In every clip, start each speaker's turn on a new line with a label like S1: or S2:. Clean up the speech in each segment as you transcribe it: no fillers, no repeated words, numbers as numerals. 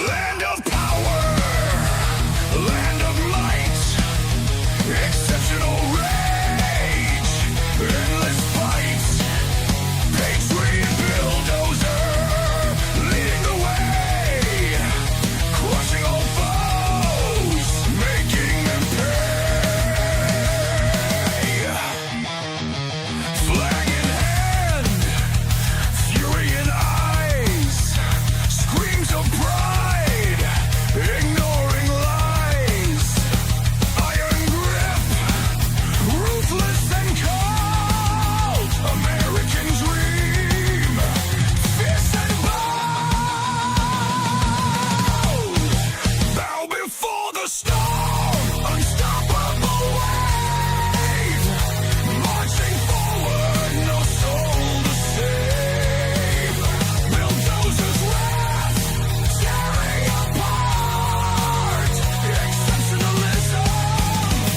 S1: Land of power, land of might, exceptional rage, endless fight, patriot bulldozer, leading the way, crushing all foes, making them pay. Flag in hand, fury in eyes, screams of pride, ignoring lies. Iron grip, ruthless and cold. American dream, fierce and bold. Bow before the storm, unstoppable wave. Marching forward, no soul to save. Bulldozers wrath, tearing apart. Exceptionalism,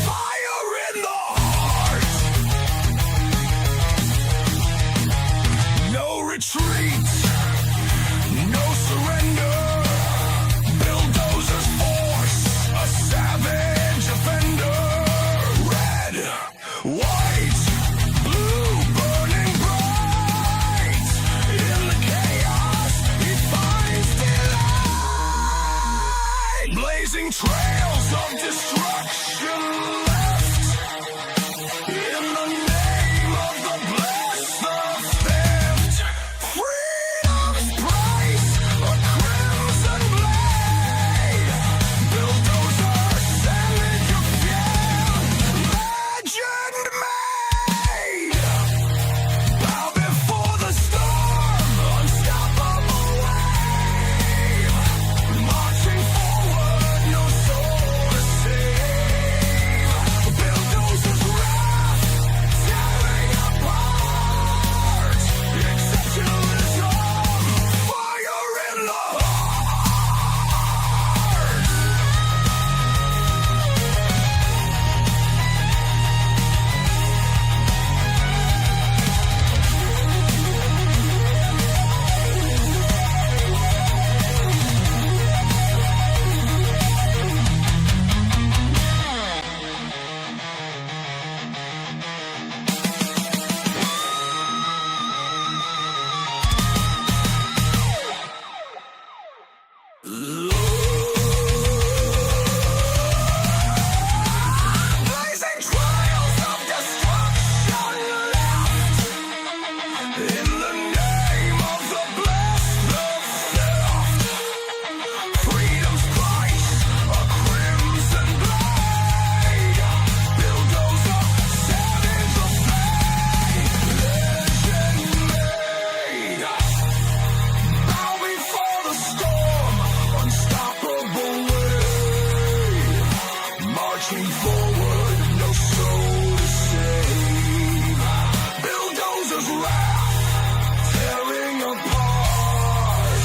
S1: fire in the heart. No retreat, no surrender. Bulldozers force a savage offender. Red, white, blue, burning bright. In the chaos, he finds delight. Blazing trails of destruction left. In the name of the blessed, the theft. Freedom's price, a crimson blade. Bulldozer, savage of fear, legend made. Bow before the storm, unstoppable wave. Marching forward, no soul to save. Bulldozer's wrath, tearing apart. Exceptionalism, fire in the heart. Blazing trails of destruction left. In the name of the blessed, the theft. Freedom's price, a crimson blade. Bulldozer, savage of fate, legend made. Bow before the storm, unstoppable wave. Marching forward, no soul to save. Bulldozers wrath, tearing apart.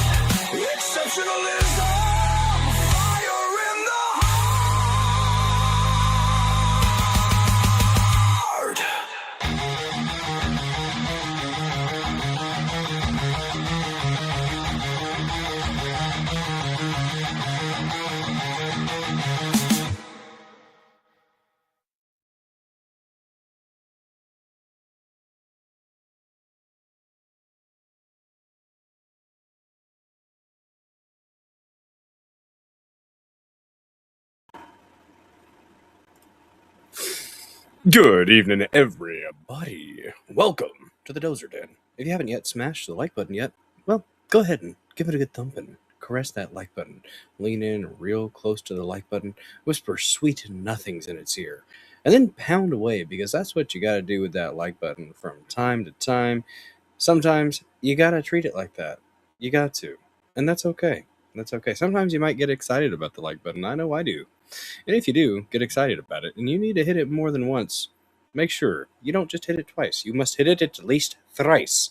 S1: Exceptionalism, fire in the heart.
S2: Good evening, everybody. Welcome to the Dozer Den. If you haven't yet smashed the like button yet, well, go ahead and give it a good thumping. Caress that like button. Lean in real close to the like button. Whisper sweet nothings in its ear. And then pound away, because that's what you gotta do with that like button from time to time. Sometimes you gotta treat it like that. You got to. And that's okay. That's okay. Sometimes you might get excited about the like button. I know I do. And if you do, get excited about it, and you need to hit it more than once, make sure you don't just hit it twice. You must hit it at least thrice.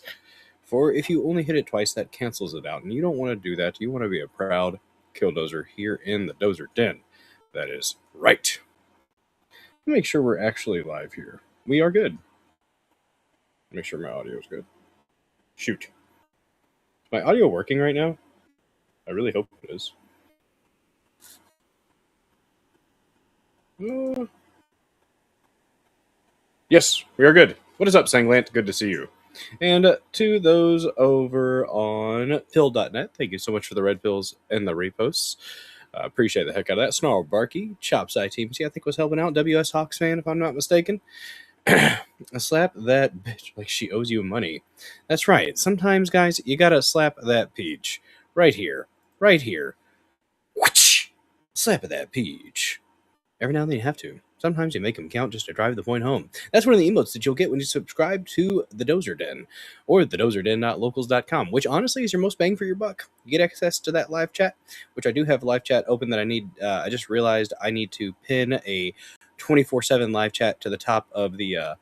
S2: For if you only hit it twice, that cancels it out, and you don't want to do that. You want to be a proud killdozer here in the Dozer Den. That is right. Make sure we're actually live here. We are good. Make sure my audio is good. Shoot. Is my audio working right now? I really hope it is. Uh, yes, we are good. What is up, Sanglant? Good to see you. And to those over on pill.net, thank you so much for the red pills and the reposts. Appreciate the heck out of that. Snarl Barky, Chops ITMC, I think was helping out. WS Hawks fan, if I'm not mistaken. Slap that bitch like she owes you money. That's right. Sometimes, guys, you gotta slap that peach. Right here. Right here. Whoosh! Slap that peach. Every now and then you have to. Sometimes you make them count just to drive the point home. That's one of the emotes that you'll get when you subscribe to the Dozer Den or the dozerden.locals.com, which honestly is your most bang for your buck. You get access to that live chat, which I do have a live chat open that I need. I just realized I need to pin a 24/7 live chat to the top of the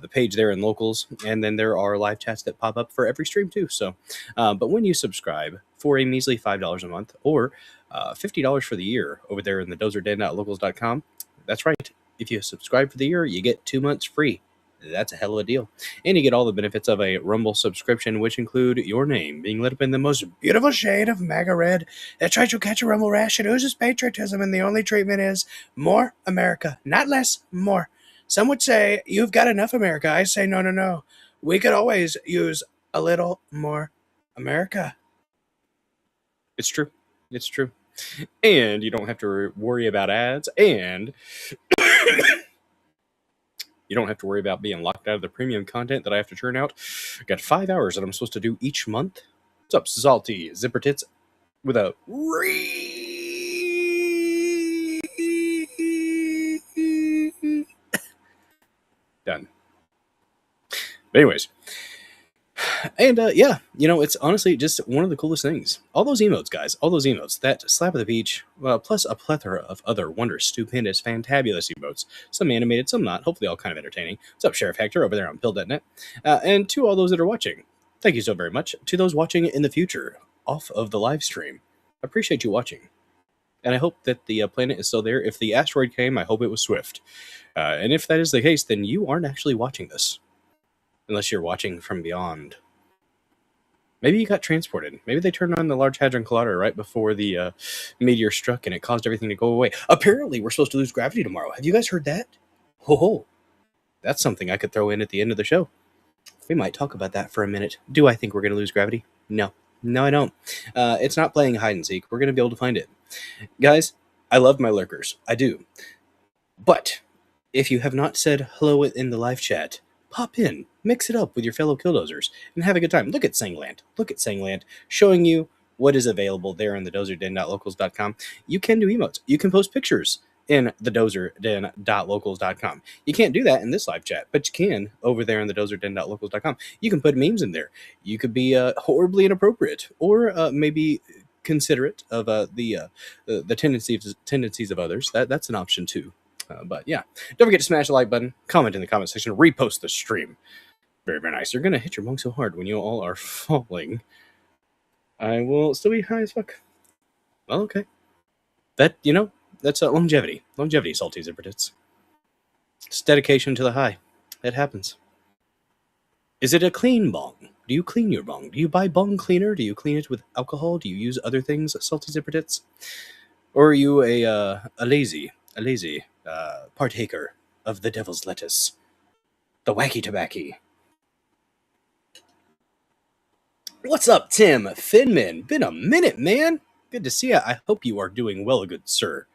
S2: page there in locals, and then there are live chats that pop up for every stream too. So, but when you subscribe for a measly $5 a month or $50 for the year over there in the dozerden.locals.com, that's right. If you subscribe for the year, you get 2 months free. That's a hell of a deal. And you get all the benefits of a Rumble subscription, which include your name being lit up in the most beautiful shade of MAGA red that tries to catch a Rumble rash. It oozes patriotism, and the only treatment is more America. Not less, more. Some would say, you've got enough America. I say, no, no, no. We could always use a little more America. It's true. It's true. And you don't have to worry about ads, and you don't have to worry about being locked out of the premium content that I have to churn out. I got 5 hours that I'm supposed to do each month. What's up, Salty Zipper Tits with a done. But anyways, and yeah, it's honestly just one of the coolest things. All those emotes, guys, all those emotes, that slap of the beach, plus a plethora of other wondrous, stupendous, fantabulous emotes, some animated, some not, hopefully all kind of entertaining. What's up, Sheriff Hector, over there on pill.net? And to all those that are watching, thank you so very much. To those watching in the future, off of the live stream, I appreciate you watching. And I hope that the planet is still there. If the asteroid came, I hope it was swift. And if that is the case, then you aren't actually watching this. Unless you're watching from beyond. Maybe you got transported. Maybe they turned on the Large Hadron Collider right before the meteor struck and it caused everything to go away. Apparently, we're supposed to lose gravity tomorrow. Have you guys heard that? Ho ho. That's something I could throw in at the end of the show. We might talk about that for a minute. Do I think we're going to lose gravity? No. No, I don't. It's not playing hide and seek. We're going to be able to find it. Guys, I love my lurkers. I do. But if you have not said hello in the live chat, pop in, mix it up with your fellow Killdozers, and have a good time. Look at Sangland. Look at Sangland, showing you what is available there in the dozerden.locals.com. You can do emotes. You can post pictures in the dozerden.locals.com. You can't do that in this live chat, but you can over there in the dozerden.locals.com. You can put memes in there. You could be horribly inappropriate, or maybe considerate of the tendencies of others. That's an option too. But yeah, don't forget to smash the like button, comment in the comment section, repost the stream. Very, very nice. You're going to hit your bong so hard when you all are falling. I will still be high as fuck. Well, okay. That's longevity. Longevity, Salty Zipper Tits. It's dedication to the high. It happens. Is it a clean bong? Do you clean your bong? Do you buy bong cleaner? Do you clean it with alcohol? Do you use other things, Salty Zipper Tits? Or are you a lazy partaker of the devil's lettuce, the wacky tobacco? What's up, Tim Finman? Been a minute, man. Good to see you. I hope you are doing well, good sir.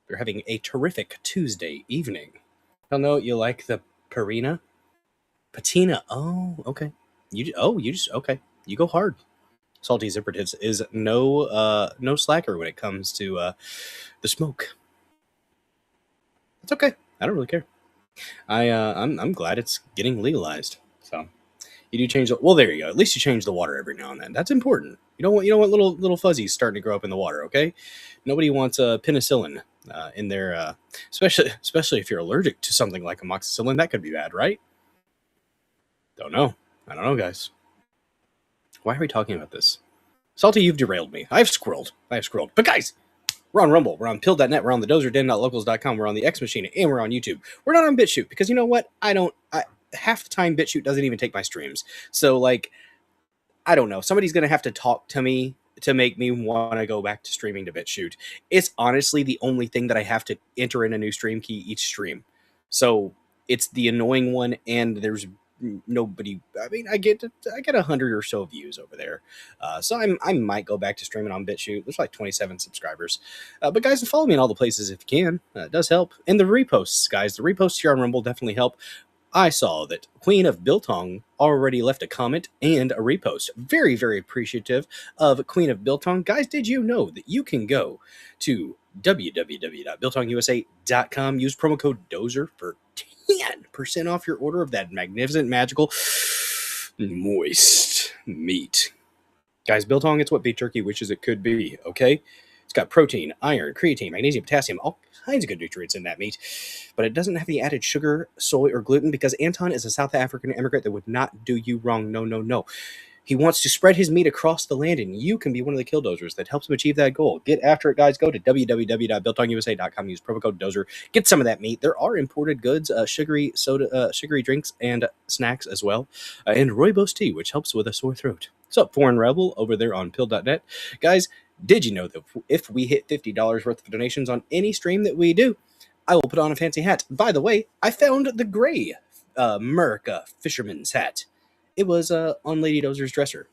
S2: You're having a terrific Tuesday evening. I know you like the patina. Oh, okay. You just okay. You go hard. Salty Zipper Tits is no slacker when it comes to the smoke. It's okay. I don't really care. I'm glad it's getting legalized. So you do change. Well, there you go. At least you change the water every now and then. That's important. You don't want little fuzzies starting to grow up in the water. Okay. Nobody wants penicillin in their especially if you're allergic to something like amoxicillin. That could be bad, right? Don't know. I don't know, guys. Why are we talking about this? Salty, you've derailed me. I've squirreled. But guys, We're on Rumble. We're on Pill.net. We're on the DozerDen.locals.com. We're on the X Machine, and we're on YouTube. We're not on BitChute because you know what? Half the time BitChute doesn't even take my streams. So like, I don't know. Somebody's gonna have to talk to me to make me want to go back to streaming to BitChute. It's honestly the only thing that I have to enter in a new stream key each stream. So it's the annoying one, and there's nobody. I mean, I get 100 or so views over there, so I might go back to streaming on BitChute. There's like 27 subscribers, but guys, follow me in all the places if you can. It does help, and the reposts, guys. The reposts here on Rumble definitely help. I saw that Queen of Biltong already left a comment and a repost. Very, very appreciative of Queen of Biltong. Guys, did you know that you can go to www.biltongusa.com, use promo code DOZER for 10% off your order of that magnificent, magical, moist meat. Guys, Biltong, it's what beef jerky wishes it could be, okay? It's got protein, iron, creatine, magnesium, potassium, all kinds of good nutrients in that meat. But it doesn't have the added sugar, soy, or gluten because Anton is a South African immigrant that would not do you wrong. No, no, no. He wants to spread his meat across the land, and you can be one of the killdozers that helps him achieve that goal. Get after it, guys. Go to www.biltongusa.com. Use promo code DOZER. Get some of that meat. There are imported goods, sugary soda, sugary drinks, and snacks as well. And rooibos tea, which helps with a sore throat. What's up, Foreign Rebel, over there on pill.net? Guys, did you know that if we hit $50 worth of donations on any stream that we do, I will put on a fancy hat. By the way, I found the gray America fisherman's hat. It was on Lady Dozer's dresser.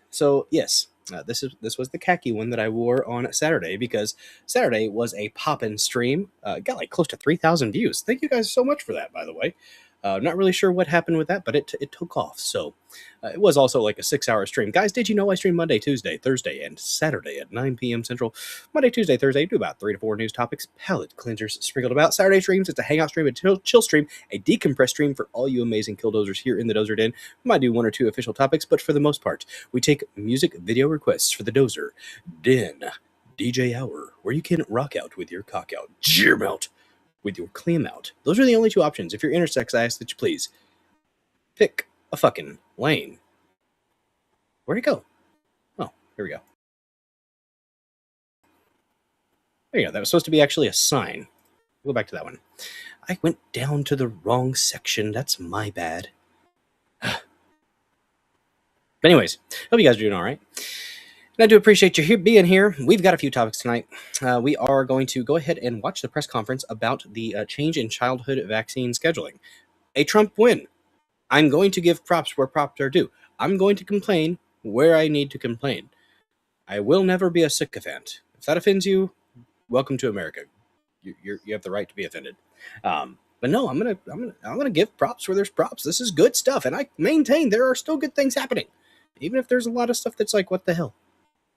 S2: So yes, this was the khaki one that I wore on Saturday because Saturday was a poppin' stream. Got like close to 3,000 views. Thank you guys so much for that, by the way. Not really sure what happened with that, but it took off. So it was also like a 6-hour stream. Guys, did you know I stream Monday, Tuesday, Thursday, and Saturday at 9 p.m. Central? Monday, Tuesday, Thursday, do about 3 to 4 news topics, palate cleansers sprinkled about. Saturday streams, it's a hangout stream, a chill stream, a decompress stream for all you amazing killdozers here in the Dozer Den. We might do 1 or 2 official topics, but for the most part, we take music video requests for the Dozer Den DJ Hour, where you can rock out with your cock out, jam out with your clam out. Those are the only 2 options. If you're intersex, I ask that you please pick a fucking lane. Where'd it go? Oh, here we go. There you go. That was supposed to be actually a sign. Go back to that one. I went down to the wrong section. That's my bad. But anyways, hope you guys are doing all right. And I do appreciate you being here. We've got a few topics tonight. We are going to go ahead and watch the press conference about the change in childhood vaccine scheduling. A Trump win. I'm going to give props where props are due. I'm going to complain where I need to complain. I will never be a sycophant. If that offends you, welcome to America. You have the right to be offended. But no, I'm gonna give props where there's props. This is good stuff, and I maintain there are still good things happening, even if there's a lot of stuff that's like, what the hell.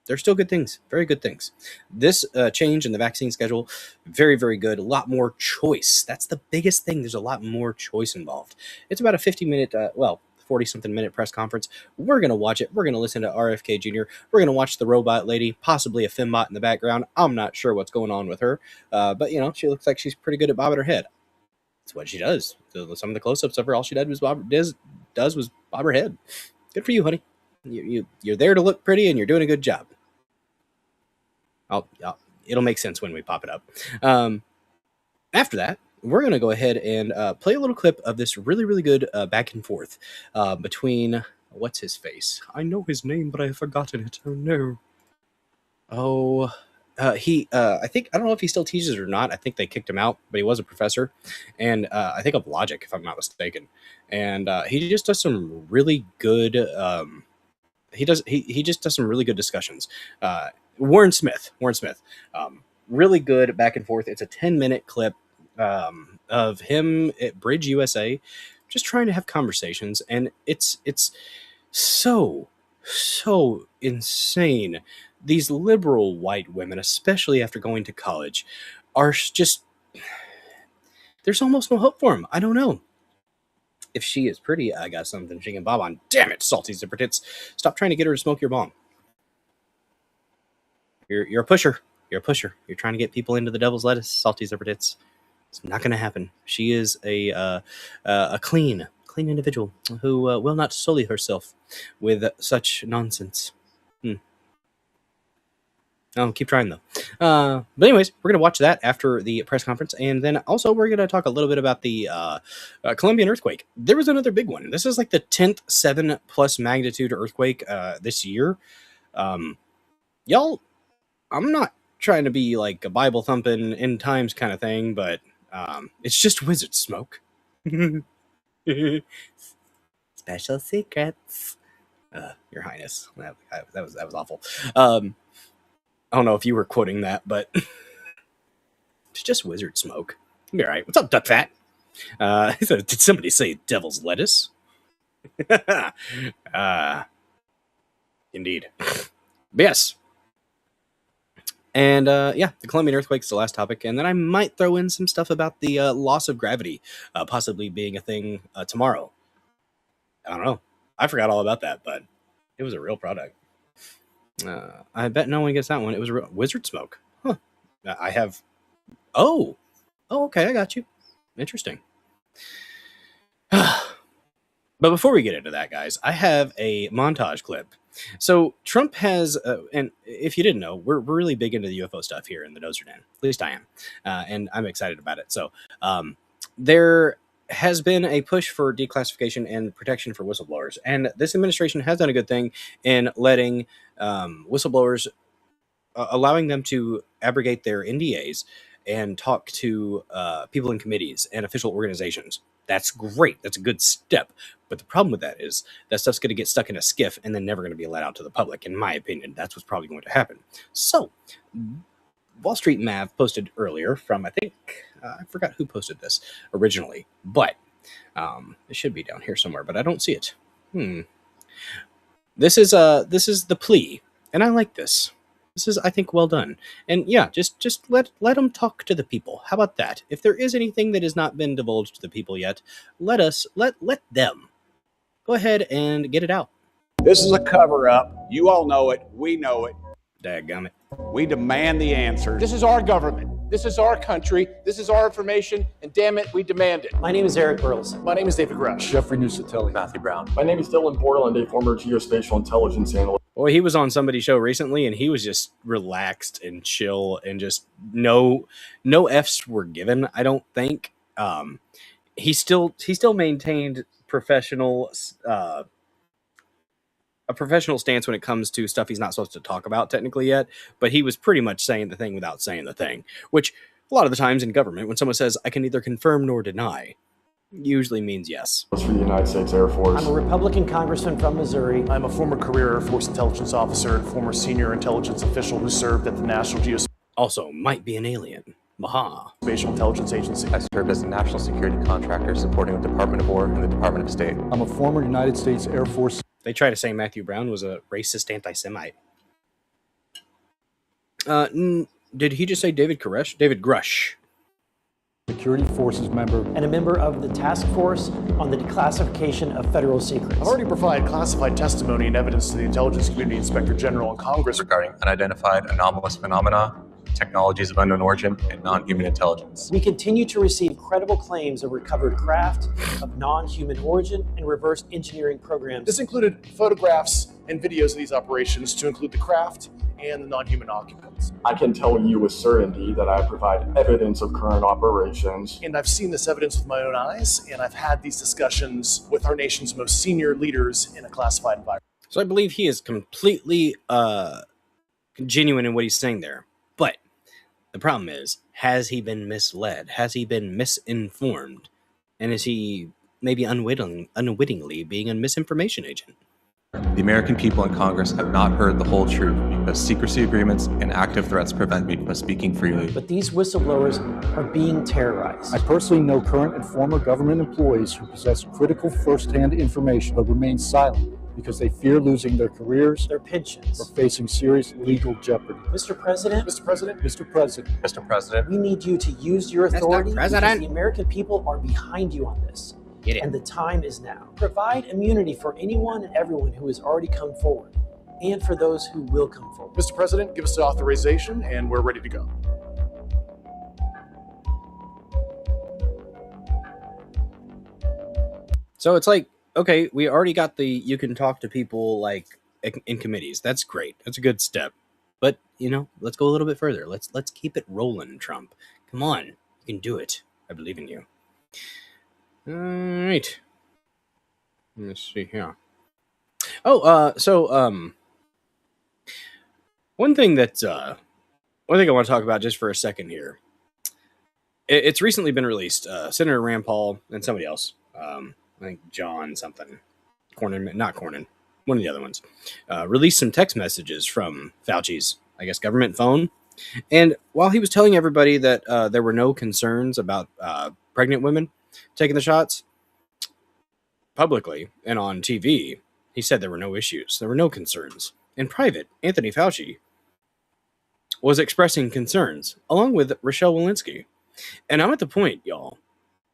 S2: There's still good things, very good things. This change in the vaccine schedule, very, very good. A lot more choice. That's the biggest thing. There's a lot more choice involved. It's about a 50-minute, 40-something minute press conference. We're going to watch it. We're going to listen to RFK Jr. We're going to watch the robot lady, possibly a fembot in the background. I'm not sure what's going on with her, but, she looks like she's pretty good at bobbing her head. That's what she does. Some of the close-ups of her, all she does was bob her head. Good for you, honey. You're there to look pretty, and you're doing a good job. It'll make sense when we pop it up. After that, we're going to go ahead and play a little clip of this really, really good back and forth between, what's his face? I know his name, but I have forgotten it. Oh, no. I think, I don't know if he still teaches or not. I think they kicked him out, but he was a professor. And I think of logic, if I'm not mistaken. And he just does some really good... He just does some really good discussions. Warren Smith, really good back and forth. It's a 10-minute clip of him at Bridge USA, just trying to have conversations, and it's so insane. These liberal white women, especially after going to college, are just, there's almost no hope for them. I don't know. If she is pretty, I got something she can bob on. Damn it, salty zipper tits. Stop trying to get her to smoke your bong. You're a pusher. You're a pusher. You're trying to get people into the devil's lettuce, salty zipper tits. It's not going to happen. She is a clean individual who will not sully herself with such nonsense. I'll keep trying though. But anyways, we're gonna watch that after the press conference, and then also we're gonna talk a little bit about the Colombian earthquake. There was another big one. This is like the 10th 7+ magnitude earthquake this year. Y'all, I'm not trying to be like a Bible thumping end times kind of thing, but it's just wizard smoke. Special secrets. Your Highness. That was awful. I don't know if you were quoting that, but it's just wizard smoke. You'll be all right. What's up, Duck Fat? Did somebody say devil's lettuce? Indeed. But yes. And yeah, the Colombian earthquake's the last topic, and then I might throw in some stuff about the loss of gravity possibly being a thing tomorrow. I don't know. I forgot all about that, but it was a real product. I bet no one gets that one. It was a real wizard smoke. Huh. I have. Oh, okay. I got you. Interesting. But before we get into that, guys, I have a montage clip. So Trump has, and if you didn't know, we're really big into the UFO stuff here in the Dozer Den. At least I am, and I'm excited about it. So there has been a push for declassification and protection for whistleblowers, and this administration has done a good thing in letting whistleblowers, allowing them to abrogate their NDAs and talk to people in committees and official organizations. That's great. That's a good step. But the problem with that is that stuff's going to get stuck in a skiff and then never going to be let out to the public. In my opinion, that's what's probably going to happen. So, Wall Street Mav posted earlier from, I think, I forgot who posted this originally, but it should be down here somewhere, but I don't see it. This is the plea, and I like this. This is, I think, well done. And yeah, just let them talk to the people. How about that? If there is anything that has not been divulged to the people yet, let them go ahead and get it out.
S3: This is a cover-up. You all know it. We know it.
S2: Dadgummit.
S3: We demand the answers.
S4: This is our government. This is our country. This is our information. And damn it, we demand it.
S5: My name is Eric Burleson.
S4: My name is David Grush.
S6: Jeffrey Nusatelli.
S7: Matthew Brown.
S6: My name is Dylan Portland, a former geospatial intelligence analyst.
S2: Well, he was on somebody's show recently, and he was just relaxed and chill, and just no F's were given. I don't think. He still maintained a professional stance when it comes to stuff he's not supposed to talk about technically yet, but he was pretty much saying the thing without saying the thing, which a lot of the times in government, when someone says, I can neither confirm nor deny, usually means yes.
S6: For the United States Air Force.
S5: I'm a Republican congressman from Missouri.
S4: I'm a former career Air Force intelligence officer and former senior intelligence official who served at the National Geospatial
S2: Also, might be an alien. Maha.
S4: Intelligence Agency.
S7: I served as a national security contractor supporting the Department of War and the Department of State.
S6: I'm a former United States Air Force.
S2: They try to say Matthew Brown was a racist anti-Semite. Did he just say David Koresh? David Grush.
S6: Security Forces member.
S5: And a member of the task force on the declassification of federal secrets.
S4: I've already provided classified testimony and evidence to the Intelligence Community Inspector General and Congress
S7: Regarding unidentified anomalous phenomena, technologies of unknown origin, and non-human intelligence.
S5: We continue to receive credible claims of recovered craft of non-human origin and reverse engineering programs.
S4: This included photographs and videos of these operations to include the craft and the non-human occupants.
S6: I can tell you with certainty that I provide evidence of current operations.
S4: And I've seen this evidence with my own eyes, and I've had these discussions with our nation's most senior leaders in a classified environment.
S2: So I believe he is completely genuine in what he's saying there. But the problem is, has he been misled? Has he been misinformed? And is he maybe unwittingly being a misinformation agent?
S7: The American people and Congress have not heard the whole truth because secrecy agreements and active threats prevent me from speaking freely.
S5: But these whistleblowers are being terrorized.
S6: I personally know current and former government employees who possess critical first-hand information but remain silent because they fear losing their careers,
S5: their pensions,
S6: or facing serious legal jeopardy.
S5: Mr. President,
S6: Mr. President, Mr. President,
S7: Mr. President,
S5: we need you to use your authority because
S2: President.
S5: the American people are behind you on this.
S2: Get it.
S5: And the time is now. Provide immunity for anyone and everyone who has already come forward, and for those who will come forward.
S4: Mr. President, give us the authorization, and we're ready to go.
S2: So it's like, okay, we already got you can talk to people like in committees. That's great. That's a good step. But let's go a little bit further. Let's keep it rolling, Trump. Come on, you can do it. I believe in you. All right. Let's see here. One thing I want to talk about just for a second here. It's recently been released. Senator Rand Paul and somebody else, I think John something, not Cornyn, one of the other ones, released some text messages from Fauci's, I guess, government phone. And while he was telling everybody that there were no concerns about pregnant women taking the shots publicly and on TV, he said there were no issues. There were no concerns. In private, Anthony Fauci was expressing concerns, along with Rochelle Walensky. And I'm at the point, y'all.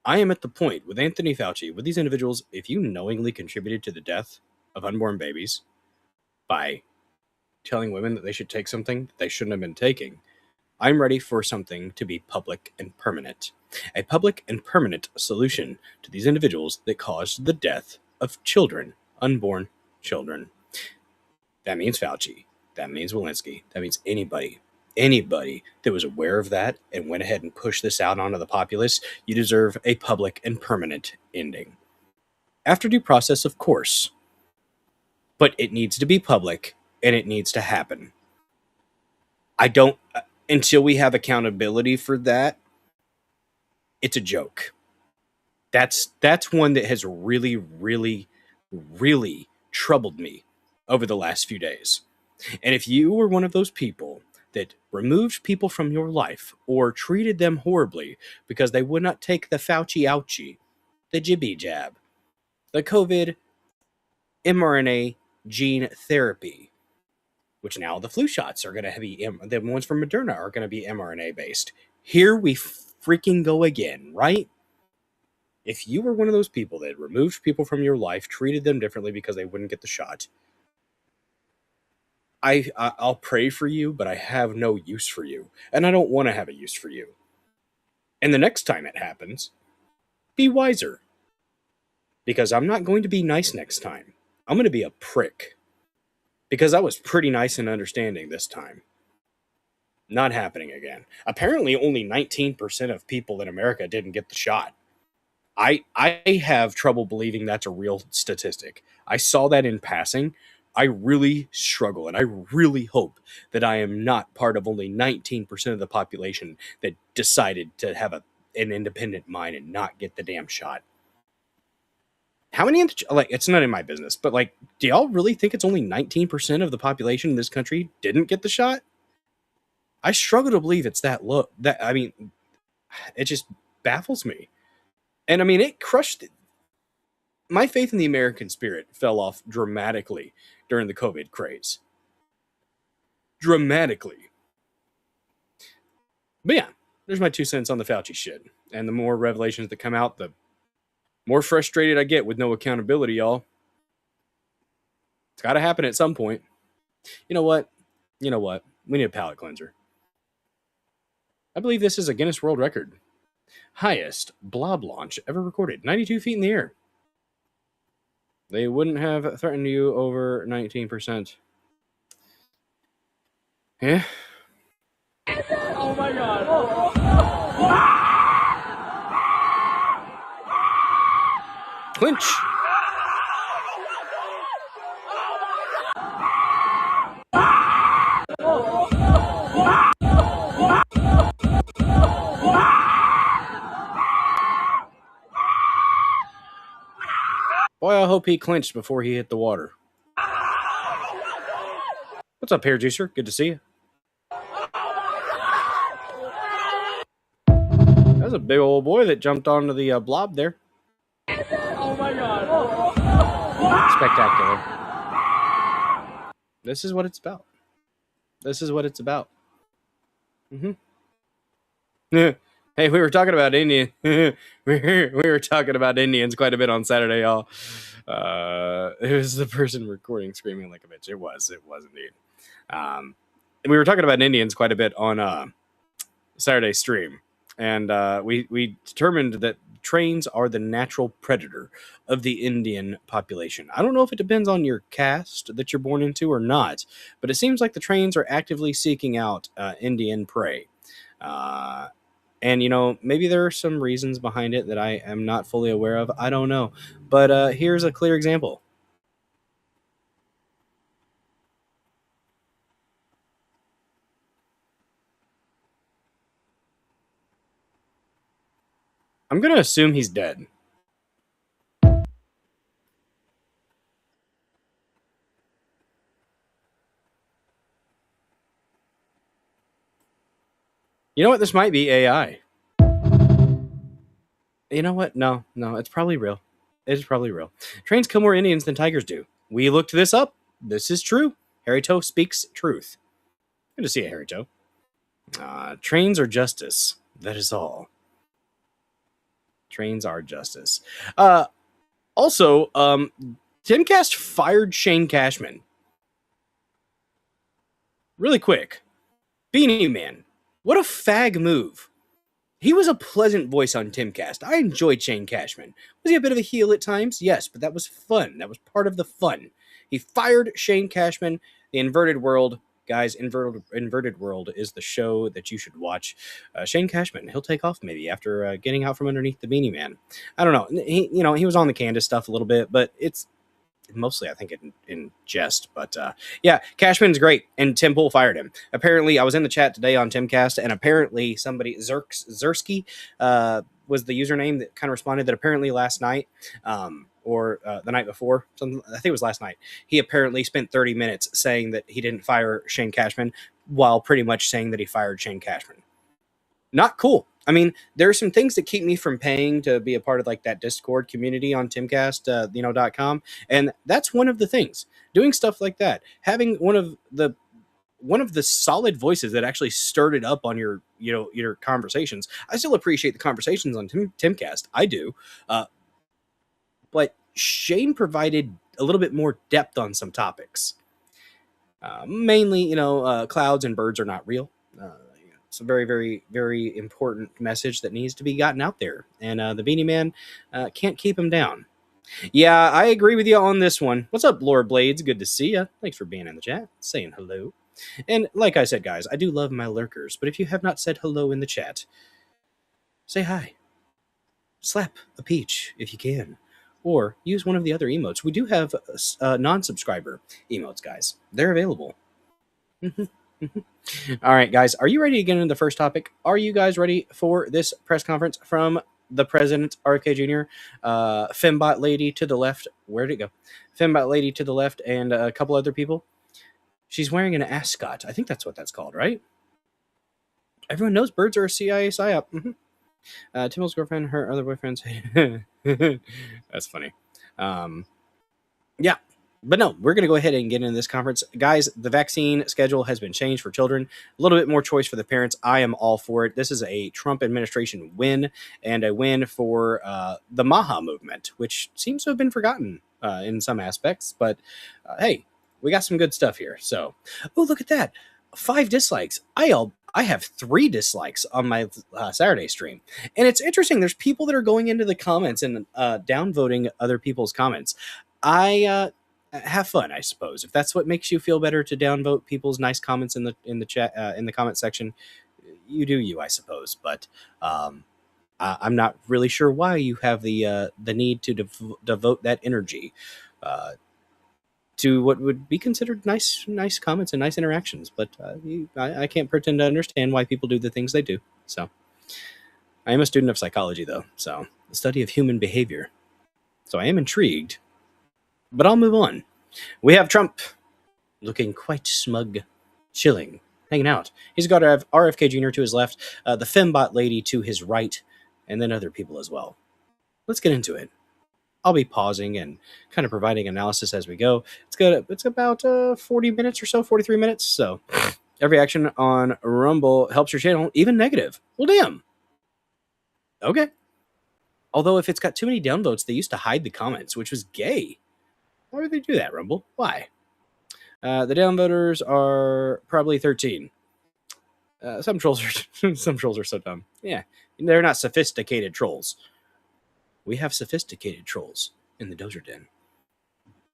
S2: I am at the point with Anthony Fauci, with these individuals, if you knowingly contributed to the death of unborn babies by telling women that they should take something that they shouldn't have been taking, I'm ready for something to be public and permanent. A public and permanent solution to these individuals that caused the death of children, unborn children. That means Fauci. That means Walensky. That means anybody that was aware of that and went ahead and pushed this out onto the populace. You deserve a public and permanent ending. After due process, of course. But it needs to be public and it needs to happen. Until we have accountability for that, it's a joke. That's one that has really, really, really troubled me over the last few days. And if you were one of those people that removed people from your life or treated them horribly because they would not take the Fauci ouchie, the jibby jab, the COVID mRNA gene therapy, which now the flu shots are going to be, the ones from Moderna are going to be mRNA based. Here we freaking go again, right? If you were one of those people that removed people from your life, treated them differently because they wouldn't get the shot, I'll pray for you, but I have no use for you. And I don't want to have a use for you. And the next time it happens, be wiser. Because I'm not going to be nice next time. I'm going to be a prick. Because I was pretty nice and understanding this time. Not happening again. Apparently only 19% of people in America didn't get the shot. I have trouble believing that's a real statistic. I saw that in passing. I really struggle, and I really hope that I am not part of only 19% of the population that decided to have an independent mind and not get the damn shot. How many, it's not in my business, but do y'all really think it's only 19% of the population in this country didn't get the shot? I struggle to believe it's that low. It just baffles me. And it crushed it. My faith in the American spirit fell off dramatically during the COVID craze. Dramatically. But yeah, there's my 2 cents on the Fauci shit. And the more revelations that come out, the more frustrated I get with no accountability, y'all. It's got to happen at some point. You know what? We need a palate cleanser. I believe this is a Guinness World Record. Highest blob launch ever recorded. 92 feet in the air. They wouldn't have threatened you over 19%. Yeah.
S1: Oh my god.
S2: Clinch. Boy, I hope he clinched before he hit the water. What's up, Hair Juicer? Good to see you. That was a big old boy that jumped onto the blob there.
S1: Oh my god.
S2: Spectacular. This is what it's about. Mm-hmm. Hey, we were talking about Indian. we were talking about Indians quite a bit on Saturday, y'all. It was the person recording screaming like a bitch. It was indeed. We were talking about Indians quite a bit on Saturday's stream, and we determined that trains are the natural predator of the Indian population. I don't know if it depends on your caste that you're born into or not, but it seems like the trains are actively seeking out Indian prey. And, maybe there are some reasons behind it that I am not fully aware of. I don't know. But here's a clear example. I'm going to assume he's dead. You know what? This might be AI. You know what? No, it's probably real. It's probably real. Trains kill more Indians than tigers do. We looked this up. This is true. Harry Toe speaks truth. Good to see you, Harry Toe. Trains are justice. That is all. Trains are justice. Also, Timcast fired Shane Cashman. Really quick. Beanie Man. What a fag move. He was a pleasant voice on Timcast. I enjoyed Shane Cashman. Was he a bit of a heel at times? Yes, but that was fun. That was part of the fun. He fired Shane Cashman. The Inverted World. Guys, Inverted World is the show that you should watch. Shane Cashman, he'll take off maybe after getting out from underneath the Beanie Man. I don't know. He was on the Candace stuff a little bit, but it's mostly, I think, in jest. But yeah, Cashman's great, and Tim Pool fired him. Apparently, I was in the chat today on Timcast, and apparently somebody, Zersky, was the username that kind of responded that apparently last night, or the night before, I think it was last night, he apparently spent 30 minutes saying that he didn't fire Shane Cashman, while pretty much saying that he fired Shane Cashman. Not cool. I mean, there are some things that keep me from paying to be a part of like that Discord community on Timcast, .com, and that's one of the things. Doing stuff like that, having one of the solid voices that actually stirred it up on your conversations. I still appreciate the conversations on Timcast. I do, but Shane provided a little bit more depth on some topics. Mainly, clouds and birds are not real. It's a very, very, very important message that needs to be gotten out there. And the Beanie Man can't keep him down. Yeah, I agree with you on this one. What's up, Lord Blades? Good to see you. Thanks for being in the chat, saying hello. And like I said, guys, I do love my lurkers. But if you have not said hello in the chat, say hi. Slap a peach if you can. Or use one of the other emotes. We do have non-subscriber emotes, guys. They're available. All right, guys, are you ready to get into the first topic? Are you guys ready for this press conference from the president, RFK Jr., Fembot lady to the left? Where'd it go? Fembot lady to the left and a couple other people. She's wearing an ascot. I think that's what that's called, right? Everyone knows birds are a CIA psyop. Mm-hmm. Tim's girlfriend, her other boyfriends. That's funny. Yeah. But no, we're going to go ahead and get into this conference. Guys, the vaccine schedule has been changed for children. A little bit more choice for the parents. I am all for it. This is a Trump administration win and a win for the MAHA movement, which seems to have been forgotten in some aspects. But hey, we got some good stuff here. So, oh, look at that. 5 dislikes. I have 3 dislikes on my Saturday stream. And it's interesting. There's people that are going into the comments and downvoting other people's comments. Have fun, I suppose. If that's what makes you feel better to downvote people's nice comments in the chat in the comment section, you do you, I suppose. But I'm not really sure why you have the need to devote that energy to what would be considered nice comments and nice interactions. But I can't pretend to understand why people do the things they do. So I am a student of psychology, though, so the study of human behavior. So I am intrigued. But I'll move on. We have Trump looking quite smug, chilling, hanging out. He's got RFK Jr. to his left, the Fembot lady to his right, and then other people as well. Let's get into it. I'll be pausing and kind of providing analysis as we go. It's about 40 minutes or so, 43 minutes. So every action on Rumble helps your channel, even negative. Well, damn. Okay. Although if it's got too many downvotes, they used to hide the comments, which was gay. Why would they do that, Rumble? Why? The downvoters are probably 13. Some trolls are so dumb. Yeah, they're not sophisticated trolls. we have sophisticated trolls in the Dozer Den.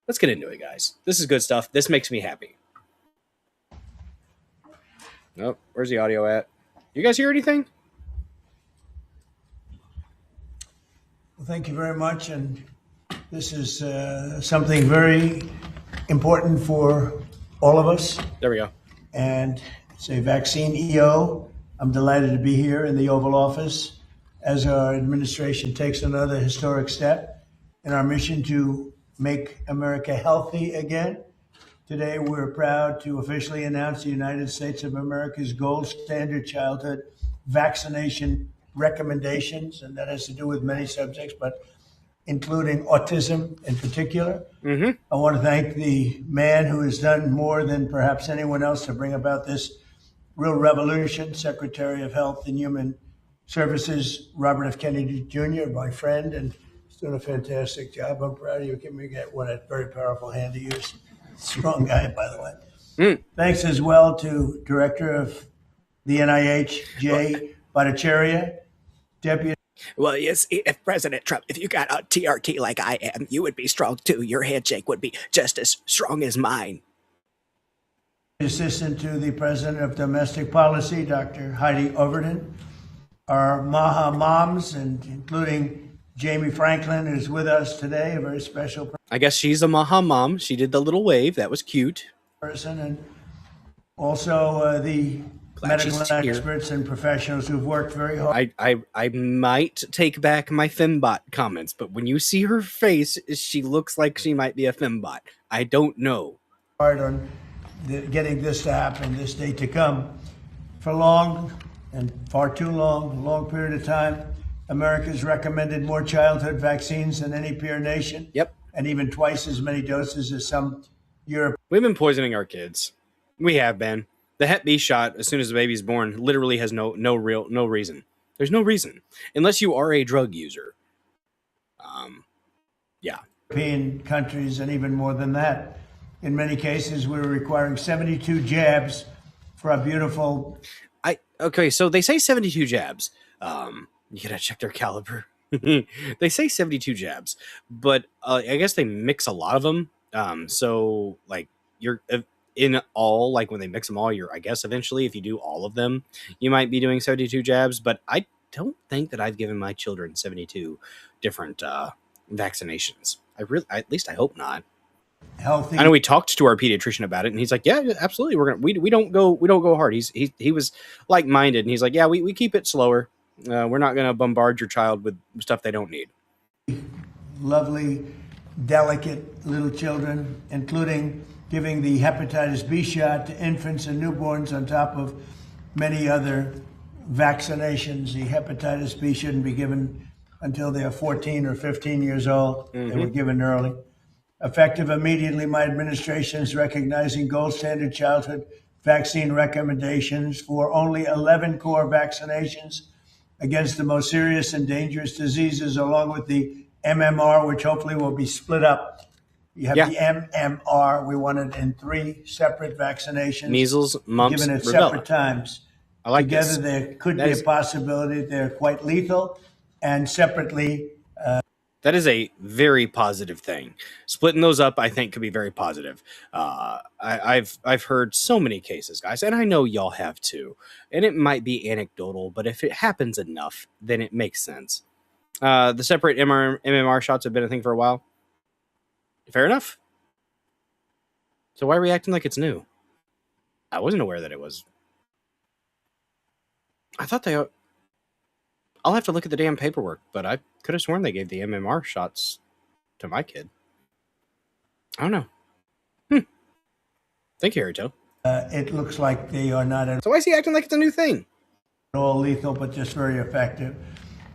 S2: Let's get into it, guys. This is good stuff. This makes me happy. Nope. Where's the audio at? You guys hear anything?
S8: Well, thank you very much. And this is something very important for all of us.
S2: There we go.
S8: And it's a vaccine EO. I'm delighted to be here in the Oval Office as our administration takes another historic step in our mission to make America healthy again. Today, we're proud to officially announce the United States of America's gold standard childhood vaccination recommendations, and that has to do with many subjects, but including autism in particular. I want to thank the man who has done more than perhaps anyone else to bring about this real revolution, Secretary of Health and Human Services, Robert F. Kennedy Jr., my friend, and he's doing a fantastic job. I'm proud of you. Give me one a very powerful hand to use. Strong guy, by the way. Thanks as well to Director of the NIH, Jay Bhattacharya, Deputy.
S9: Well, yes, if President Trump, if you got a TRT like I am, you would be strong too. Your handshake would be just as strong as mine.
S8: Assistant to the President of Domestic Policy, Dr. Heidi Overton. Our Maha moms, and including Jamie Franklin, who's with us today, a very special
S2: I guess she's a Maha mom. She did the little wave. That was cute.
S8: person, and also the medical experts and professionals who've worked very hard.
S2: I might take back my fembot comments, but when you see her face, she looks like she might be a fembot. I don't know.
S8: On getting this to happen, this day to come. For long and far too long, a long period of time, America's recommended more childhood vaccines than any peer nation.
S2: Yep.
S8: And even twice as many doses as some Europe.
S2: We've been poisoning our kids. We have been. The Hep B shot, as soon as the baby's born, literally has no reason. There's no reason. Unless you are a drug user. Yeah.
S8: European countries, and even more than that. In many cases, we're requiring 72 jabs for our beautiful.
S2: Okay, so they say 72 jabs. You gotta check their caliber. They say 72 jabs, but I guess they mix a lot of them. So like you're in all, like when they mix them all, I guess eventually if you do all of them, you might be doing 72 jabs. But I don't think that I've given my children 72 different vaccinations. At least I hope not.
S8: Healthy.
S2: I know we talked to our pediatrician about it, and he's like, "Yeah, absolutely. We don't go hard." He was like minded, and he's like, "Yeah, we keep it slower. We're not going to bombard your child with stuff they don't need."
S8: Lovely, delicate little children, including giving the hepatitis B shot to infants and newborns on top of many other vaccinations. The hepatitis B shouldn't be given until they are 14 or 15 years old. They were given early. Effective immediately, my administration is recognizing gold standard childhood vaccine recommendations for only 11 core vaccinations against the most serious and dangerous diseases, along with the MMR, which hopefully will be split up. You have the MMR. We want it in 3 separate vaccinations.
S2: Measles, mumps,
S8: given at
S2: rubella.
S8: separate times.
S2: I like
S8: Together,
S2: this.
S8: there could be a possibility they're quite lethal, and separately.
S2: That is a very positive thing. Splitting those up, I think, could be very positive. I've heard so many cases, guys, and I know y'all have too. And it might be anecdotal, but if it happens enough, then it makes sense. The separate MMR shots have been a thing for a while. Fair enough. So why are we acting like it's new? I wasn't aware that it was. I thought they. I'll have to look at the damn paperwork, but I could have sworn they gave the MMR shots to my kid. I don't know. Thank you, Harito.
S8: It looks like they are not at
S2: So why is he acting like it's a new thing?
S8: all lethal, but just very effective.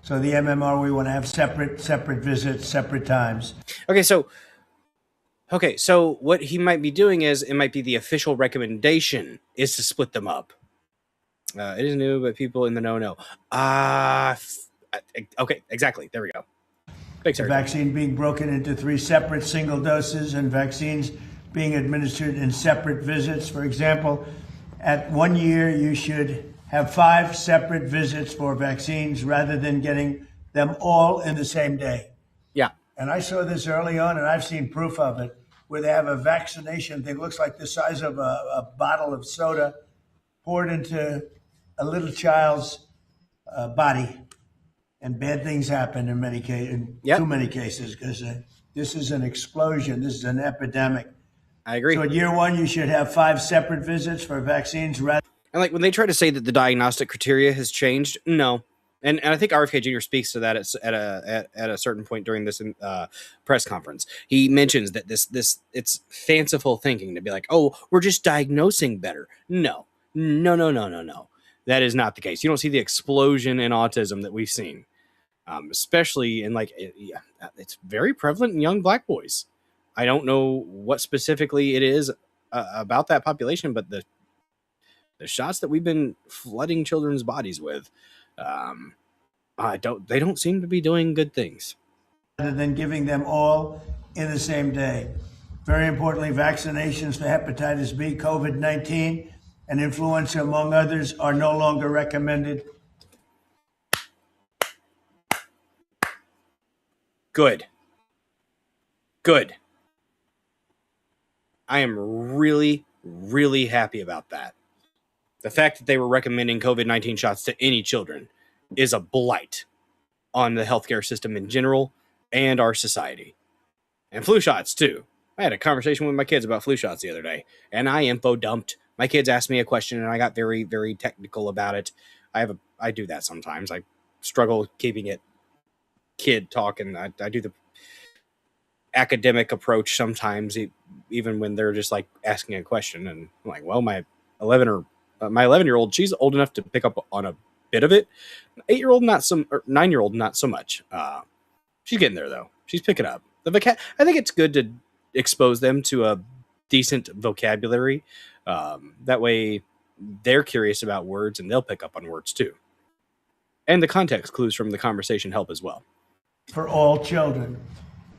S8: So the MMR, we want to have separate visits, separate times.
S2: Okay, so what he might be doing is, it might be the official recommendation is to split them up. It is new, but people in the know. Okay, exactly. There we go. Thanks,
S8: The
S2: Harito.
S8: vaccine being broken into 3 separate single doses, and vaccines being administered in separate visits. For example, at 1 year, you should have 5 separate visits for vaccines rather than getting them all in the same day.
S2: Yeah.
S8: And I saw this early on, and I've seen proof of it, where they have a vaccination thing, looks like the size of a bottle of soda poured into a little child's body. And bad things happen in many cases, too many cases, because this is an explosion. This is an epidemic.
S2: I agree.
S8: So at year one, you should have 5 separate visits for vaccines.
S2: And like when they try to say that the diagnostic criteria has changed, no. And I think RFK Jr. speaks to that at a certain point during this press conference. He mentions that this it's fanciful thinking to be like, oh, we're just diagnosing better. No. That is not the case. You don't see the explosion in autism that we've seen, especially in it's very prevalent in young Black boys. I don't know what specifically it is about that population, but the shots that we've been flooding children's bodies with, they don't seem to be doing good things.
S8: Rather than giving them all in the same day. Very importantly, vaccinations for hepatitis B, COVID-19, and influenza, among others, are no longer recommended.
S2: Good. I am really, really happy about that. The fact that they were recommending COVID-19 shots to any children is a blight on the healthcare system in general and our society. And flu shots, too. I had a conversation with my kids about flu shots the other day, and I info dumped. My kids asked me a question, and I got very, very technical about it. I do that sometimes. I struggle keeping it kid talk, and I do the academic approach sometimes, even when they're just like asking a question. And I'm like, well, my 11-year-old, she's old enough to pick up on a bit of it. 8-year-old, not so, or 9-year-old, not so much. She's getting there though. She's picking up I think it's good to expose them to a decent vocabulary. That way they're curious about words and they'll pick up on words too. And the context clues from the conversation help as well.
S8: For all children.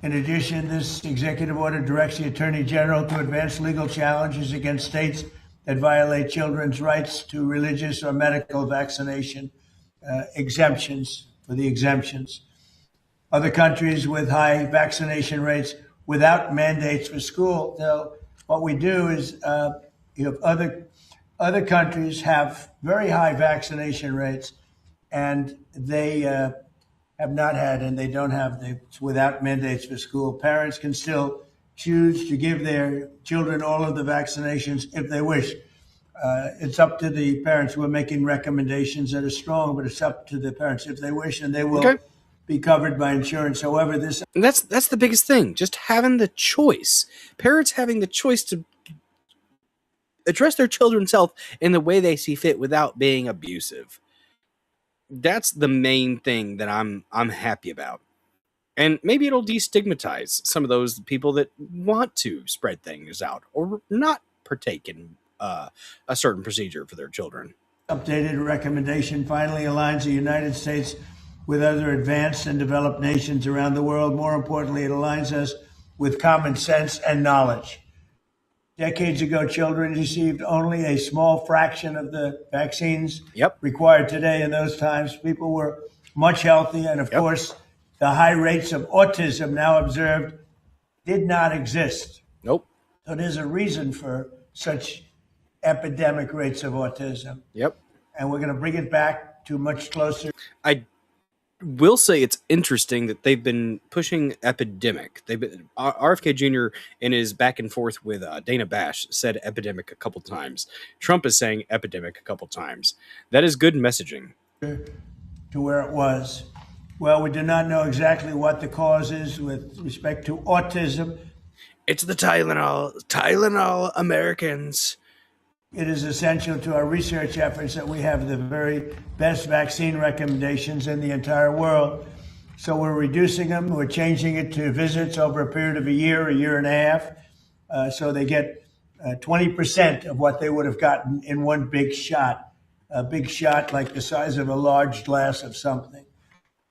S8: In addition, this executive order directs the Attorney General to advance legal challenges against states that violate children's rights to religious or medical vaccination exemptions for the exemptions. Other countries with high vaccination rates without mandates for school. So what we do is other countries have very high vaccination rates, and they have not had, and they don't have, without mandates for school. Parents can still choose to give their children all of the vaccinations if they wish. It's up to the parents. We're making recommendations that are strong, but it's up to the parents if they wish, and they will be covered by insurance. However, and
S2: that's the biggest thing, just having the choice. Parents having the choice to address their children's health in the way they see fit without being abusive. That's the main thing that I'm happy about. And maybe it'll destigmatize some of those people that want to spread things out or not partake in a certain procedure for their children.
S8: Updated recommendation finally aligns the United States with other advanced and developed nations around the world. More importantly, it aligns us with common sense and knowledge. Decades ago, children received only a small fraction of the vaccines required today. In those times, people were much healthier. And of course, the high rates of autism now observed did not exist.
S2: Nope.
S8: So there's a reason for such epidemic rates of autism.
S2: Yep.
S8: And we're going to bring it back to much closer.
S2: I will say it's interesting that they've been pushing epidemic. RFK Jr. in his back and forth with Dana Bash said epidemic a couple times. Trump is saying epidemic a couple times. That is good messaging.
S8: To where it was. Well, we do not know exactly what the cause is with respect to autism.
S2: It's the Tylenol Americans.
S8: It is essential to our research efforts that we have the very best vaccine recommendations in the entire world. So we're reducing them. We're changing it to visits over a period of a year and a half. So they get 20% of what they would have gotten in one big shot. A big shot like the size of a large glass of something.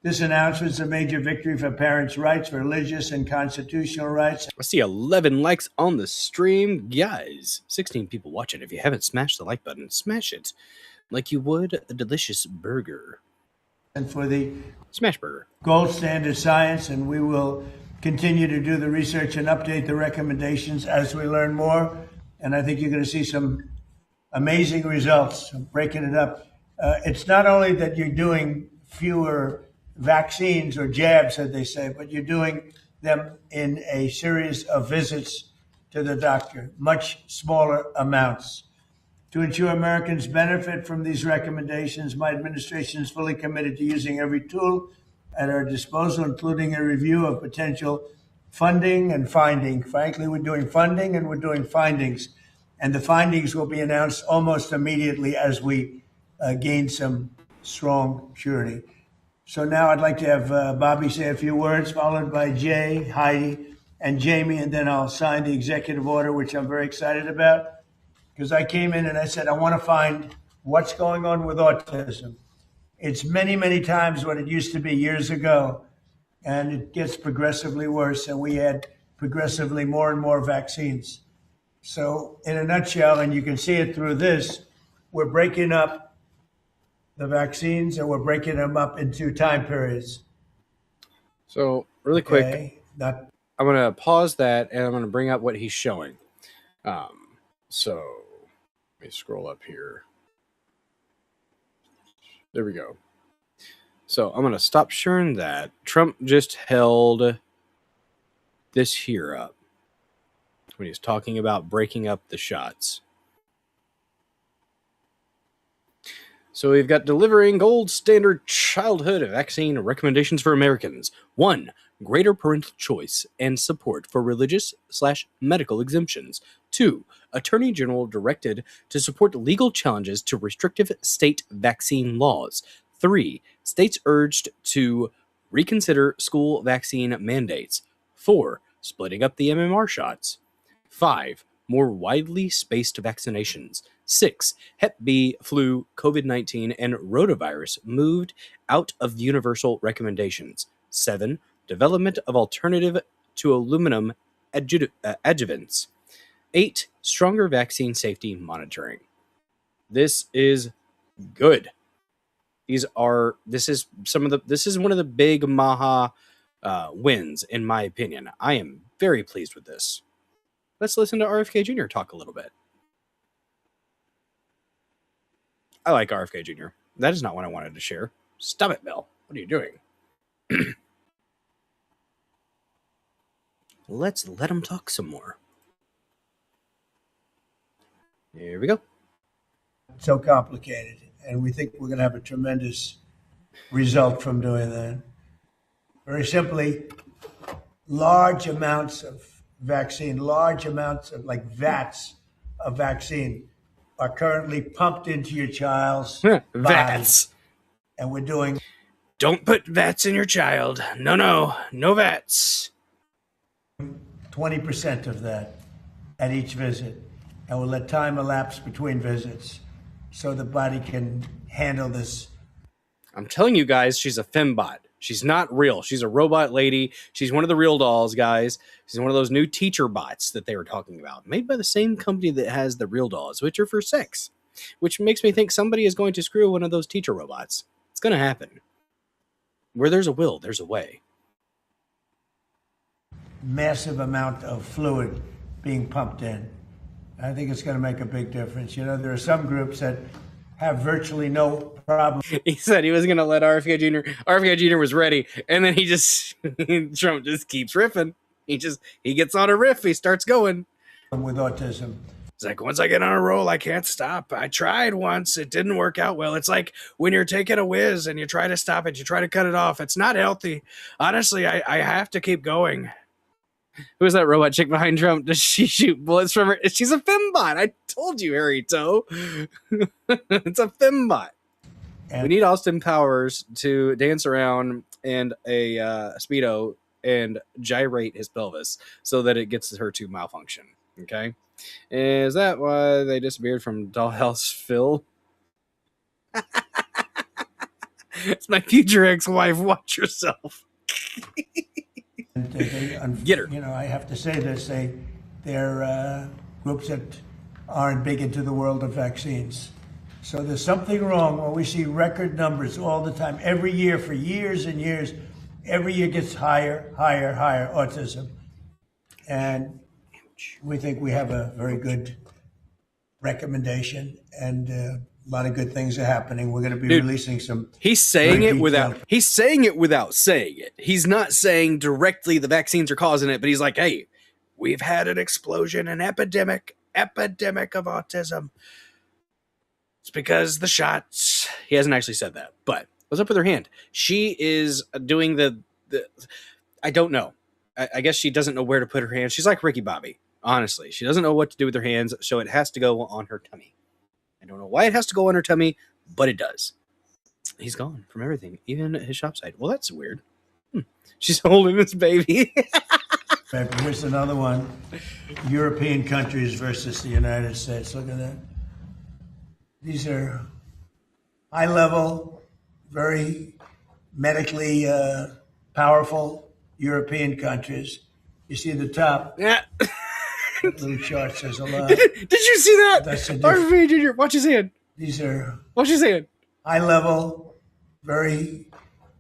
S8: This announcement is a major victory for parents' rights, religious and constitutional rights.
S2: I see 11 likes on the stream. Guys, 16 people watching. If you haven't smashed the like button, smash it like you would a delicious burger.
S8: and for the
S2: Smashburger.
S8: gold standard science, and we will continue to do the research and update the recommendations as we learn more. And I think you're going to see some amazing results. Breaking it up, it's not only that you're doing fewer vaccines or jabs, as they say, but you're doing them in a series of visits to the doctor, much smaller amounts. To ensure Americans benefit from these recommendations, my administration is fully committed to using every tool at our disposal, including a review of potential funding and finding. Frankly, we're doing funding and we're doing findings, and the findings will be announced almost immediately as we gain some strong surety. So now I'd like to have Bobby say a few words, followed by Jay, Heidi, and Jamie, and then I'll sign the executive order, which I'm very excited about, because I came in and I said, I want to find what's going on with autism. It's many, many times what it used to be years ago, and it gets progressively worse, and we had progressively more and more vaccines. So in a nutshell, and you can see it through this, we're breaking up the vaccines and we're breaking them up into time periods.
S2: So really quick,
S8: Okay?
S2: I'm going to pause that and I'm going to bring up what he's showing. So let me scroll up here. There we go. So I'm going to stop sharing that. Trump just held this here up when he's talking about breaking up the shots. So we've got delivering gold standard childhood vaccine recommendations for Americans. 1. Greater parental choice and support for religious/medical exemptions. 2. Attorney General directed to support legal challenges to restrictive state vaccine laws. 3. States urged to reconsider school vaccine mandates. 4. Splitting up the MMR shots. 5. More widely spaced vaccinations. 6. Hep B, flu, COVID-19, and rotavirus moved out of universal recommendations. 7. Development of alternative to aluminum adjuvants. 8. Stronger vaccine safety monitoring. This is good. This is one of the big Maha wins, in my opinion. I am very pleased with this. Let's listen to RFK Jr. talk a little bit. I like RFK Jr. That is not what I wanted to share. Stop it, Bill. What are you doing? Let's let him talk some more. Here we go.
S8: So complicated, and we think we're going to have a tremendous result from doing that. Very simply, large amounts of vaccine, large amounts of like vats of vaccine are currently pumped into your child's
S2: Vats.
S8: body, and we're doing.
S2: Don't put vats in your child. No vats.
S8: 20% of that at each visit, and we'll let time elapse between visits so the body can handle this.
S2: I'm telling you guys, she's a fembot. She's not real. She's a robot lady. She's one of the real dolls, guys. She's one of those new teacher bots that they were talking about, made by the same company that has the real dolls, which are for sex, which makes me think somebody is going to screw one of those teacher robots. It's going to happen. Where there's a will, there's a way.
S8: Massive amount of fluid being pumped in. I think it's going to make a big difference. You know, there are some groups that have virtually no problem.
S2: He said he was going to let RFK Jr. RFK Jr. was ready, and then Trump just keeps riffing. He gets on a riff. He starts going.
S8: With autism.
S2: It's like, once I get on a roll, I can't stop. I tried once. It didn't work out well. It's like when you're taking a whiz and you try to stop it, you try to cut it off. It's not healthy. Honestly, I have to keep going. Who's that robot chick behind Trump? Does she shoot bullets from her? She's a fembot. I told you, Harry Toe. It's a fembot. And we need Austin Powers to dance around in a Speedo and gyrate his pelvis so that it gets her to malfunction. Okay? Is that why they disappeared from Dollhouse Phil? It's my future ex-wife. Watch yourself. Get her.
S8: You know, I have to say this. They're groups that aren't big into the world of vaccines. So there's something wrong when we see record numbers all the time, every year for years and years. Every year gets higher, higher, higher autism. And we think we have a very good recommendation, and a lot of good things are happening. We're going to be releasing some.
S2: He's saying
S8: very
S2: it without
S8: detailed-
S2: he's saying it without saying it. He's not saying directly the vaccines are causing it, but he's like, hey, we've had an explosion, an epidemic of autism. It's because the shots. He hasn't actually said that, but what's up with her hand? She is doing the I don't know. I guess she doesn't know where to put her hands. She's like Ricky Bobby. Honestly, she doesn't know what to do with her hands, so it has to go on her tummy. I don't know why it has to go on her tummy, but it does. He's gone from everything, even his shop site. Well, that's weird. She's holding this baby.
S8: Here's another one. European countries versus the United States. Look at that. These are high-level, very medically powerful European countries. You see the top.
S2: Yeah.
S8: Little chart says a lot.
S2: Did you see that?
S8: That's a
S2: RFK Jr., watch his hand.
S8: These are
S2: Watch his hand.
S8: high-level, very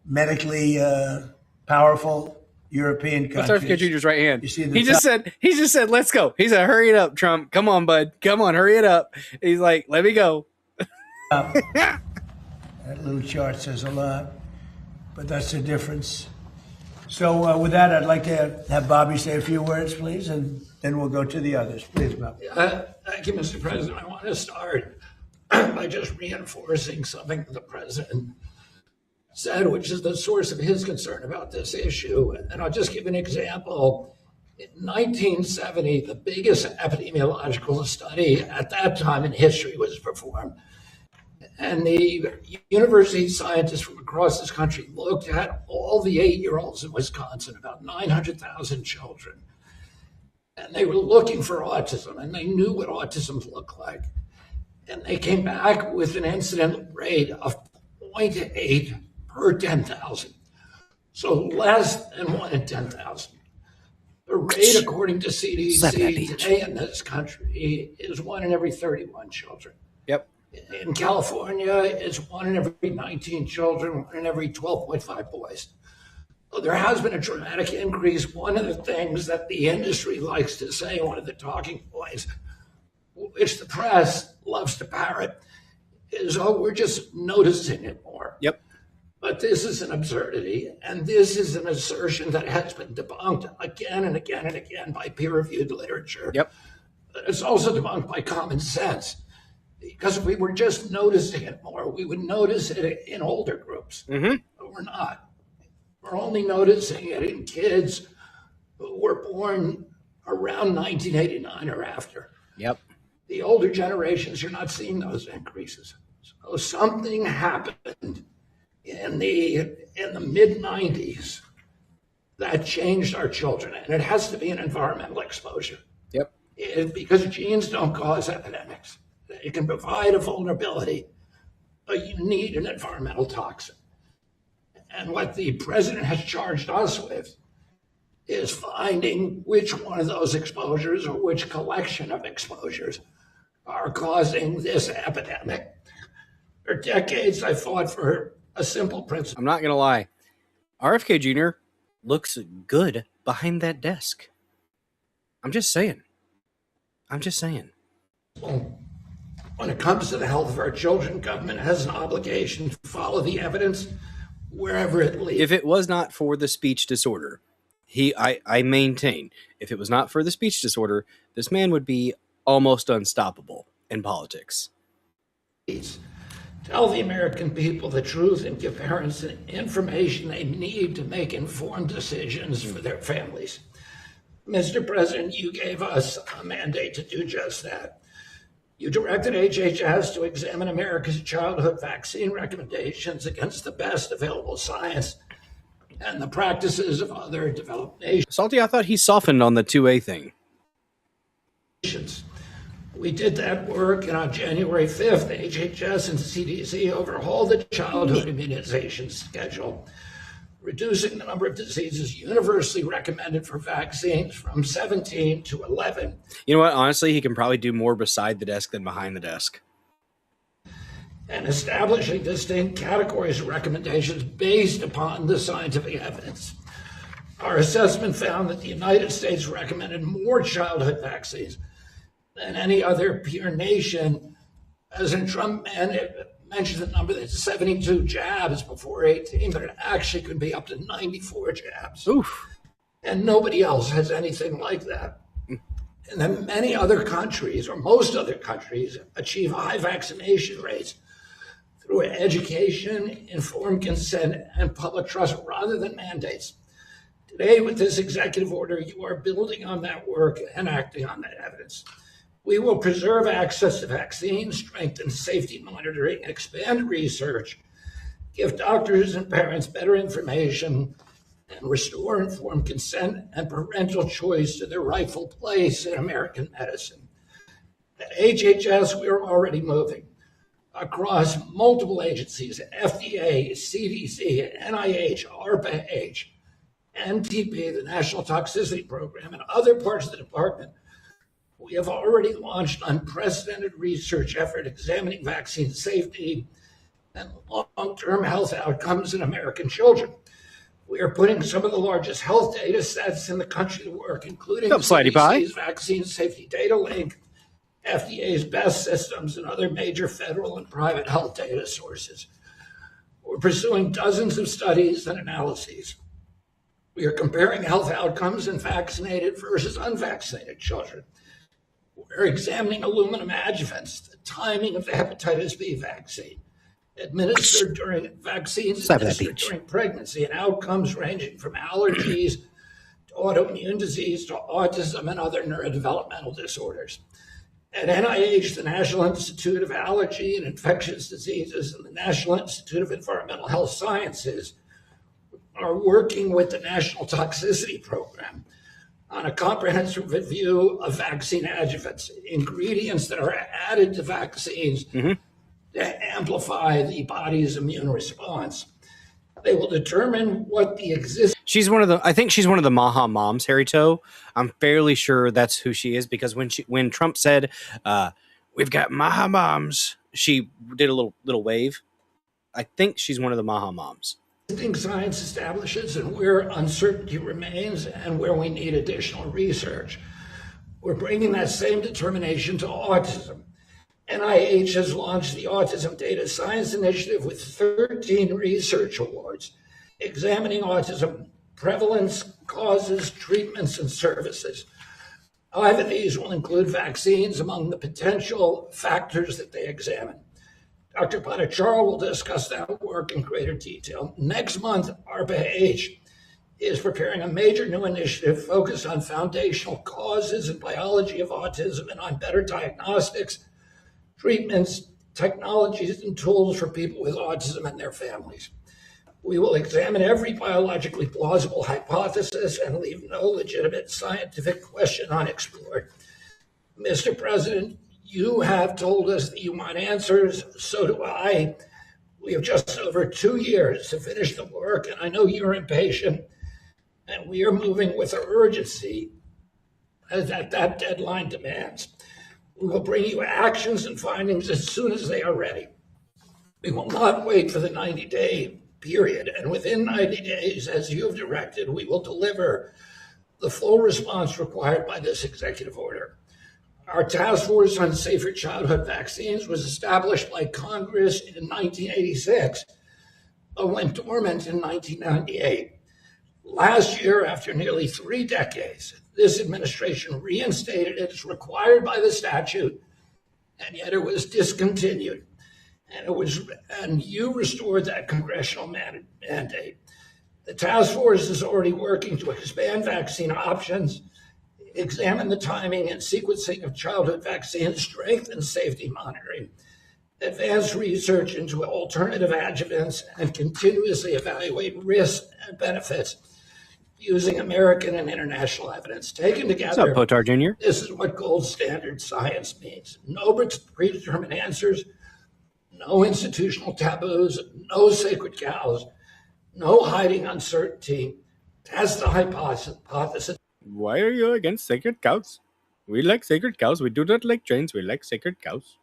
S8: medically powerful European
S2: What's
S8: countries.
S2: RFK Jr.'s right hand?
S8: You see the
S2: He just said, let's go. He said, hurry it up, Trump. Come on, bud. Come on, hurry it up. He's like, let me go.
S8: That little chart says a lot, but that's the difference. So with that, I'd like to have Bobby say a few words, please, and then we'll go to the others. Please, Bobby.
S10: Thank you, Mr. President. I want to start by just reinforcing something the president said, which is the source of his concern about this issue. And I'll just give an example. In 1970, the biggest epidemiological study at that time in history was performed. And the university scientists from across this country looked at all the 8-year-olds in Wisconsin, about 900,000 children. And they were looking for autism, and they knew what autism looked like. And they came back with an incident rate of 0.8 per 10,000. So less than 1 in 10,000. The rate, according to CDC today in this country, is 1 in every 31 children.
S2: Yep.
S10: In California, it's 1 in every 19 children, 1 in every 12.5 boys. So there has been a dramatic increase. One of the things that the industry likes to say, one of the talking points, which the press loves to parrot, is, oh, we're just noticing it more.
S2: Yep.
S10: But this is an absurdity, and this is an assertion that has been debunked again and again and again by peer-reviewed literature.
S2: Yep.
S10: But it's also debunked by common sense. Because if we were just noticing it more, we would notice it in older groups.
S2: Mm-hmm.
S10: But we're not. We're only noticing it in kids who were born around 1989 or after.
S2: Yep.
S10: The older generations, you're not seeing those increases. So something happened in the mid-90s that changed our children, and it has to be an environmental exposure.
S2: Yep.
S10: Because genes don't cause epidemics. They can provide a vulnerability, but you need an environmental toxin. And what the president has charged us with is finding which one of those exposures or which collection of exposures are causing this epidemic. For decades, I fought for a simple principle.
S2: I'm not going to lie. RFK Jr. looks good behind that desk. I'm just saying.
S10: When it comes to the health of our children, government has an obligation to follow the evidence wherever it leads.
S2: If it was not for the speech disorder, I maintain, if it was not for the speech disorder, this man would be almost unstoppable in politics.
S10: Tell the American people the truth and give parents the information they need to make informed decisions for their families. Mr. President, you gave us a mandate to do just that. You directed HHS to examine America's childhood vaccine recommendations against the best available science and the practices of other developed nations.
S2: Salty, I thought he softened on the 2A thing.
S10: We did that work, and on January 5th, HHS and CDC overhauled the childhood immunization schedule, reducing the number of diseases universally recommended for vaccines from 17 to 11.
S2: You know what? Honestly, he can probably do more beside the desk than behind the desk.
S10: and establishing distinct categories of recommendations based upon the scientific evidence. Our assessment found that the United States recommended more childhood vaccines than any other peer nation. President Trump mentioned the number that's 72 jabs before 18, but it actually could be up to 94 jabs.
S2: Oof.
S10: And nobody else has anything like that. And then many other countries, or most other countries, achieve high vaccination rates through education, informed consent, and public trust rather than mandates. Today, with this executive order, you are building on that work and acting on that evidence. We will preserve access to vaccines, strengthen safety monitoring, expand research, give doctors and parents better information, and restore informed consent and parental choice to their rightful place in American medicine. At HHS, we are already moving across multiple agencies: FDA, CDC, NIH, ARPA-H, NTP, the National Toxicity Program, and other parts of the department. We have already launched unprecedented research effort examining vaccine safety and long-term health outcomes in American children. We are putting some of the largest health data sets in the country to work, including CDC's Vaccine Safety Data Link, FDA's BEST systems, and other major federal and private health data sources. We're pursuing dozens of studies and analyses. We are comparing health outcomes in vaccinated versus unvaccinated children. We're examining aluminum adjuvants, the timing of the hepatitis B vaccine, administered during pregnancy, and outcomes ranging from allergies to autoimmune disease to autism and other neurodevelopmental disorders. At NIH, the National Institute of Allergy and Infectious Diseases and the National Institute of Environmental Health Sciences are working with the National Toxicity Program on a comprehensive review of vaccine adjuvants, ingredients that are added to vaccines to amplify the body's immune response. They will determine what the
S2: I think she's one of the Maha moms, Harry Toe. I'm fairly sure that's who she is, because when Trump said, we've got Maha moms, she did a little wave. I think she's one of the Maha moms.
S10: Science establishes and where uncertainty remains and where we need additional research. We're bringing that same determination to autism. NIH has launched the Autism Data Science Initiative with 13 research awards examining autism prevalence, causes, treatments, and services. 5 of these will include vaccines among the potential factors that they examine. Dr. Bhattacharya will discuss that work in greater detail. Next month, ARPA-H is preparing a major new initiative focused on foundational causes and biology of autism and on better diagnostics, treatments, technologies, and tools for people with autism and their families. We will examine every biologically plausible hypothesis and leave no legitimate scientific question unexplored. Mr. President, you have told us that you want answers, so do I. We have just over 2 years to finish the work, and I know you're impatient, and we are moving with urgency as that deadline demands. We will bring you actions and findings as soon as they are ready. We will not wait for the 90-day period, and within 90 days, as you have directed, we will deliver the full response required by this executive order. Our task force on safer childhood vaccines was established by Congress in 1986, but went dormant in 1998. Last year, after nearly 3 decades, this administration reinstated it as required by the statute, and yet it was discontinued. And you restored that congressional mandate. The task force is already working to expand vaccine options, examine the timing and sequencing of childhood vaccines, strengthen safety monitoring, advance research into alternative adjuvants, and continuously evaluate risks and benefits using American and international evidence. Taken together,
S2: What's up, Potar Jr.?
S10: This is what gold standard science means. No predetermined answers, no institutional taboos, no sacred cows, no hiding uncertainty. That's the hypothesis.
S2: Why are you against sacred cows? We like sacred cows. We do not like trains. We like sacred cows.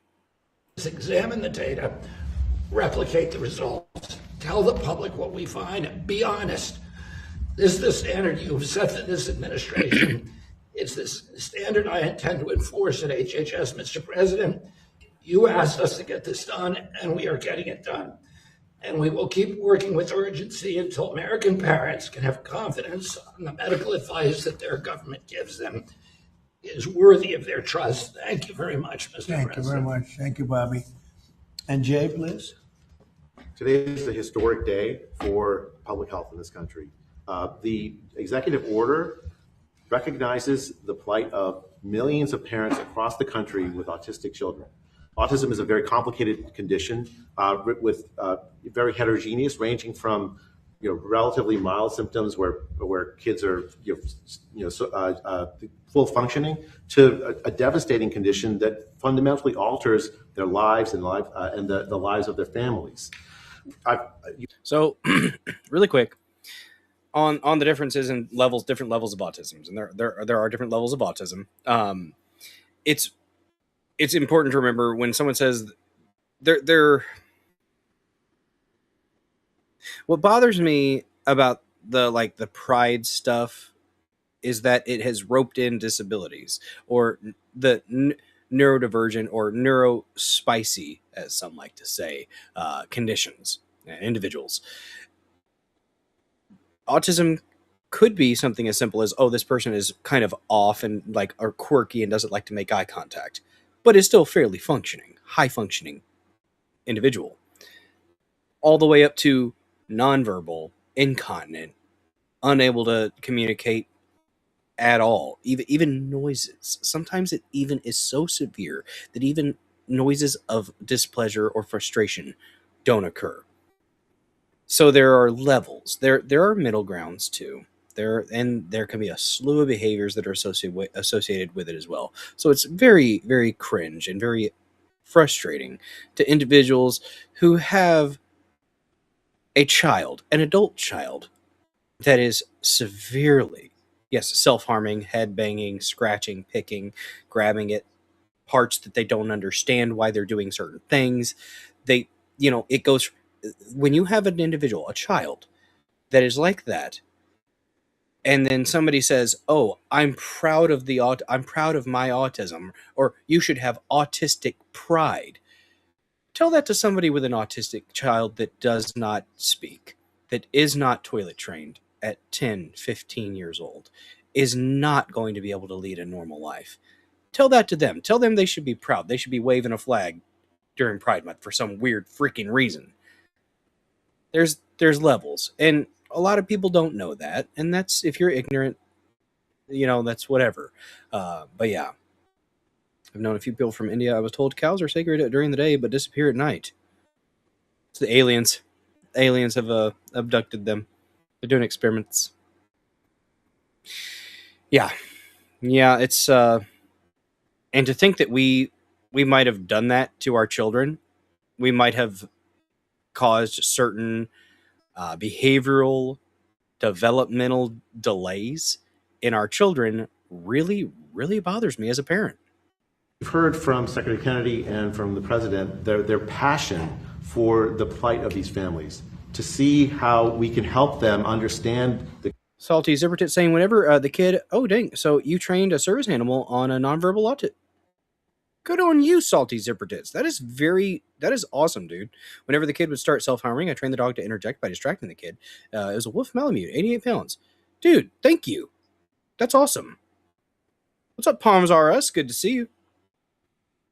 S10: Examine the data, replicate the results. Tell the public what we find and be honest. This is the standard you've set for this administration. It's this standard I intend to enforce at HHS, Mr. President. You asked us to get this done, and we are getting it done. And we will keep working with urgency until American parents can have confidence in the medical advice that their government gives them is worthy of their trust. Thank you very much, Mr. President.
S8: Thank you very much. Thank you, Bobby. And Jay, please.
S11: Today is a historic day for public health in this country. The executive order recognizes the plight of millions of parents across the country with autistic children. Autism is a very complicated condition with very heterogeneous, ranging from relatively mild symptoms where kids are full functioning to a devastating condition that fundamentally alters their lives and the lives of their families.
S2: So, really quick on the differences in levels, different levels of autism, and there are different levels of autism. It's important to remember when someone says they're what bothers me about the pride stuff is that it has roped in disabilities or the neurodivergent or neurospicy, as some like to say, conditions, individuals. Autism could be something as simple as, oh, this person is kind of off and or quirky and doesn't like to make eye contact, but is still fairly functioning, high functioning individual, all the way up to nonverbal, incontinent, unable to communicate at all, even noises. Sometimes it even is so severe that even noises of displeasure or frustration don't occur. So there are levels. There are middle grounds too. There can be a slew of behaviors that are associated with it as well. So it's very, very cringe and very frustrating to individuals who have a child, an adult child, that is severely, yes, self-harming, head-banging, scratching, picking, grabbing at parts that they don't understand why they're doing certain things. It goes, when you have an individual, a child, that is like that, and then somebody says, "Oh, I'm proud of my autism," or "You should have autistic pride." Tell that to somebody with an autistic child that does not speak, that is not toilet trained at 10, 15 years old, is not going to be able to lead a normal life. Tell that to them. Tell them they should be proud. They should be waving a flag during Pride Month for some weird freaking reason. There's levels, and a lot of people don't know that, and that's, if you're ignorant, that's whatever. But yeah, I've known a few people from India. I was told cows are sacred during the day but disappear at night. It's the aliens. Aliens have abducted them. They're doing experiments. Yeah, it's and to think that we might have done that to our children, we might have caused certain behavioral, developmental delays in our children, really, really bothers me as a parent.
S11: We've heard from Secretary Kennedy and from the President their passion for the plight of these families, to see how we can help them understand the...
S2: Salty Zippertit saying, whenever the kid, oh dang, so you trained a service animal on a nonverbal autism. Good on you, Salty Zippertits. That is awesome, dude. Whenever the kid would start self-harming, I trained the dog to interject by distracting the kid. It was a Wolf Malamute, 88 pounds. Dude, thank you. That's awesome. What's up, Palms R Us? Good to see you.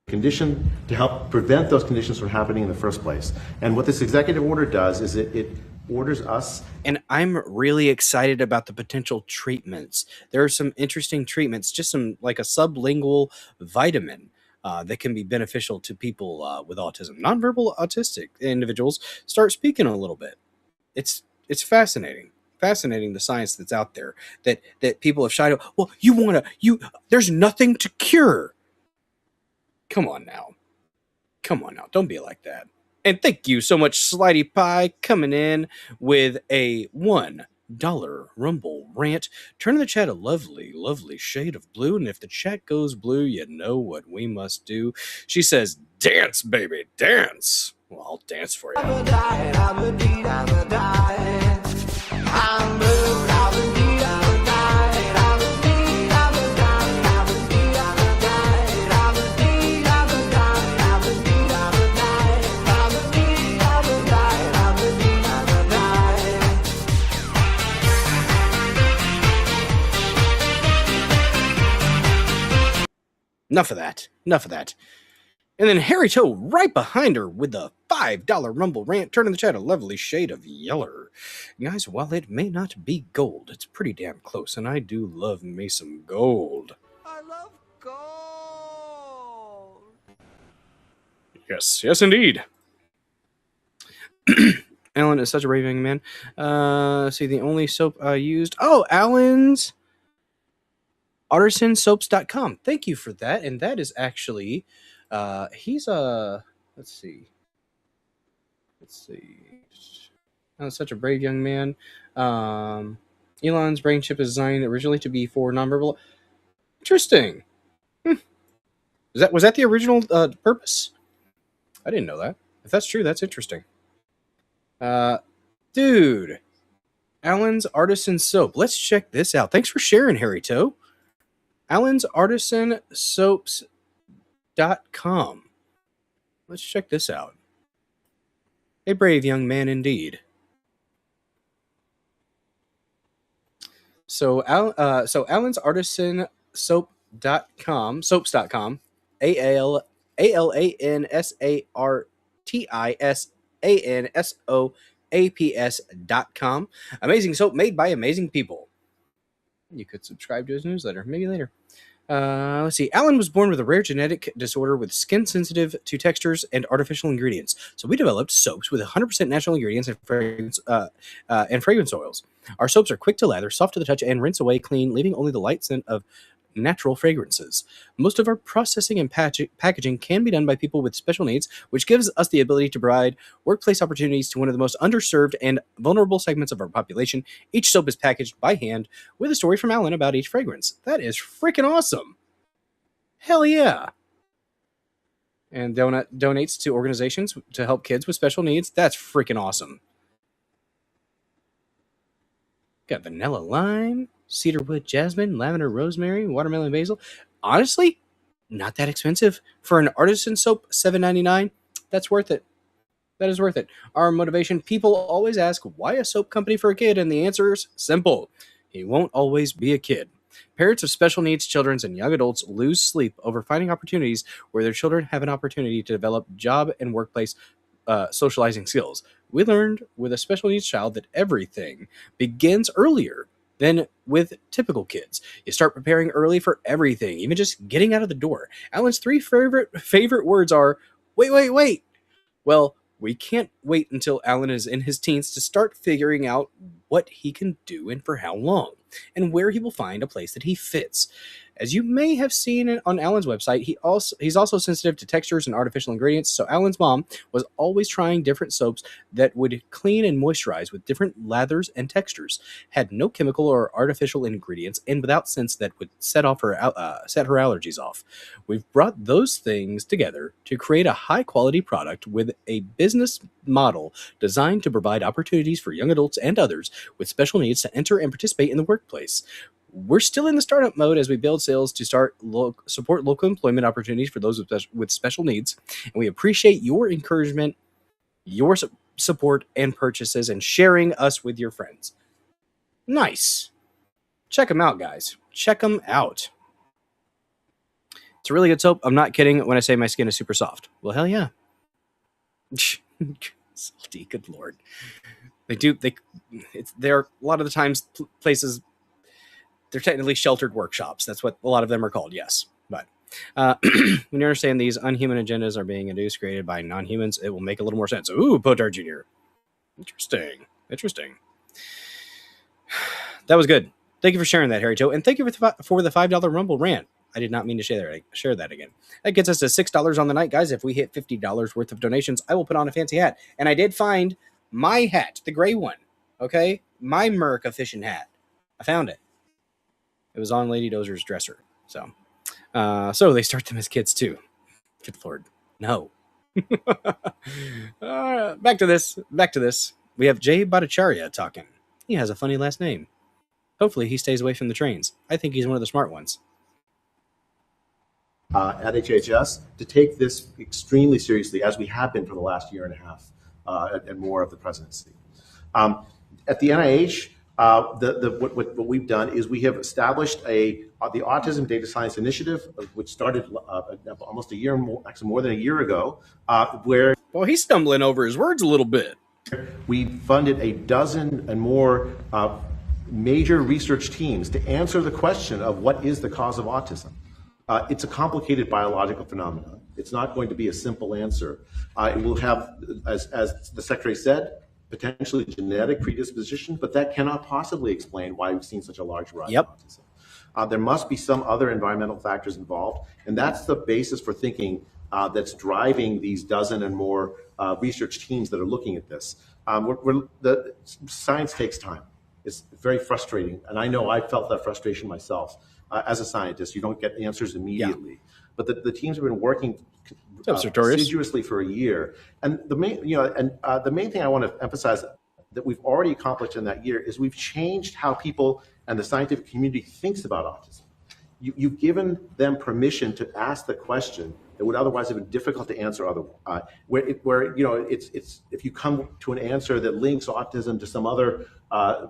S11: Condition to help prevent those conditions from happening in the first place. And what this executive order does is it orders us.
S2: And I'm really excited about the potential treatments. There are some interesting treatments, just some like a sublingual vitamin that can be beneficial to people with autism. Nonverbal autistic individuals start speaking a little bit. It's fascinating. Fascinating, the science that's out there that people have shied. Well, there's nothing to cure. Come on now. Don't be like that. And thank you so much, Slidey Pie, coming in with a $1 Rumble rant. Turning the chat a lovely, lovely shade of blue. And if the chat goes blue, you know what we must do. She says, dance, baby, dance. Well, I'll dance for you. Enough of that. Enough of that. And then Harry Toe right behind her with the $5 Rumble rant, turning the chat a lovely shade of yeller. Guys, while it may not be gold, it's pretty damn close, and I do love me some gold.
S12: I love gold.
S2: Yes, yes, indeed. Alan is such a brave young man. See, the only soap I used. Oh, Alan's artisansoaps.com. Thank you for that. And that is actually, he's a, let's see. Such a brave young man. Elon's brain chip is designed originally to be for nonverbal. Interesting. Was that the original purpose? I didn't know that. If that's true, that's interesting. Dude, Alan's Artisan Soap. Let's check this out. Thanks for sharing, Harry Toe. Alan's artisansoaps.com. Let's check this out. A brave young man indeed. So Alan's Artisan Soap.com, soaps.com, ALANSARTISANSOAPS.com. Amazing soap made by amazing people. You could subscribe to his newsletter, maybe later. Let's see. Alan was born with a rare genetic disorder with skin sensitive to textures and artificial ingredients. So we developed soaps with 100% natural ingredients and fragrance oils. Our soaps are quick to lather, soft to the touch, and rinse away clean, leaving only the light scent of natural fragrances. Most of our processing and packaging can be done by people with special needs, which gives us the ability to provide workplace opportunities to one of the most underserved and vulnerable segments of our population. Each soap is packaged by hand with a story from Alan about each fragrance. That is freaking awesome. Hell yeah. And donates to organizations to help kids with special needs. That's freaking awesome. Got vanilla lime, cedarwood jasmine, lavender rosemary, watermelon basil. Honestly, not that expensive. For an artisan soap, $7.99, that's worth it. That is worth it. Our motivation, people always ask, why a soap company for a kid? And the answer is simple. He won't always be a kid. Parents of special needs children and young adults lose sleep over finding opportunities where their children have an opportunity to develop job and workplace socializing skills. We learned with a special needs child that everything begins earlier than with typical kids. You start preparing early for everything, even just getting out of the door. Alan's three favorite words are, wait. Well, we can't wait until Alan is in his teens to start figuring out what he can do and for how long, and where he will find a place that he fits. As you may have seen on Alan's website, he's also sensitive to textures and artificial ingredients, so Alan's mom was always trying different soaps that would clean and moisturize with different lathers and textures, had no chemical or artificial ingredients, and without scents that would set her allergies off. We've brought those things together to create a high-quality product with a business model designed to provide opportunities for young adults and others with special needs to enter and participate in the workplace. We're still in the startup mode as we build sales to support local employment opportunities for those with special needs. And we appreciate your encouragement, your support, and purchases, and sharing us with your friends. Nice. Check them out, guys. Check them out. It's a really good soap. I'm not kidding when I say my skin is super soft. Well, hell yeah. Salty, good lord. They're a lot of the times places. They're technically sheltered workshops. That's what a lot of them are called, yes. But when you understand these unhuman agendas are being induced, created by non-humans, it will make a little more sense. Ooh, Potar Jr. Interesting. That was good. Thank you for sharing that, Harry Toe. And thank you for the $5 Rumble rant. I did not mean to share that again. That gets us to $6 on the night, guys. If we hit $50 worth of donations, I will put on a fancy hat. And I did find my hat, the gray one. Okay? My Merc efficient hat. I found it. It was on Lady Dozer's dresser. So they start them as kids too. Good lord. No. Back to this. We have Jay Bhattacharya talking. He has a funny last name. Hopefully he stays away from the trains. I think he's one of the smart ones.
S11: At HHS to take this extremely seriously, as we have been for the last year and a half and more of the presidency. At the NIH, what we've done is we have established the Autism Data Science Initiative, which started almost a year, actually more than a year ago, where...
S2: Well, he's stumbling over his words a little bit.
S11: We funded a dozen and more major research teams to answer the question of what is the cause of autism. It's a complicated biological phenomenon. It's not going to be a simple answer. It will have, as the Secretary said, potentially genetic predisposition, but that cannot possibly explain why we've seen such a large rise in autism. There must be some other environmental factors involved, and that's the basis for thinking that's driving these dozen and more research teams that are looking at this. The science takes time. It's very frustrating, and I know I felt that frustration myself. As a scientist, you don't get answers immediately. But the teams have been working assiduously for a year. And the main thing I want to emphasize that we've already accomplished in that year is we've changed how people and the scientific community thinks about autism. You've given them permission to ask the question that would otherwise have been difficult to answer otherwise. It's if you come to an answer that links autism to some other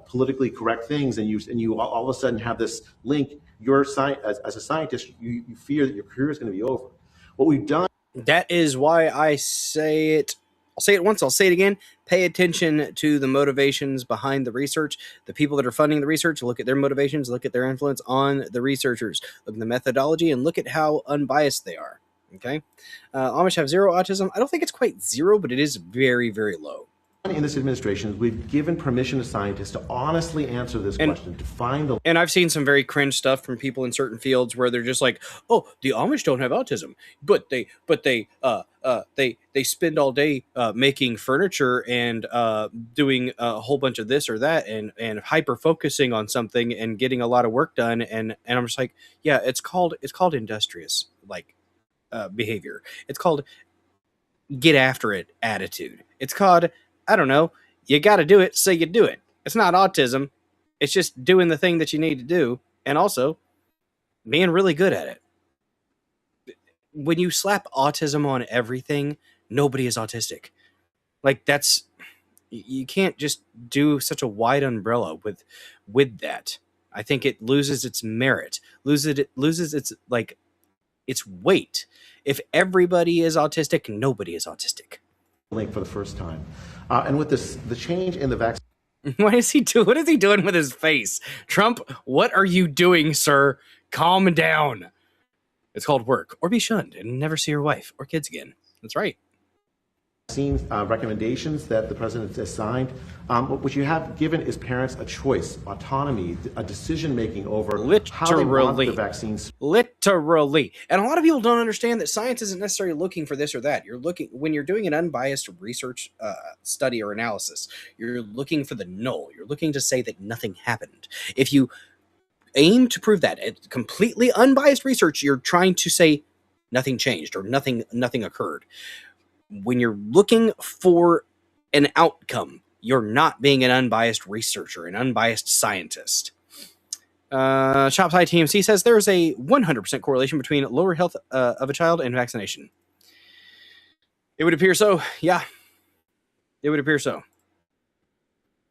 S11: politically correct things, and you all of a sudden have this link, as a scientist, you fear that your career is going to be over. What we've done.
S2: That is why I say it. I'll say it once, I'll say it again. Pay attention to the motivations behind the research. The people that are funding the research, look at their motivations, look at their influence on the researchers, look at the methodology, and look at how unbiased they are. Okay? Amish have zero autism. I don't think it's quite zero, but it is very, very low.
S11: In this administration, we've given permission to scientists to honestly answer this question, to find the...
S2: And I've seen some very cringe stuff from people in certain fields where they're just like, "Oh, the Amish don't have autism, but they spend all day making furniture and doing a whole bunch of this or that and hyper focusing on something and getting a lot of work done." And I'm just like, yeah, it's called industrious behavior. It's called get after it attitude. It's called, I don't know, you got to do it, so you do it. It's not autism. It's just doing the thing that you need to do, and also being really good at it. When you slap autism on everything, nobody is autistic. You can't just do such a wide umbrella with that. I think it loses its merit, loses its weight. If everybody is autistic, nobody is autistic.
S11: Link for the first time. And with the change in the vaccine.
S2: What is he doing with his face? Trump, what are you doing, sir? Calm down. It's called work, or be shunned and never see your wife or kids again. That's right.
S11: Vaccine recommendations that the president has signed. What you have given is parents a choice, autonomy, a decision-making over how they want the vaccines.
S2: Literally. And a lot of people don't understand that science isn't necessarily looking for this or that. When you're doing an unbiased research study or analysis, you're looking for the null. You're looking to say that nothing happened. If you aim to prove that it's completely unbiased research, you're trying to say nothing changed or nothing occurred. When you're looking for an outcome, you're not being an unbiased researcher, an unbiased scientist. Shops High TMC says there's a 100% correlation between lower health of a child and vaccination. It would appear so. Yeah, it would appear so.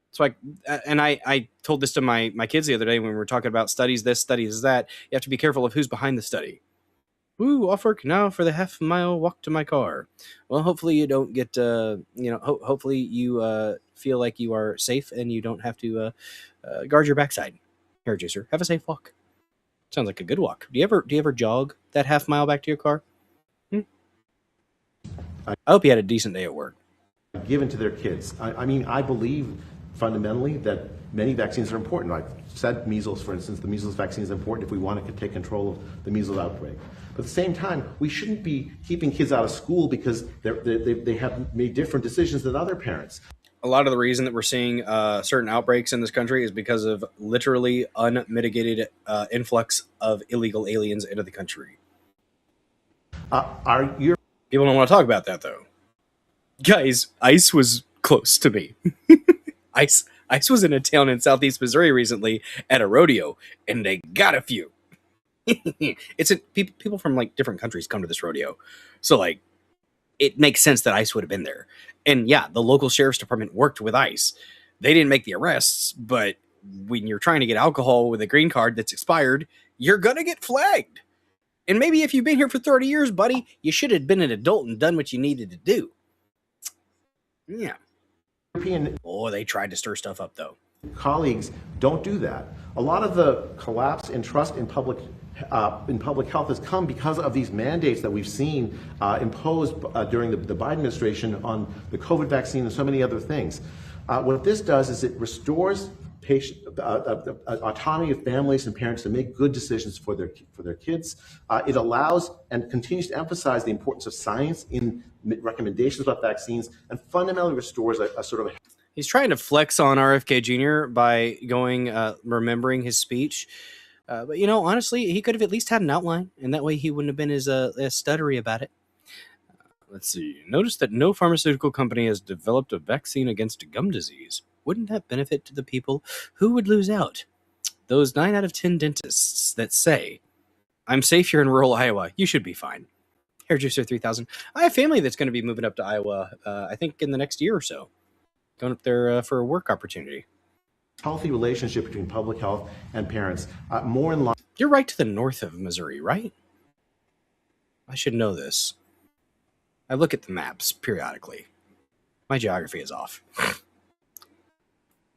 S2: So I told this to my kids the other day when we were talking about studies this, studies that. You have to be careful of who's behind the study. Woo, off work now for the half-mile walk to my car. Well, hopefully you don't get, hopefully you feel like you are safe and you don't have to guard your backside. Hair juicer, have a safe walk. Sounds like a good walk. Do you ever jog that half-mile back to your car? I hope you had a decent day at work.
S11: Given to their kids. I believe fundamentally that many vaccines are important. I've said measles, for instance, the measles vaccine is important if we want to take control of the measles outbreak. But at the same time, we shouldn't be keeping kids out of school because they have made different decisions than other parents.
S2: A lot of the reason that we're seeing certain outbreaks in this country is because of literally unmitigated influx of illegal aliens into the country. People don't want to talk about that, though. Guys, ICE was close to me. ICE was in a town in southeast Missouri recently at a rodeo, and they got a few. People from like different countries come to this rodeo, so like it makes sense that ICE would have been there. And yeah, the local sheriff's department worked with ICE. They didn't make the arrests, but when you're trying to get alcohol with a green card that's expired, you're gonna get flagged. And maybe if you've been here for 30 years, buddy, you should have been an adult and done what you needed to do. Yeah. They tried to stir stuff up, though.
S11: Colleagues don't do that. A lot of the collapse in trust in public health has come because of these mandates that we've seen imposed during the Biden administration on the COVID vaccine and so many other things. What this does is it restores autonomy of families and parents to make good decisions for their kids. It allows and continues to emphasize the importance of science in recommendations about vaccines, and fundamentally restores a sort of.
S2: He's trying to flex on RFK Jr. by remembering his speech. But, honestly, he could have at least had an outline, and that way he wouldn't have been as stuttery about it. Let's see. Notice that no pharmaceutical company has developed a vaccine against gum disease. Wouldn't that benefit to the people? Who would lose out? Those 9 out of 10 dentists that say, I'm safe here in rural Iowa. You should be fine. Hair Juicer 3000. I have family that's going to be moving up to Iowa, I think in the next year or so. Going up there for a work opportunity.
S11: Healthy relationship between public health and parents. More in line.
S2: You're right to the north of Missouri, right? I should know this. I look at the maps periodically. My geography is off.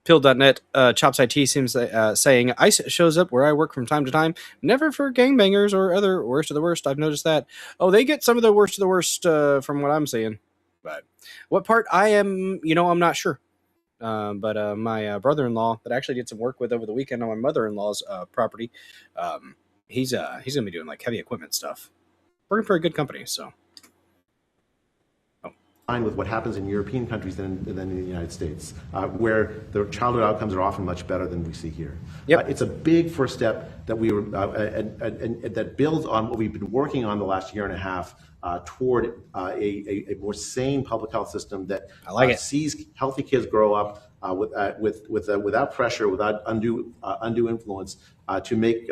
S2: Pill.net, Chops IT seems saying, ICE shows up where I work from time to time, never for gangbangers or other worst of the worst. I've noticed that. Oh, they get some of the worst of the worst from what I'm seeing. But what part I'm not sure. But my brother-in-law that I actually did some work with over the weekend on my mother-in-law's property, he's going to be doing like heavy equipment stuff. Working for a good company, so.
S11: With what happens in European countries than in the United States, where the childhood outcomes are often much better than we see here.
S2: Yep.
S11: It's a big first step that we were, and that builds on what we've been working on the last year and a half toward a more sane public health system that sees healthy kids grow up without pressure, without undue influence, to make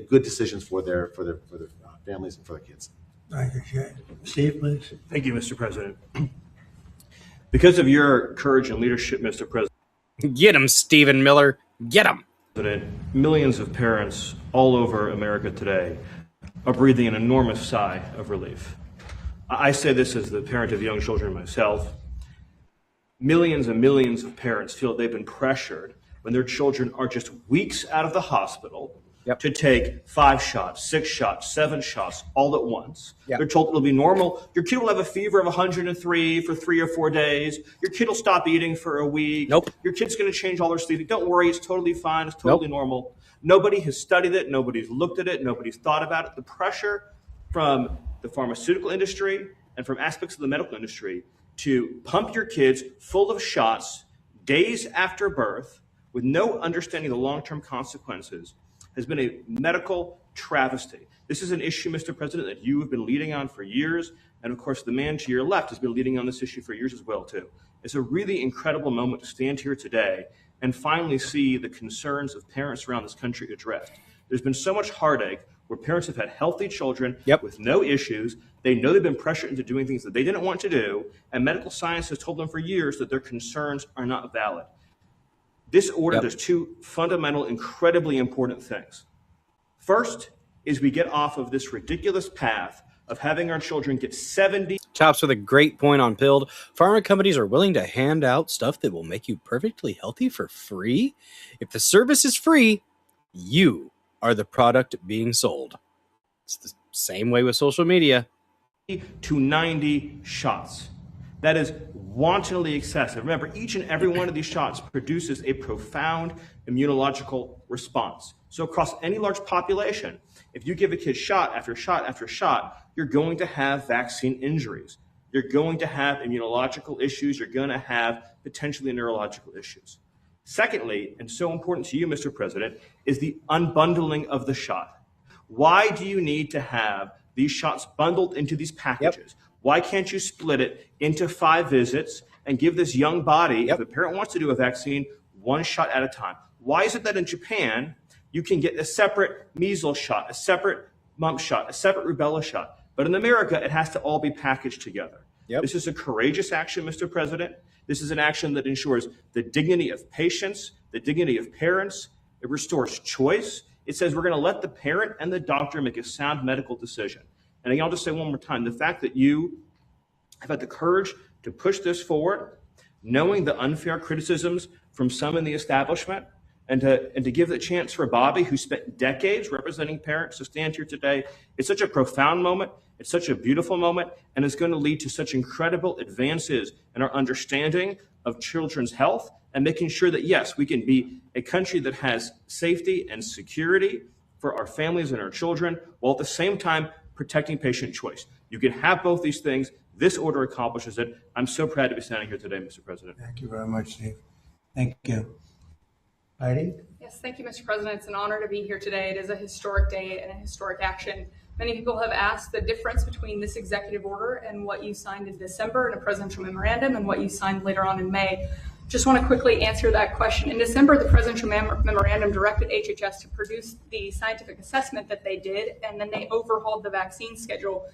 S11: good decisions for their families and for their kids.
S8: Thank you, Steve, please.
S12: Thank you, Mr. President. Because of your courage and leadership, Mr. President.
S2: Get him, Stephen Miller. Get him.
S12: Millions of parents all over America today are breathing an enormous sigh of relief. I say this as the parent of young children myself. Millions and millions of parents feel they've been pressured when their children are just weeks out of the hospital to take 5 shots, 6 shots, 7 shots all at once. They're told it'll be normal. Your kid will have a fever of 103 for 3 or 4 days. Your kid will stop eating for a week. Your kid's going to change all their sleep. Don't worry, it's totally fine. It's totally normal. Nobody has studied it. Nobody's looked at it. Nobody's thought about it. The pressure from the pharmaceutical industry and from aspects of the medical industry to pump your kids full of shots days after birth with no understanding of the long-term consequences has been a medical travesty. This is an issue, Mr. President, that you have been leading on for years. And of course, the man to your left has been leading on this issue for years as well, too. It's a really incredible moment to stand here today and finally see the concerns of parents around this country addressed. There's been so much heartache where parents have had healthy children with no issues. They know they've been pressured into doing things that they didn't want to do. And medical science has told them for years that their concerns are not valid. This order does 2 fundamental, incredibly important things. First is we get off of this ridiculous path of having our children get 70.
S2: Chops with a great point on Pilled. Pharma companies are willing to hand out stuff that will make you perfectly healthy for free. If the service is free, you are the product being sold. It's the same way with social media.
S12: To 90 shots. That is wantonly excessive. Remember, each and every one of these shots produces a profound immunological response. So across any large population, if you give a kid shot after shot after shot, you're going to have vaccine injuries. You're going to have immunological issues. You're going to have potentially neurological issues. Secondly, and so important to you, Mr. President, is the unbundling of the shot. Why do you need to have these shots bundled into these packages? Why can't you split it into 5 visits and give this young body, if a parent wants to do a vaccine, 1 shot at a time? Why is it that in Japan, you can get a separate measles shot, a separate mumps shot, a separate rubella shot, but in America, it has to all be packaged together? This is a courageous action, Mr. President. This is an action that ensures the dignity of patients, the dignity of parents. It restores choice. It says we're going to let the parent and the doctor make a sound medical decision. And again, I'll just say one more time, the fact that you have had the courage to push this forward, knowing the unfair criticisms from some in the establishment, and to give the chance for Bobby, who spent decades representing parents, to stand here today. It's such a profound moment. It's such a beautiful moment, and it's going to lead to such incredible advances in our understanding of children's health and making sure that, yes, we can be a country that has safety and security for our families and our children, while at the same time protecting patient choice. You can have both these things. This order accomplishes it. I'm so proud to be standing here today, Mr. President.
S8: Thank you very much, Steve. Thank you. Heidi?
S13: Yes, thank you, Mr. President. It's an honor to be here today. It is a historic day and a historic action. Many people have asked the difference between this executive order and what you signed in December in a presidential memorandum and what you signed later on in May. Just want to quickly answer that question. In December, the presidential memorandum directed HHS to produce the scientific assessment that they did, and then they overhauled the vaccine schedule.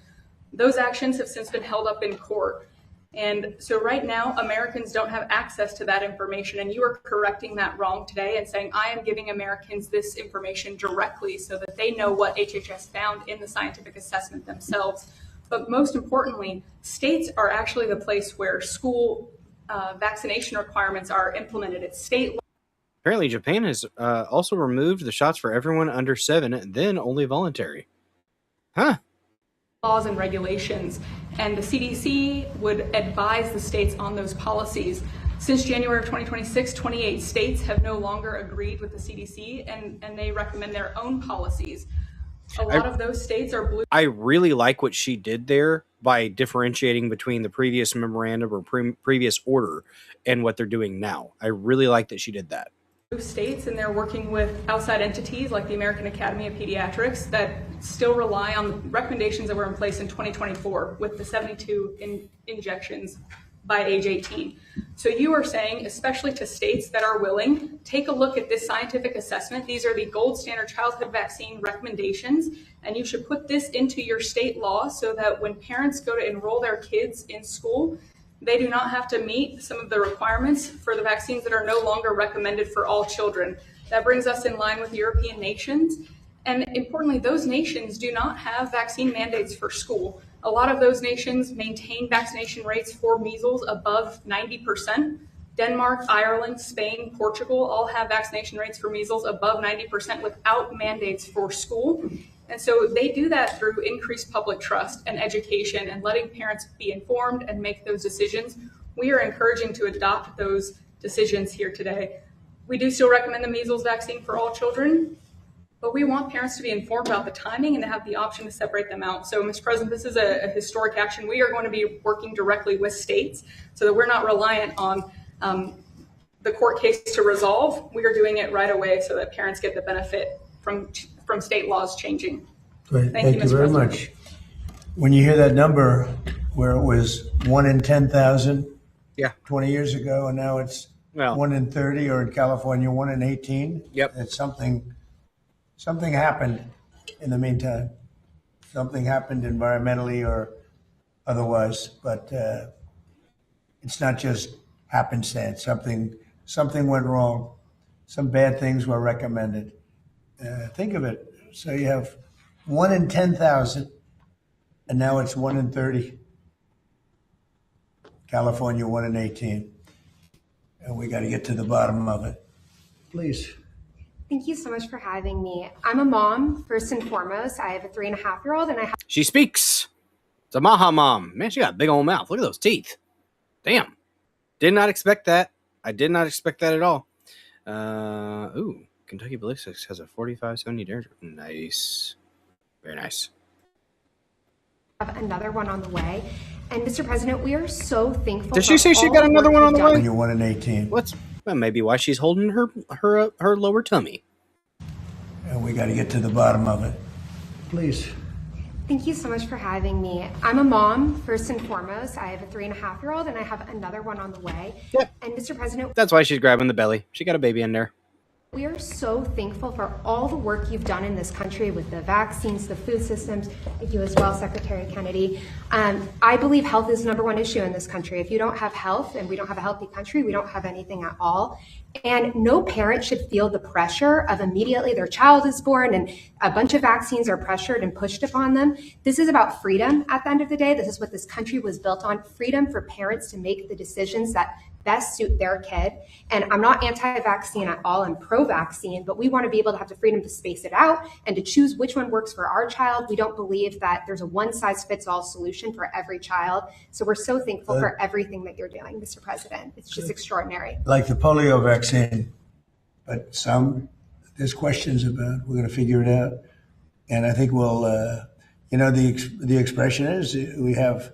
S13: Those actions have since been held up in court. And so right now, Americans don't have access to that information, and you are correcting that wrong today and saying, I am giving Americans this information directly so that they know what HHS found in the scientific assessment themselves. But most importantly, states are actually the place where school vaccination requirements are implemented. It's state law.
S2: Apparently, Japan has also removed the shots for everyone under 7, and then only voluntary. Huh.
S13: Laws and regulations, and the CDC would advise the states on those policies. Since January of 2026, 28 states have no longer agreed with the CDC, and they recommend their own policies. A lot of those states are blue.
S2: I really like what she did there by differentiating between the previous memorandum or previous order and what they're doing now. I really like that she did that.
S13: States, and they're working with outside entities like the American Academy of Pediatrics that still rely on recommendations that were in place in 2024 with the 72 injections by age 18. So you are saying, especially to states that are willing, take a look at this scientific assessment. These are the gold standard childhood vaccine recommendations, and you should put this into your state law so that when parents go to enroll their kids in school, they do not have to meet some of the requirements for the vaccines that are no longer recommended for all children. That brings us in line with European nations. And importantly, those nations do not have vaccine mandates for school. A lot of those nations maintain vaccination rates for measles above 90%. Denmark, Ireland, Spain, Portugal all have vaccination rates for measles above 90% without mandates for school. And so they do that through increased public trust and education and letting parents be informed and make those decisions. We are encouraging to adopt those decisions here today. We do still recommend the measles vaccine for all children, but we want parents to be informed about the timing and to have the option to separate them out. So, Mr. President, this is a historic action. We are going to be working directly with states so that we're not reliant on the court case to resolve. We are doing it right away so that parents get the benefit from state laws changing.
S8: Great. Thank you very much. When you hear that number where it was 1 in 10,000 20 years ago, and now it's 1 in 30, or in California, 1 in 18, it's something happened in the meantime. Something happened environmentally or otherwise, but it's not just happenstance. Something went wrong. Some bad things were recommended. Think of it. So you have 1 in 10,000, and now it's 1 in 30. California, 1 in 18. And we got to get to the bottom of it. Please.
S14: Thank you so much for having me. I'm a mom, first and foremost. I have a 3.5-year-old, and I have...
S2: She speaks. It's a Maha mom. Man, she got a big old mouth. Look at those teeth. Damn. Did not expect that. I did not expect that at all. Ooh. Kentucky Ballistics has a 45-70 Derringer. Nice. Very nice.
S14: Have another one on the way. And Mr. President, we are so thankful.
S2: Did she say she got another one on the way?
S8: You're 1 in 18.
S2: What's well, maybe why she's holding her lower tummy.
S8: And we got to get to the bottom of it. Please.
S14: Thank you so much for having me. I'm a mom, first and foremost. I have a 3.5-year-old and I have another one on the way.
S2: Yep.
S14: And Mr. President,
S2: That's why she's grabbing the belly. She got a baby in there.
S14: we are so thankful for all the work you've done in this country with the vaccines, the food systems. Thank you as well, Secretary Kennedy. I believe health is the #1 issue in this country. If you don't have health and we don't have a healthy country, we don't have anything at all. And no parent should feel the pressure of immediately their child is born and a bunch of vaccines are pressured and pushed upon them. This is about freedom at the end of the day. This is what this country was built on, freedom for parents to make the decisions that best suit their kid. And I'm not anti-vaccine at all, I'm pro-vaccine, but we want to be able to have the freedom to space it out and to choose which one works for our child. We don't believe that there's a one-size-fits-all solution for every child. So we're so thankful for everything that you're doing, Mr. President. It's just extraordinary.
S8: Like the polio vaccine, but there's questions about. We're going to figure it out, and I think we'll. The expression is we have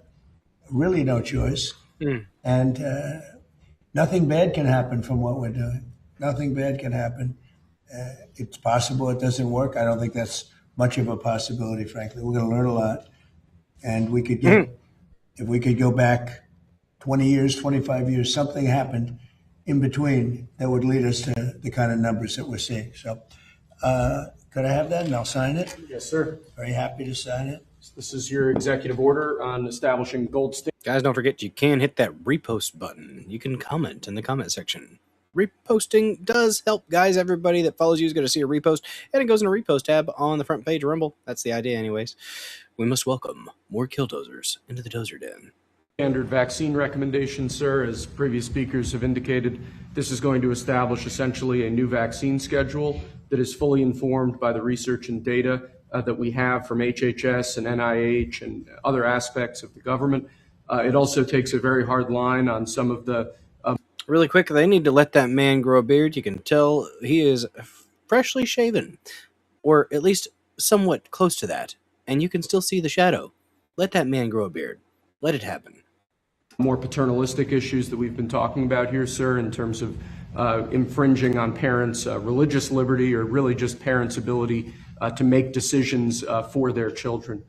S8: really no choice, and nothing bad can happen from what we're doing. Nothing bad can happen. It's possible it doesn't work. I don't think that's much of a possibility, frankly. We're going to learn a lot, and we could get if we could go back 20 years, 25 years, something happened in between that would lead us to the kind of numbers that we're seeing. So could I have that and I'll sign it?
S12: Yes, sir.
S8: Very happy to sign it.
S12: This is your executive order on establishing gold standards.
S2: Guys, don't forget you can hit that repost button. You can comment in the comment section. Reposting does help, guys. Everybody that follows you is going to see a repost, and it goes in a repost tab on the front page of Rumble. That's the idea anyways. We must welcome more killdozers into the Dozer Den.
S12: Standard vaccine recommendation, sir, as previous speakers have indicated, this is going to establish essentially a new vaccine schedule that is fully informed by the research and data that we have from HHS and NIH and other aspects of the government. It also takes a very hard line on some of the...
S2: Really quick, they need to let that man grow a beard. You can tell he is freshly shaven, or at least somewhat close to that, and you can still see the shadow. Let that man grow a beard. Let it happen.
S12: More paternalistic issues that we've been talking about here, sir, in terms of infringing on parents' religious liberty or really just parents' ability to make decisions for their children.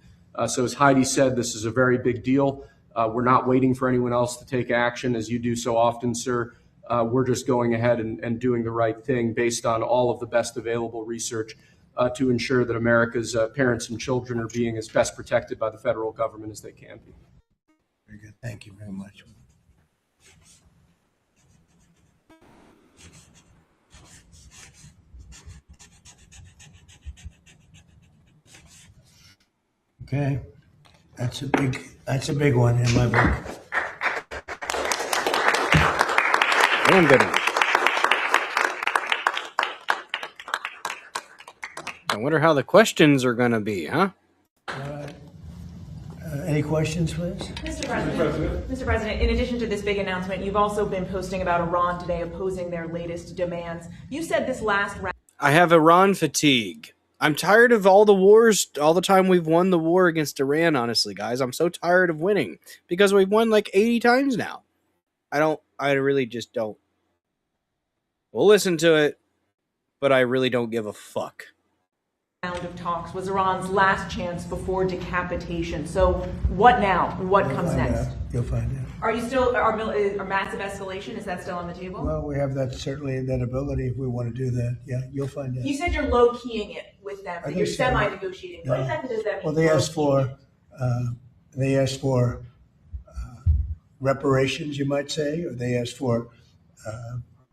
S12: So as Heidi said, this is a very big deal. We're not waiting for anyone else to take action, as you do so often, sir. We're just going ahead and doing the right thing based on all of the best available research to ensure that America's parents and children are being as best protected by the federal government as they can be.
S8: Very good. Thank you very much. Okay, that's a big one in my book.
S2: Damn good one. I wonder how the questions are going to be, huh?
S8: Any questions, please?
S15: Mr. President, in addition to this big announcement, you've also been posting about Iran today opposing their latest demands. You said this last round.
S2: I have Iran fatigue. I'm tired of all the wars, all the time we've won the war against Iran, honestly, guys. I'm so tired of winning because we've won like 80 times now. I really just don't. We'll listen to it, but I really don't give a fuck.
S15: Round of talks was Iran's last chance before decapitation. So what now? What comes next?
S8: You'll find out.
S15: Are you still, are massive escalation, is that still on the table?
S8: Well, we have that certainly that ability if we want to do that. Yeah, you'll find out.
S15: You said you're low-keying it with them, that you're semi-negotiating. What exactly does that mean?
S8: Well, they asked for reparations, you might say, or they asked for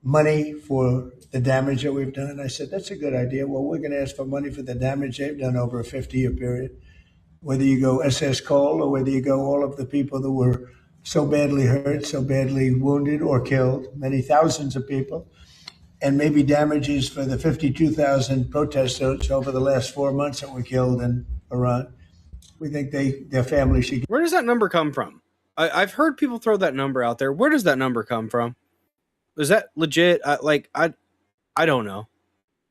S8: money for the damage that we've done. I said, that's a good idea. Well, we're going to ask for money for the damage they've done over a 50-year period. Whether you go SS Cole or whether you go all of the people that were so badly hurt, so badly wounded or killed, many thousands of people, and maybe damages for the 52,000 protesters over the last 4 months that were killed in Iran. We think their families should.
S2: Where does that number come from? I've heard people throw that number out there. Where does that number come from? Is that legit? I don't know.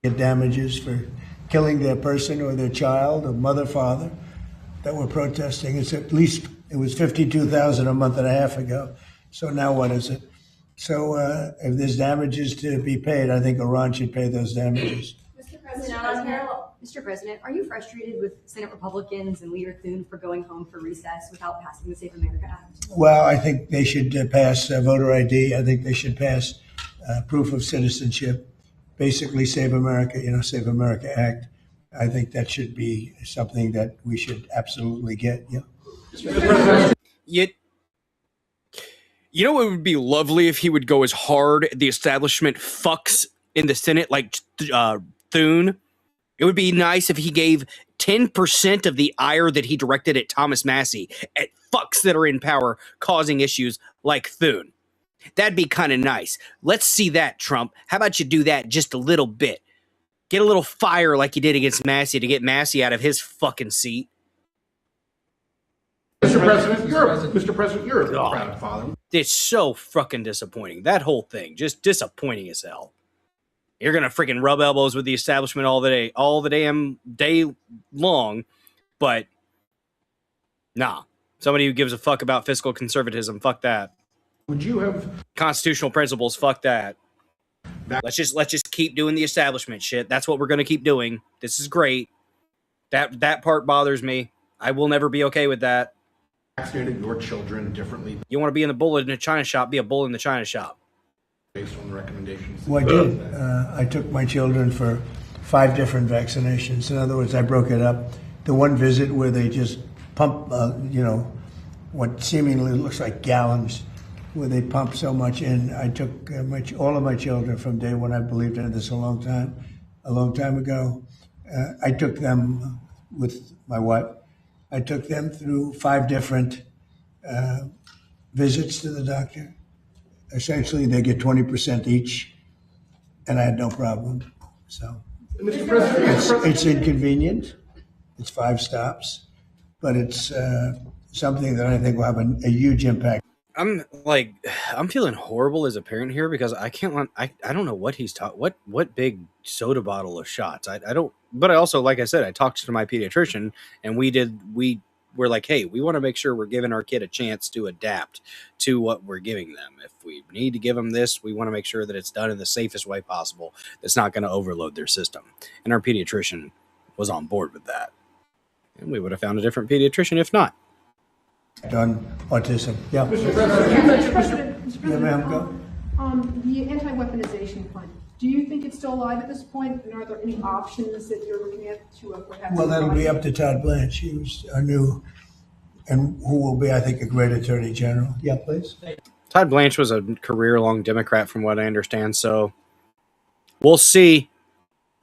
S8: Get damages for killing their person or their child or mother, father that were protesting. It's at least, it was 52,000 a month and a half ago. So now what is it? So if there's damages to be paid, I think Iran should pay those damages.
S15: Mr. President,
S16: Mr. President, are you frustrated with Senate Republicans and Leader Thune for going home for recess without passing the Save America Act?
S8: Well, I think they should pass voter ID. I think they should pass proof of citizenship, basically Save America, Save America Act. I think that should be something that we should absolutely get. Yeah.
S2: You know what would be lovely if he would go as hard at the establishment fucks in the Senate like Thune? It would be nice if he gave 10% of the ire that he directed at Thomas Massey at fucks that are in power causing issues like Thune. That'd be kind of nice. Let's see that, Trump. How about you do that just a little bit? Get a little fire like you did against Massey to get Massey out of his fucking seat.
S17: Mr. President, you're a proud father.
S2: It's so fucking disappointing. That whole thing, just disappointing as hell. You're gonna freaking rub elbows with the establishment all the damn day long, but nah. Somebody who gives a fuck about fiscal conservatism, fuck that.
S17: Would you have
S2: constitutional principles? Fuck that. Let's just keep doing the establishment shit. That's what we're gonna keep doing. This is great. That part bothers me. I will never be okay with that.
S17: Vaccinated your children differently?
S2: You want to be in the bull in the china shop? Be a bull in the china shop.
S17: Based on the recommendations.
S8: Well, I did. I took my children for 5 different vaccinations. In other words, I broke it up. The one visit where they just pump, what seemingly looks like gallons, where they pump so much in. I took all of my children from day one. I believed in this a long time ago. I took them with my wife. I took them through 5 different visits to the doctor. Essentially, they get 20% each, and I had no problem. So it's inconvenient. It's 5 stops, but it's something that I think will have a huge impact.
S2: I'm feeling horrible as a parent here because I don't know what he's taught. What big soda bottle of shots? I don't. But I also, like I said, I talked to my pediatrician, and we're like, hey, we want to make sure we're giving our kid a chance to adapt to what we're giving them. If we need to give them this, we want to make sure that it's done in the safest way possible. That's not going to overload their system. And our pediatrician was on board with that. And we would have found a different pediatrician if not.
S8: On autism. Yeah.
S18: Mr. President,
S8: Yeah, ma'am, go.
S18: the anti-weaponization fund, do you think it's still alive at this point? And are there any options that you're looking at to perhaps?
S8: Well, that'll be up to Todd Blanche. He was our new, and who will be, I think, a great attorney general. Yeah, please.
S2: Todd Blanche was a career-long Democrat, from what I understand, so we'll see.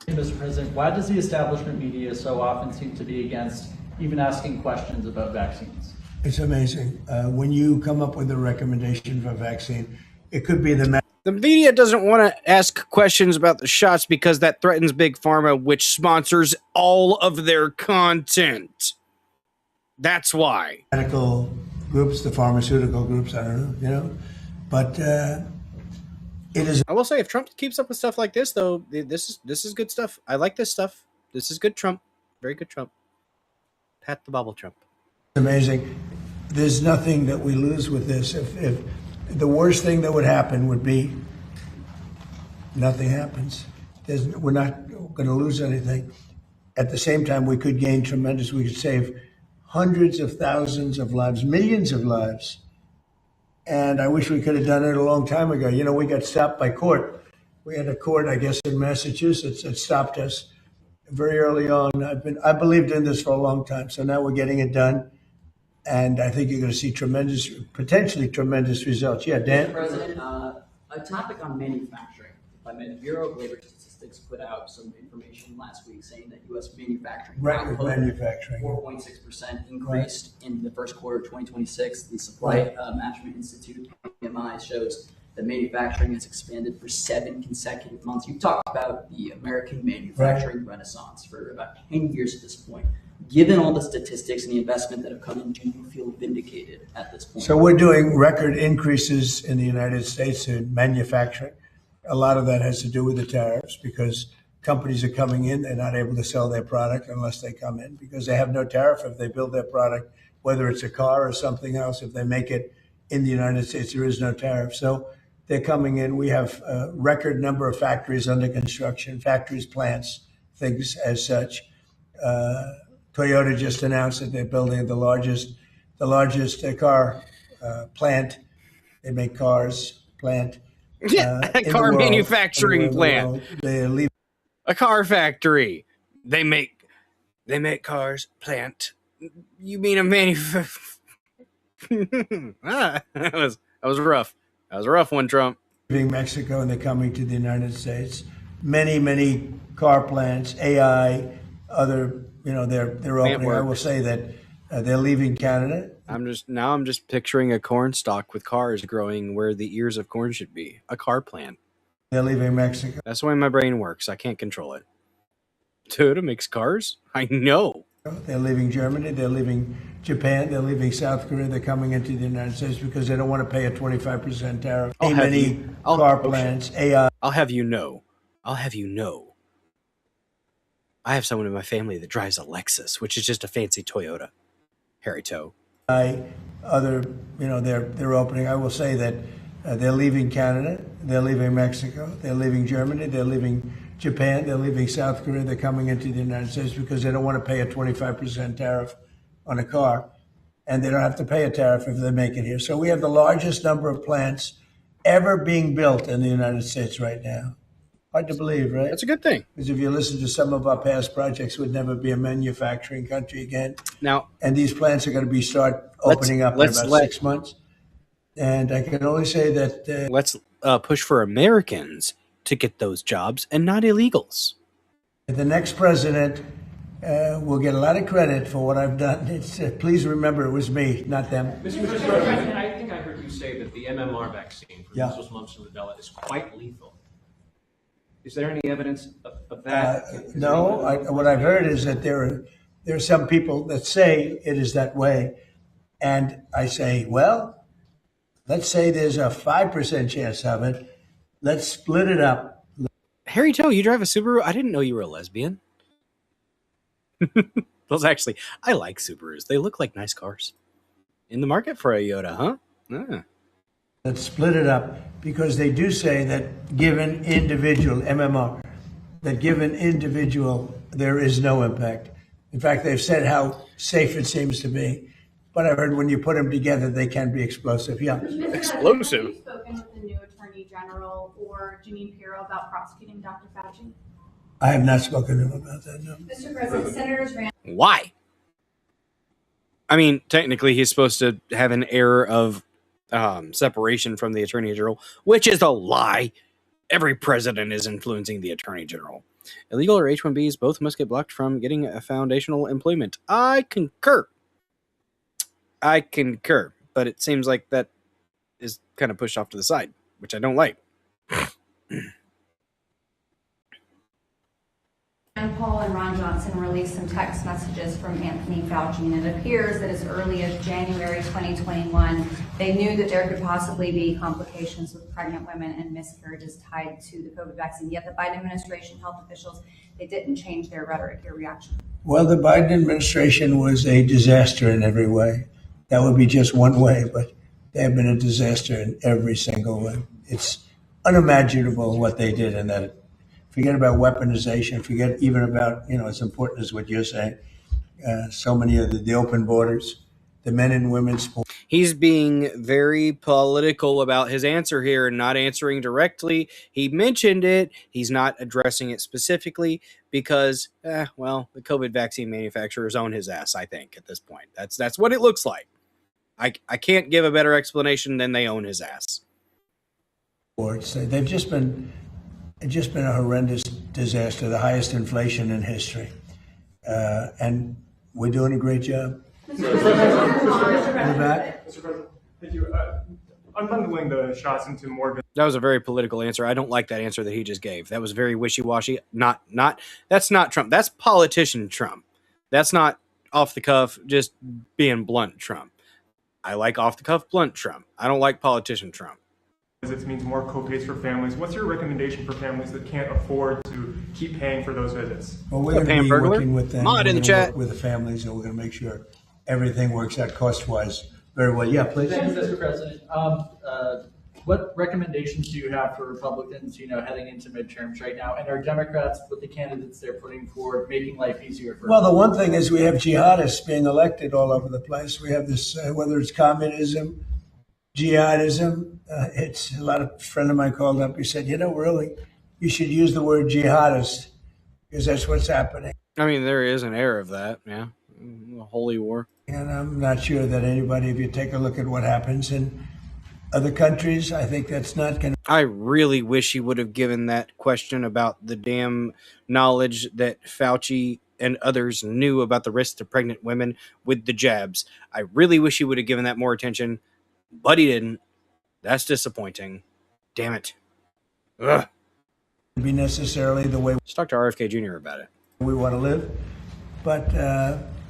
S19: Mr. President, why does the establishment media so often seem to be against even asking questions about vaccines?
S8: It's amazing. When you come up with a recommendation for a vaccine, it could be the
S2: media doesn't want to ask questions about the shots because that threatens Big Pharma, which sponsors all of their content. That's why.
S8: Medical groups, the pharmaceutical groups, I don't know, but it is.
S2: I will say, if Trump keeps up with stuff like this, though, this is good stuff. I like this stuff. This is good Trump. Very good Trump. Pat the bubble, Trump.
S8: Amazing. There's nothing that we lose with this. If the worst thing that would happen would be nothing happens. We're not going to lose anything. At the same time, we could gain tremendous. We could save hundreds of thousands of lives, millions of lives. And I wish we could have done it a long time ago. You know, we got stopped by court. We had a court, I guess, in Massachusetts that stopped us very early on. I believed in this for a long time. So now we're getting it done. And I think you're going to see potentially tremendous results. Yeah, Dan?
S20: Mr. President, a topic on manufacturing. The Bureau of Labor Statistics put out some information last week saying that U.S. manufacturing
S8: record manufacturing
S20: 4.6% increased in the first quarter of 2026. The Supply Management Institute (PMI) shows that manufacturing has expanded for 7 consecutive months. You've talked about the American manufacturing renaissance for about 10 years at this point. Given all the statistics and the investment that have come in, do you feel vindicated at this point?
S8: So we're doing record increases in the United States in manufacturing. A lot of that has to do with the tariffs because companies are coming in. They're not able to sell their product unless they come in because they have no tariff if they build their product, whether it's a car or something else. If they make it in the United States, there is no tariff. So they're coming in. We have a record number of factories under construction, factories, plants, things as such. Toyota just announced that they're building the largest car plant. They make cars plant.
S2: A car manufacturing plant.
S8: They leave
S2: a car factory. They make cars plant. You mean a that was rough. That was a rough one, Trump.
S8: Leaving Mexico and they're coming to the United States. Many car plants, AI, other, they're opening. I will say that they're leaving Canada.
S2: I'm just picturing a corn stalk with cars growing where the ears of corn should be. A car plant.
S8: They're leaving Mexico.
S2: That's the way my brain works. I can't control it. Toyota makes cars? I know.
S8: They're leaving Germany. They're leaving Japan. They're leaving South Korea. They're coming into the United States because they don't want to pay a 25% tariff. Many car plants, AI.
S2: I'll have you know. I have someone in my family that drives a Lexus, which is just a fancy Toyota. Harry Toe.
S8: Other, they're opening. I will say that they're leaving Canada. They're leaving Mexico. They're leaving Germany. They're leaving Japan. They're leaving South Korea. They're coming into the United States because they don't want to pay a 25% tariff on a car, and they don't have to pay a tariff if they make it here. So we have the largest number of plants ever being built in the United States right now. Hard to believe, right?
S2: That's a good thing.
S8: Because if you listen to some of our past projects, we'd never be a manufacturing country again.
S2: Now,
S8: and these plants are going to be opening up in about 6 months. And I can only say that
S2: let's push for Americans to get those jobs and not illegals.
S8: The next president will get a lot of credit for what I've done. Please remember, it was me, not them.
S21: Mr. President, I think I heard you say that the MMR vaccine for measles, mumps, and rubella is quite lethal. Is there any evidence of that?
S8: No. What I've heard is that there are some people that say it is that way, and I say, well, let's say there's a 5% chance of it. Let's split it up.
S2: Harry Toe, you drive a Subaru? I didn't know you were a lesbian. I like Subarus. They look like nice cars. In the market for a Toyota, huh? Yeah.
S8: Let's split it up because they do say that given individual, MMR, that given individual, there is no impact. In fact, they've said how safe it seems to be. But I heard when you put them together, they can be explosive. Yeah.
S2: Explosive.
S22: Have you spoken with the new Attorney General or Jeanine Pirro about prosecuting Dr. Fauci?
S8: I have not spoken to him about that, no.
S22: Mr. President, Senators ran.
S2: Why? I mean, technically, he's supposed to have an air of separation from the Attorney General, which is a lie. Every president is influencing the Attorney General. Illegal or H-1Bs, both must get blocked from getting a foundational employment. I concur. But it seems like that is kind of pushed off to the side, which I don't like.
S22: Rand Paul and Ron Johnson released some text messages from Anthony Fauci, and it appears that as early as January 2021, they knew that there could possibly be complications with pregnant women and miscarriages tied to the COVID vaccine. Yet the Biden administration health officials, they didn't change their rhetoric or reaction.
S8: Well, the Biden administration was a disaster in every way. That would be just one way, but they have been a disaster in every single way. It's unimaginable what they did in that. Forget about weaponization. Forget even about, as important as what you're saying. So many of the open borders, the men and women's sport.
S2: He's being very political about his answer here and not answering directly. He mentioned it. He's not addressing it specifically because, the COVID vaccine manufacturers own his ass, I think, at this point. That's what it looks like. I can't give a better explanation than they own his ass.
S8: They've just been a horrendous disaster, the highest inflation in history. And we're doing a great job.
S23: Mr. President,
S8: Mr.
S23: President, thank you. Unbundling the shots into more.
S2: That was a very political answer. I don't like that answer that he just gave. That was very wishy-washy. That's not Trump. That's politician Trump. That's not off the cuff, just being blunt Trump. I like off the cuff blunt Trump. I don't like politician Trump.
S23: Visits means more co-pays for families. What's your recommendation for families that can't afford to keep paying for those visits?
S8: Well, we're going to be working with them.
S2: Mod in the chat.
S8: Work with the families, and we're going to make sure everything works out cost-wise very well. Yeah, please.
S19: Thank you, Mr. President. What recommendations do you have for Republicans, heading into midterms right now? And are Democrats, with the candidates they're putting forward, making life easier for
S8: Well, the one thing is we have jihadists being elected all over the place. We have this, whether it's communism, jihadism. It's a friend of mine called up. He said, really, you should use the word jihadist because that's what's happening.
S2: I mean, there is an air of that, yeah. A holy war.
S8: And I'm not sure that anybody, if you take a look at what happens in other countries, I think that's not going to.
S2: I really wish he would have given that question about the damn knowledge that Fauci and others knew about the risks to pregnant women with the jabs. I really wish he would have given that more attention, but he didn't. That's disappointing. Damn it. Ugh.
S8: Be necessarily the way.
S2: Let's talk to RFK Jr. about it.
S8: We want to live. But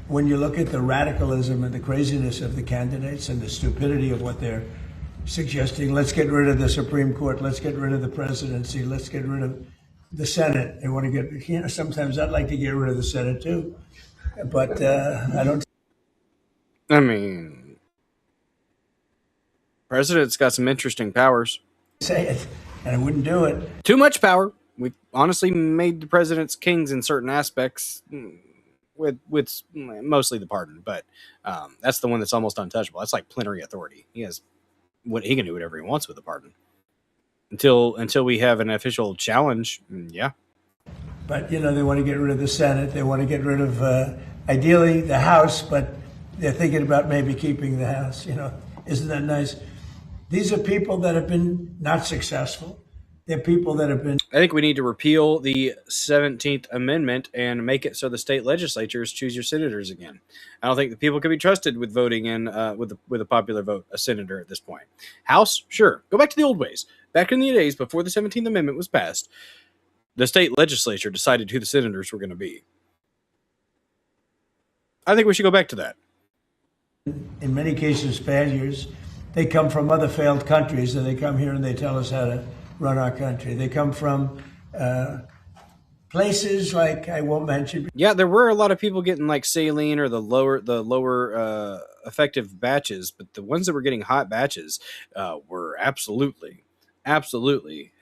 S8: when you look at the radicalism and the craziness of the candidates and the stupidity of what they're suggesting, let's get rid of the Supreme Court, let's get rid of the presidency, let's get rid of the Senate. They want to get, sometimes I'd like to get rid of the Senate too, but I don't.
S2: I mean, president's got some interesting powers.
S8: Say it, and I wouldn't do it.
S2: Too much power. We've honestly made the presidents kings in certain aspects, with mostly the pardon, but that's the one that's almost untouchable. That's like plenary authority. He can do whatever he wants with the pardon until we have an official challenge. Yeah.
S8: But they want to get rid of the Senate. They want to get rid of ideally the House, but they're thinking about maybe keeping the House. Isn't that nice? These are people that have been not successful. They're people that have been.
S2: I think we need to repeal the 17th Amendment and make it so the state legislatures choose your senators again. I don't think the people can be trusted with voting in with a popular vote a senator at this point. House, sure, go back to the old ways. Back in the days before the 17th Amendment was passed, the state legislature decided who the senators were going to be. I think we should go back to that.
S8: In many cases, failures. They come from other failed countries, and they come here and they tell us how to run our country. They come from places like I won't mention.
S2: Yeah, there were a lot of people getting like saline or the lower effective batches, but the ones that were getting hot batches were absolutely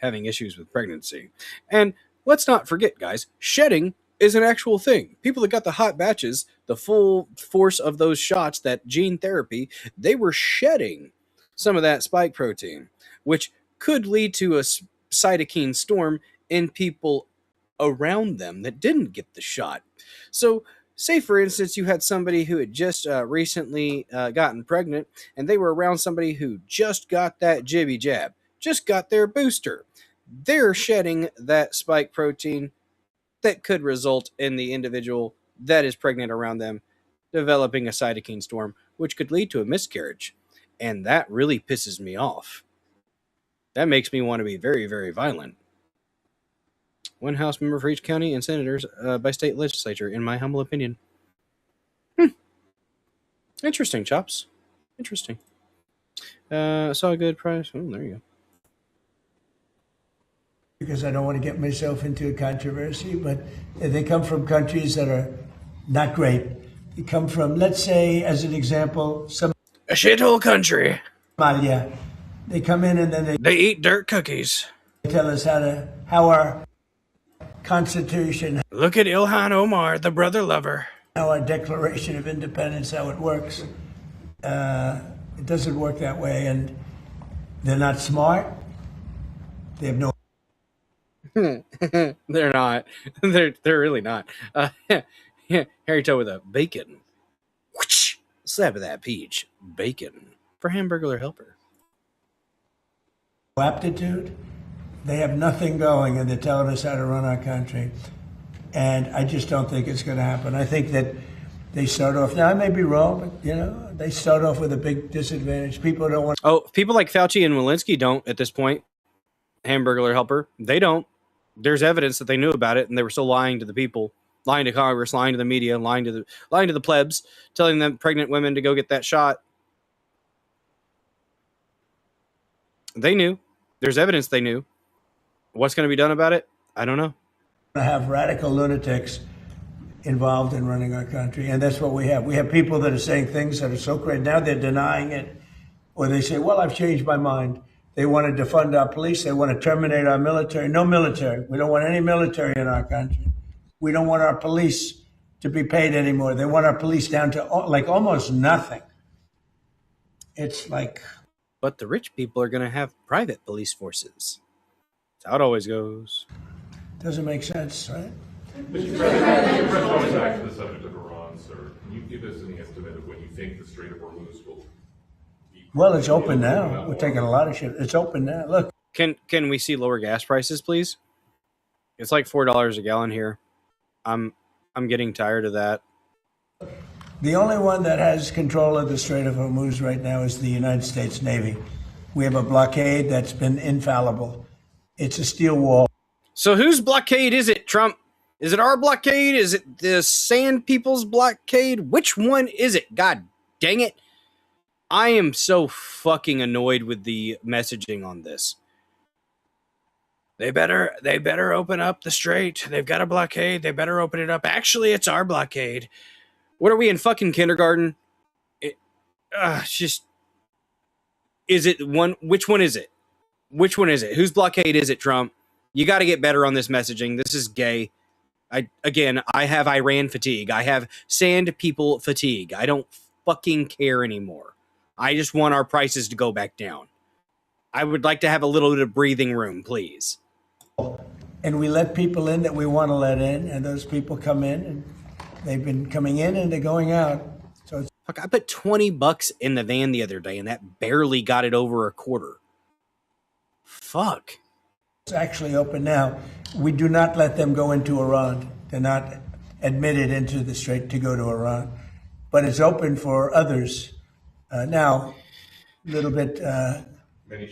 S2: having issues with pregnancy. And let's not forget, guys, shedding is an actual thing. People that got the hot batches, the full force of those shots, that gene therapy, they were shedding some of that spike protein, which could lead to a cytokine storm in people around them that didn't get the shot. So say, for instance, you had somebody who had just recently gotten pregnant, and they were around somebody who just got that jibby jab, just got their booster. They're shedding that spike protein that could result in the individual that is pregnant around them developing a cytokine storm, which could lead to a miscarriage. And that really pisses me off. That makes me want to be very, very violent. One House member for each county and senators by state legislature, in my humble opinion. Interesting, Chops. Interesting. Saw a good price. Oh, there you go.
S8: Because I don't want to get myself into a controversy, but they come from countries that are not great. They come from, let's say, as an example,
S2: a shithole country.
S8: Somalia. They come in and then
S2: they eat dirt cookies.
S8: They tell us how our Constitution.
S2: Look at Ilhan Omar, the brother lover.
S8: How our Declaration of Independence, how it works. It doesn't work that way, and they're not smart. They have no.
S2: They're not. They're really not. Harry Toe with a bacon. Whoosh, slap of that peach. Bacon for Hamburglar Helper.
S8: Aptitude. They have nothing going, and they're telling us how to run our country. And I just don't think it's going to happen. I think that they start off. Now I may be wrong, but they start off with a big disadvantage. People don't want.
S2: Oh, people like Fauci and Walensky don't at this point. Hamburglar Helper. They don't. There's evidence that they knew about it, and they were still lying to the people, lying to Congress, lying to the media, lying to the plebs, telling them pregnant women to go get that shot. They knew. There's evidence they knew. What's going to be done about it? I don't know.
S8: To have radical lunatics involved in running our country, and that's what we have. We have people that are saying things that are so great. Now they're denying it, or they say, well, I've changed my mind. They want to defund our police. They want to terminate our military. No military. We don't want any military in our country. We don't want our police to be paid anymore. They want our police down to like almost nothing. It's like.
S2: But the rich people are going to have private police forces. That's how it always goes.
S8: Doesn't make sense, right?
S3: Mr. President, going back to the subject of Iran, sir, can you give us any estimate of when you think the Strait of Hormuz will be?
S8: Well, it's open now. We're taking a lot of shit. It's open now. Look.
S2: Can we see lower gas prices, please? It's like $4 a gallon here. I'm getting tired of that.
S8: The only one that has control of the Strait of Hormuz right now is the United States Navy. We have a blockade that's been infallible. It's a steel wall.
S2: So whose blockade is it, Trump? Is it our blockade? Is it the Sand People's blockade? Which one is it? God dang it. I am so fucking annoyed with the messaging on this. They better open up the strait. They've got a blockade. They better open it up. Actually, it's our blockade. What are we in fucking kindergarten? Is it one? Which one is it? Which one is it? Whose blockade is it, Trump? You got to get better on this messaging. This is gay. I have Iran fatigue. I have Sand People fatigue. I don't fucking care anymore. I just want our prices to go back down. I would like to have a little bit of breathing room, please.
S8: And we let people in that we want to let in, and those people come in, and they've been coming in and they're going out. So it's
S2: Fuck, I put $20 in the van the other day, and that barely got it over a quarter. Fuck.
S8: It's actually open now. We do not let them go into Iran. They're not admitted into the strait to go to Iran. But it's open for others. Now, a little bit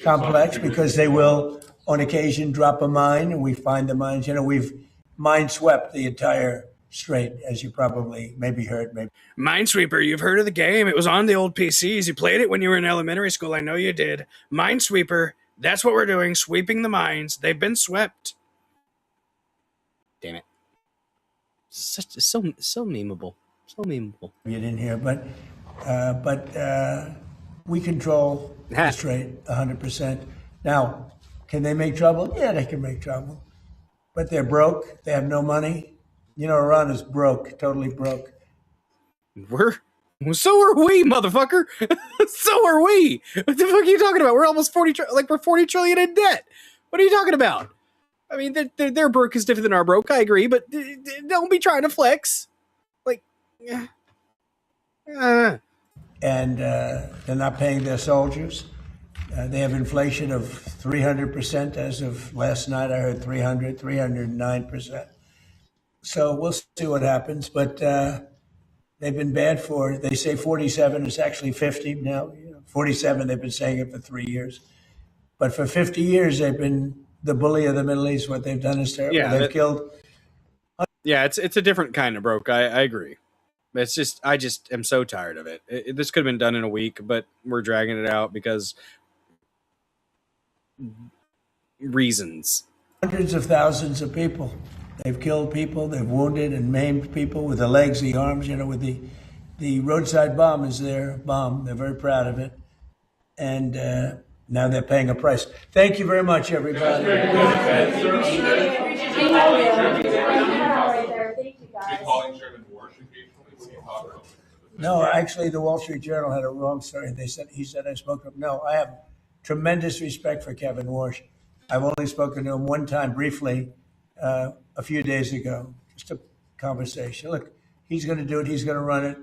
S8: complex because they will, on occasion, drop a mine, and we find the mines. You know, we've mine swept the entire strait, as you probably maybe heard. Maybe
S2: Minesweeper, you've heard of the game. It was on the old PCs. You played it when you were in elementary school. I know you did. Minesweeper, that's what we're doing, sweeping the mines. They've been swept. Damn it. So memeable. So memeable.
S8: You didn't hear, but we control the strait 100%. Now, can they make trouble? Yeah, they can make trouble. But they're broke. They have no money. You know, Iran is broke, totally broke.
S2: So are we, motherfucker. So are we. What the fuck are you talking about? We're almost 40 trillion in debt. What are you talking about? I mean, their broke is different than our broke. I agree, but don't be trying to flex. Like,
S8: And they're not paying their soldiers. They have inflation of 300% as of last night. I heard 309%. So we'll see what happens. But they've been bad for, they say 47, it's actually 50 now. 47, they've been saying it for 3 years. But for 50 years, they've been the bully of the Middle East. What they've done is terrible.
S2: Yeah,
S8: they've killed.
S2: Yeah, it's a different kind of broke. I agree. It's just, I just am so tired of it. This could have been done in a week, but we're dragging it out because reasons.
S8: Hundreds of thousands of people. They've killed people. They've wounded and maimed people with the legs, the arms. You know, with the roadside bomb is their bomb. They're very proud of it, and now they're paying a price. Thank you very much, everybody. No, actually, the Wall Street Journal had a wrong story. He said I spoke to him. No, I have tremendous respect for Kevin Warsh. I've only spoken to him one time briefly a few days ago, just a conversation. Look, he's going to do it. He's going to run it.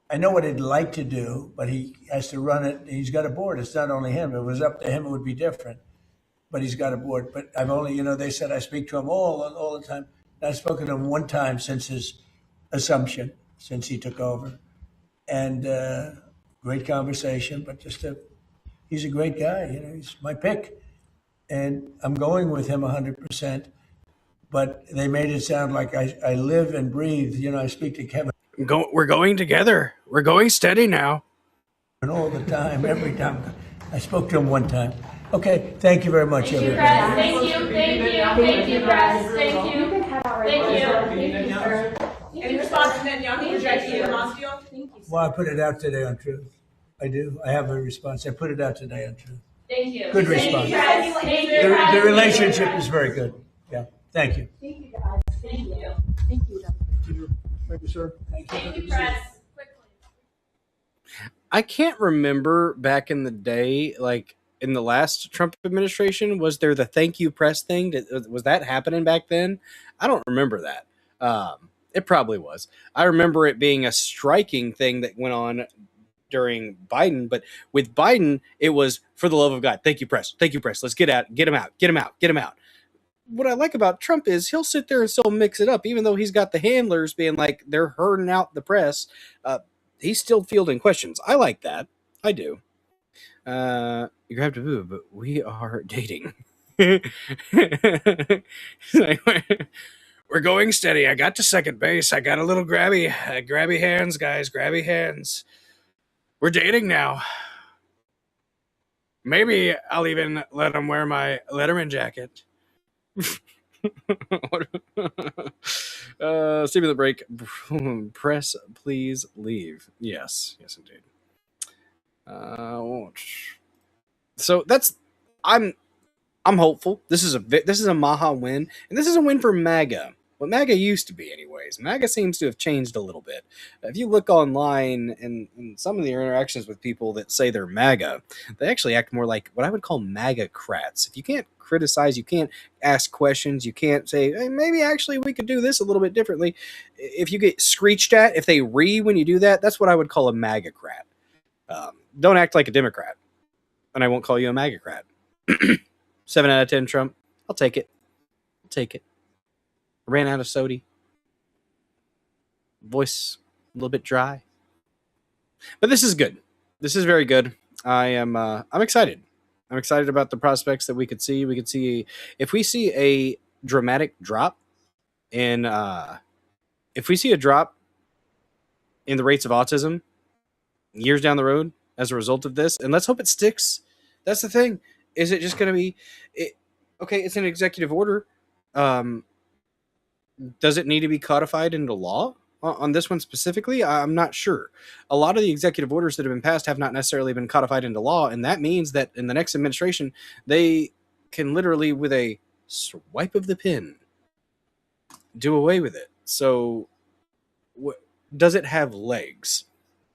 S8: I know what he'd like to do, but he has to run it. He's got a board. It's not only him. If it was up to him, it would be different. But he's got a board. But I've only, they said I speak to him all the time. I've spoken to him one time since his assumption, since he took over. And great conversation, but he's a great guy. He's my pick. And I'm going with him 100%. But they made it sound like I live and breathe. I speak to Kevin.
S2: We're going together. We're going steady now.
S8: And all the time, every time. I spoke to him one time. Okay, thank you very much, everybody.
S1: Thank you, press. Thank you.
S15: Any response to Netanyahu rejecting the Hamas deal?
S8: Well, I put it out today on Truth. I do. I have a response. I put it out today on Truth.
S1: Thank you.
S8: Good
S1: Thank
S8: response.
S1: you, guys. Thank you, guys.
S8: The relationship is very good. Yeah, thank you.
S1: Thank you, guys. Thank you.
S18: Thank you.
S4: Thank you, sir.
S1: Thank you, press.
S2: I can't remember back in the day, like in the last Trump administration, was there the thank you press thing? Was that happening back then? I don't remember that. It probably was. I remember it being a striking thing that went on during Biden, but with Biden, it was for the love of God. Thank you, press. Thank you, press. Let's get him out, get him out, get him out. What I like about Trump is he'll sit there and still mix it up, even though he's got the handlers being like they're herding out the press. He's still fielding questions. I like that. I do. You have to move, but we are dating. We're going steady. I got to second base. I got a little grabby hands, guys. Grabby hands. We're dating now. Maybe I'll even let him wear my Letterman jacket. Steve the break. Press, please leave. Yes, indeed. So I'm hopeful. This is a Maha win, and this is a win for MAGA. What MAGA used to be, anyways. MAGA seems to have changed a little bit. If you look online and some of the interactions with people that say they're MAGA, they actually act more like what I would call MAGA-crats. If you can't criticize, you can't ask questions, you can't say, hey, maybe actually we could do this a little bit differently. If you get screeched at, if they when you do that, that's what I would call a MAGA-crat. Don't act like a Democrat, and I won't call you a MAGA-crat. 7 out of 10 Trump. I'll take it. I ran out of soda. Voice a little bit dry. But this is good. This is very good. I'm excited. I'm excited about the prospects that we could see. We could see if we see a dramatic drop in the rates of autism years down the road as a result of this, and let's hope it sticks. That's the thing. Is it just going to be okay, it's an executive order. Does it need to be codified into law on this one specifically? I'm not sure. A lot of the executive orders that have been passed have not necessarily been codified into law, and that means that in the next administration, they can literally, with a swipe of the pen, do away with it. So, does it have legs?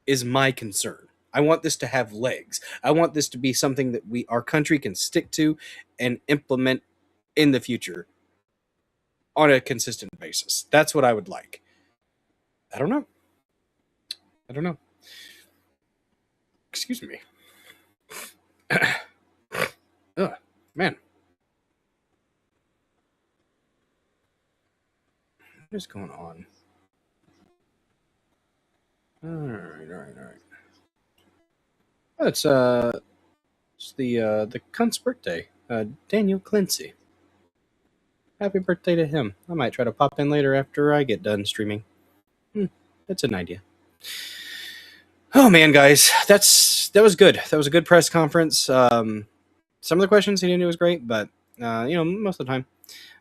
S2: Is my concern. I want this to have legs. I want this to be something that our country can stick to and implement in the future on a consistent basis. That's what I would like. I don't know. Excuse me. Ugh, man. What is going on? All right. It's the cunt's birthday. Daniel Clancy. Happy birthday to him. I might try to pop in later after I get done streaming. That's an idea. Oh man, guys, that was good. That was a good press conference. Some of the questions he didn't do was great, but most of the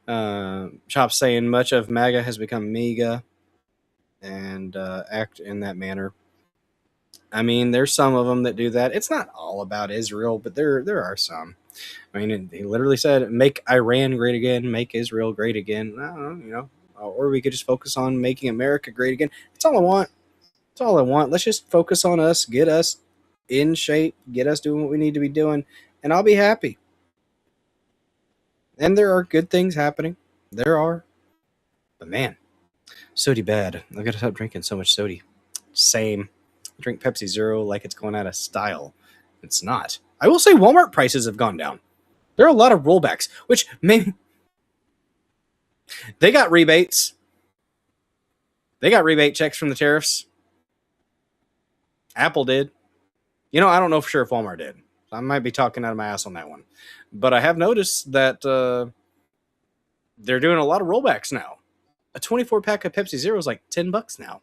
S2: time, Chop's saying much of MAGA has become MEGA and act in that manner. I mean, there's some of them that do that. It's not all about Israel, but there are some. I mean, he literally said, make Iran great again, make Israel great again. I don't know, or we could just focus on making America great again. That's all I want. That's all I want. Let's just focus on us, get us in shape, get us doing what we need to be doing, and I'll be happy. And there are good things happening. There are. But man, soda bad. I've got to stop drinking so much soda. Same. I drink Pepsi Zero like it's going out of style. It's not. I will say Walmart prices have gone down. There are a lot of rollbacks, which maybe they got rebates. They got rebate checks from the tariffs. Apple did. I don't know for sure if Walmart did. I might be talking out of my ass on that one. But I have noticed that they're doing a lot of rollbacks now. A 24-pack of Pepsi Zero is like $10 now.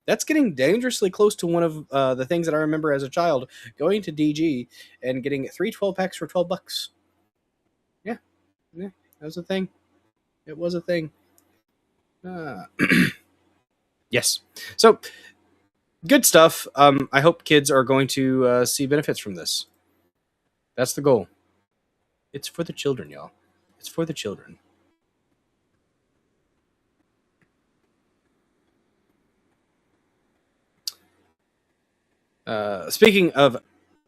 S2: That's getting dangerously close to one of the things that I remember as a child going to DG and getting 3 12-packs for $12. Yeah, that was a thing. It was a thing. Yes. So, good stuff. I hope kids are going to see benefits from this. That's the goal. It's for the children, y'all. It's for the children. Speaking of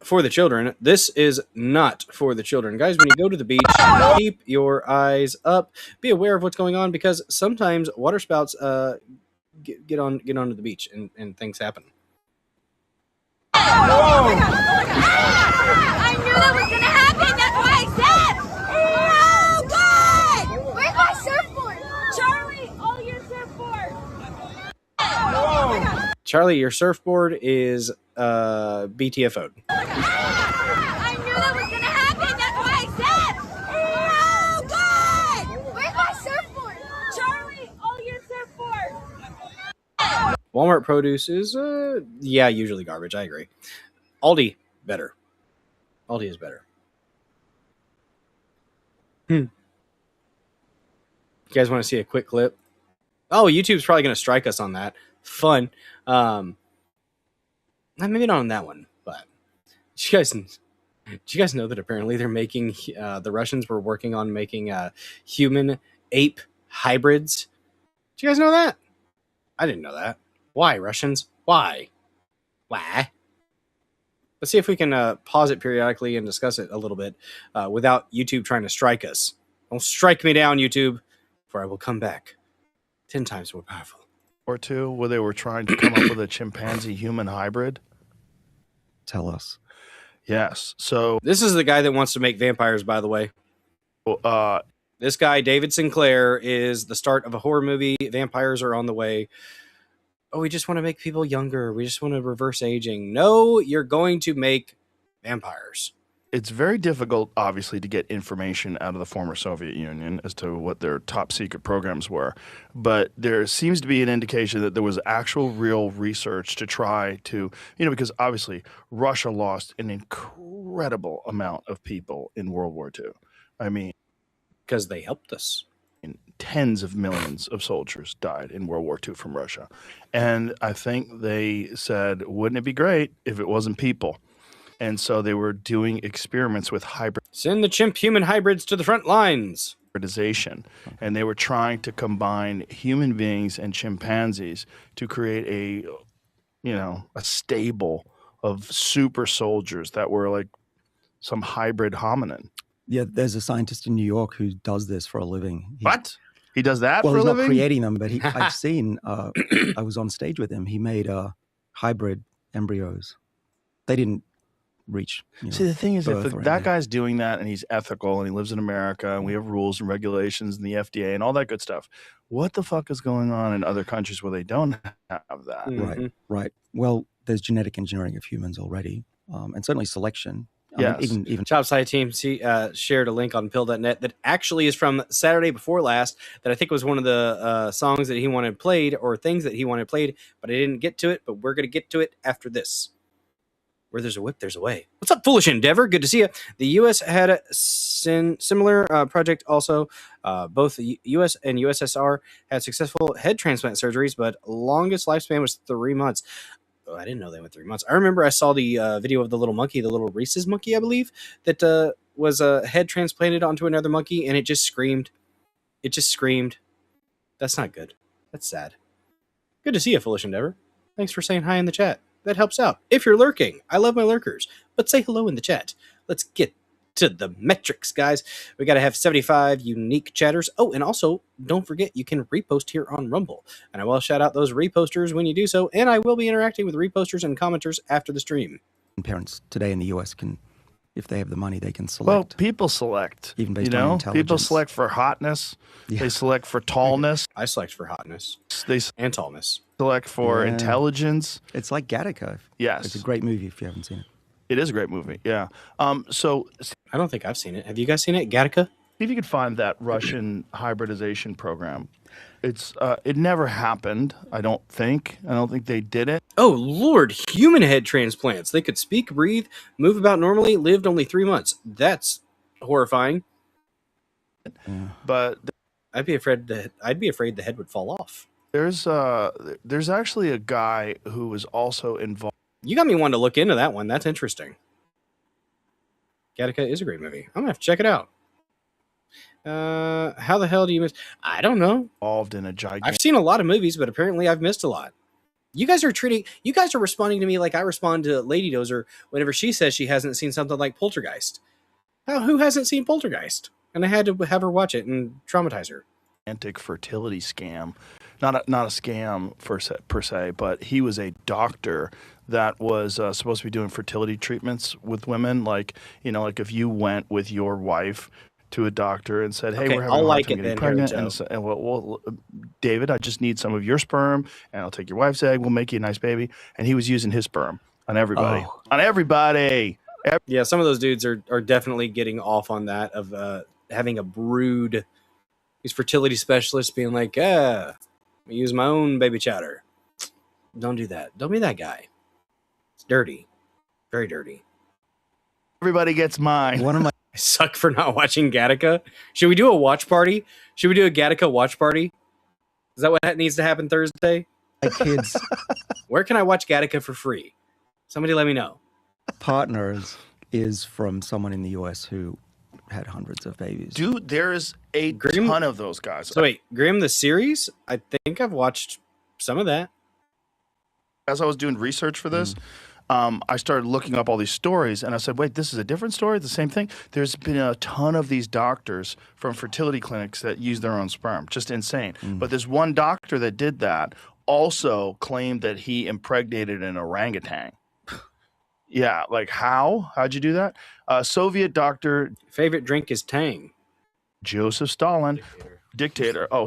S2: for the children, this is not for the children. Guys, when you go to the beach, keep your eyes up. Be aware of what's going on, because sometimes water spouts get onto the beach and things happen.
S1: I knew that was gonna happen. That's why I said, oh God! Where's my surfboard? Charlie, all your surfboard.
S2: Charlie, your surfboard is BTFO'd.
S1: I knew that was gonna happen. That's why I said, oh God! Where's my surfboard? Charlie, all your surfboard.
S2: Walmart produce is, usually garbage. I agree. Aldi, better. Aldi is better. You guys want to see a quick clip? Oh, YouTube's probably going to strike us on that. Fun. Maybe not on that one, but did you guys know that apparently they're making, the Russians were working on making human ape hybrids? Did you guys know that? I didn't know that. Why, Russians? Why? Why? Let's see if we can pause it periodically and discuss it a little bit without YouTube trying to strike us. Don't strike me down, YouTube, for I will come back 10 times more powerful.
S5: Or two, where they were trying to come up with a chimpanzee-human hybrid.
S6: Tell us.
S5: Yes. So
S2: this is the guy that wants to make vampires, by the way. This guy, David Sinclair, is the start of a horror movie. Vampires are on the way. Oh, we just want to make people younger. We just want to reverse aging. No, you're going to make vampires.
S5: It's very difficult, obviously, to get information out of the former Soviet Union as to what their top secret programs were. But there seems to be an indication that there was actual real research to try to, because obviously Russia lost an incredible amount of people in World War II. I mean,
S2: because they helped us.
S5: Tens of millions of soldiers died in World War II from Russia. And I think they said, wouldn't it be great if it wasn't people? And so they were doing experiments with
S2: Send the chimp-human hybrids to the front lines.
S5: Hybridization. And they were trying to combine human beings and chimpanzees to create a stable of super soldiers that were like some hybrid hominin.
S6: Yeah, there's a scientist in New York who does this for a living.
S5: What? He does that
S6: well,
S5: for a living?
S6: Well, he's not creating them, but I've seen, I was on stage with him. He made hybrid embryos. They didn't reach.
S5: See, the thing is, if
S6: birth or
S5: that
S6: anything.
S5: guy's doing that and he's ethical and he lives in America and we have rules and regulations and the FDA and all that good stuff, what the fuck is going on in other countries where they don't have that?
S6: Right. Well, there's genetic engineering of humans already, and certainly selection.
S2: Yes.
S6: Even
S2: Chopside Team shared a link on pill.net that actually is from Saturday before last, that I think was one of the songs that he wanted played, or things that he wanted played, but I didn't get to it. But we're going to get to it after this. Where there's a whip, there's a way. What's up, Foolish Endeavor? Good to see you. The U.S. had a similar project also. Both the U.S. and USSR had successful head transplant surgeries, but longest lifespan was 3 months. Oh, I didn't know they went 3 months. I remember I saw the video of the little monkey, the little rhesus monkey, I believe, that was a head transplanted onto another monkey, and it just screamed. It just screamed. That's not good. That's sad. Good to see you, Foolish Endeavor. Thanks for saying hi in the chat. That helps out. If you're lurking, I love my lurkers, but say hello in the chat. Let's get to the metrics, guys. We got to have 75 unique chatters. Oh, and also, don't forget, you can repost here on Rumble. And I will shout out those reposters when you do so, and I will be interacting with reposters and commenters after the stream.
S6: parents today in the U.S. can, if they have the money, they can select.
S5: Well, people select.
S6: Even based on intelligence.
S5: People select for hotness. Yeah. They select for tallness.
S2: I select for hotness.
S5: And
S2: tallness.
S5: Select for intelligence.
S6: It's like Gattaca.
S5: Yes.
S6: It's a great movie if you haven't seen it.
S5: It is a great movie, yeah. So
S2: I don't think I've seen it. Have you guys seen it, Gattaca?
S5: See if you could find that Russian hybridization program. It never happened, I don't think. I don't think they did it.
S2: Oh, Lord, human head transplants. They could speak, breathe, move about normally, lived only 3 months. That's horrifying.
S5: But
S2: I'd be afraid the head would fall off.
S5: There's actually a guy who was also involved.
S2: You got me wanting to look into that one. That's interesting. Gattaca is a great movie. I'm going to have to check it out. How the hell do you miss? I don't know.
S5: Involved in a gigantic.
S2: I've seen a lot of movies, but apparently I've missed a lot. You guys are responding to me like I respond to Lady Dozer whenever she says she hasn't seen something like Poltergeist. Who hasn't seen Poltergeist? And I had to have her watch it and traumatize her.
S5: Fertility scam, not a scam per se, but he was a doctor that was supposed to be doing fertility treatments with women. Like, like if you went with your wife to a doctor and said, "Hey,
S2: Okay,
S5: we're having
S2: I'll
S5: a hard
S2: like
S5: time
S2: it
S5: getting
S2: then,
S5: pregnant,"
S2: Harry
S5: and, well, David, I just need some of your sperm, and I'll take your wife's egg. We'll make you a nice baby. And he was using his sperm on everybody.
S6: Oh.
S5: On everybody.
S2: Yeah, some of those dudes are definitely getting off on that of having a brood. These fertility specialists being like, I use my own baby chowder. Don't do that. Don't be that guy. It's dirty. Very dirty.
S5: Everybody gets mine.
S6: One of my
S2: I suck for not watching Gattaca. Should we do a watch party? Should we do a Gattaca watch party? Is that what needs to happen Thursday?
S6: kids'
S2: Where can I watch Gattaca for free? Somebody let me know.
S6: partners is from someone in the US who had hundreds of babies.
S5: Dude, there's a ton of those guys.
S2: So wait, Grimm the series? I think I've watched some of that.
S5: As I was doing research for this, I started looking up all these stories, and I said, wait, this is a different story, the same thing? There's been a ton of these doctors from fertility clinics that use their own sperm. Just insane. But there's one doctor that did that, also claimed that he impregnated an orangutan. Yeah, like how? How'd you do that? Soviet doctor.
S2: Favorite drink is Tang.
S5: Joseph Stalin. Dictator. Oh,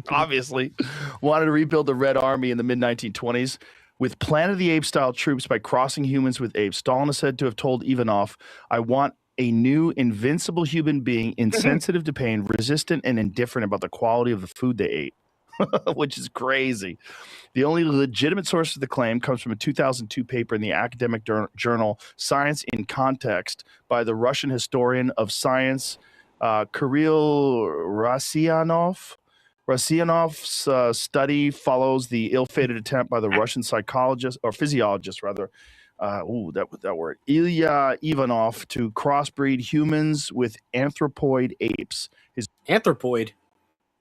S5: obviously. Wanted to rebuild the Red Army in the mid-1920s with Planet of the Apes-style troops by crossing humans with apes. Stalin is said to have told Ivanov, I want a new invincible human being, insensitive to pain, resistant and indifferent about the quality of the food they ate. Which is crazy. The only legitimate source of the claim comes from a 2002 paper in the academic journal Science in Context by the Russian historian of science, Kirill Rasyanov's study follows the ill-fated attempt by the Russian psychologist, or physiologist rather, that word, Ilya Ivanov, to crossbreed humans with anthropoid apes. His
S2: anthropoid?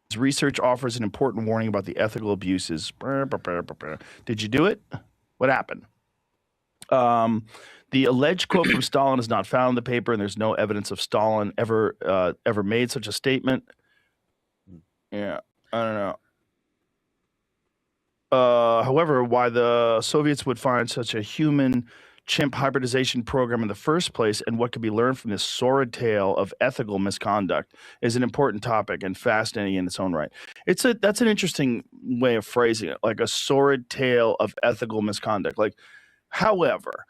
S5: His research offers an important warning about the ethical abuses. Did you do it? What happened? The alleged quote from Stalin is not found in the paper, and there's no evidence of Stalin ever made such a statement. Yeah, I don't know. However, why the Soviets would find such a human chimp hybridization program in the first place and what could be learned from this sordid tale of ethical misconduct is an important topic and fascinating in its own right. That's an interesting way of phrasing it, like a sordid tale of ethical misconduct. Like, however,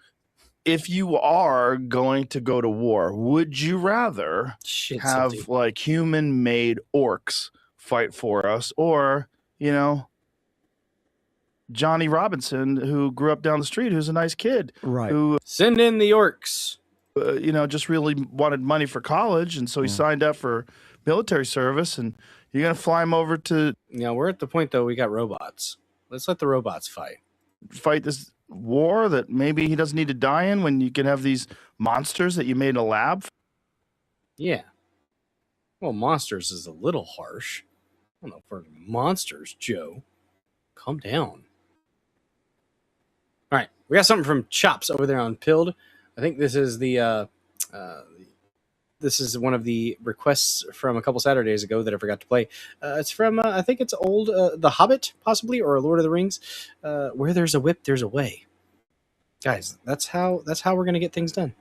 S5: if you are going to go to war, would you rather have like human-made orcs fight for us, or Johnny Robinson, who grew up down the street, who's a nice kid,
S6: right?
S5: Who
S2: send in the orcs,
S5: just really wanted money for college, and so he signed up for military service. And you're gonna fly him over to?
S2: We're at the point though. We got robots. Let's let the robots fight
S5: this war that maybe he doesn't need to die in. When you can have these monsters that you made in a lab.
S2: Yeah. Well, monsters is a little harsh. I don't know for monsters, Joe. Calm down. All right, we got something from Chops over there on Pilled. I think this is this is one of the requests from a couple Saturdays ago that I forgot to play. It's from I think it's old The Hobbit, possibly, or Lord of the Rings. Where there's a whip, there's a way. Guys, that's how we're gonna get things done.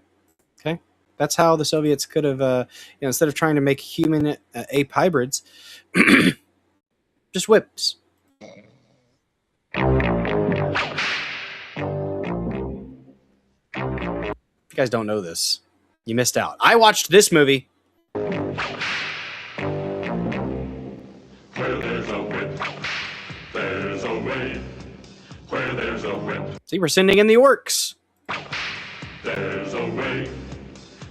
S2: Okay, that's how the Soviets could have, instead of trying to make human ape hybrids, just whips. If you guys don't know this, you missed out. I watched this movie.
S3: Where there's a whip, there's a way. Where there's a whip,
S2: See, we're sending in the orcs.
S3: there's a way.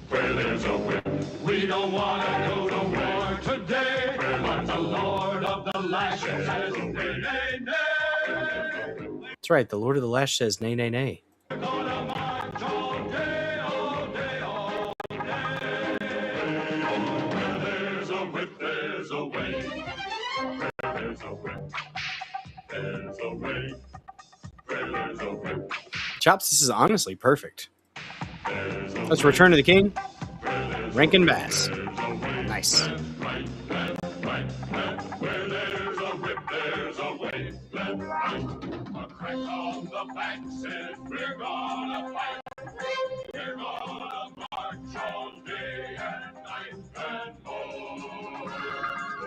S3: Where there's a whip, we don't want to go to war today. But the Lord of the Lash says, nay, nay, nay.
S2: That's right. The Lord of the Lash says, nay, nay, nay.
S3: there's a way. Where there's a whip, there's a way. Where there's a whip,
S2: Chops, this is honestly perfect.
S3: there's a
S2: Let's
S3: way.
S2: Return to the King.
S3: Where there's a
S2: Rankin
S3: whip,
S2: Bass.
S3: there's a way.
S2: Nice.
S3: Left, right, left, right, left. Where there's a whip, there's a way. Left, right. A crack on the back says we're gonna fight. We're gonna march all day and night and more.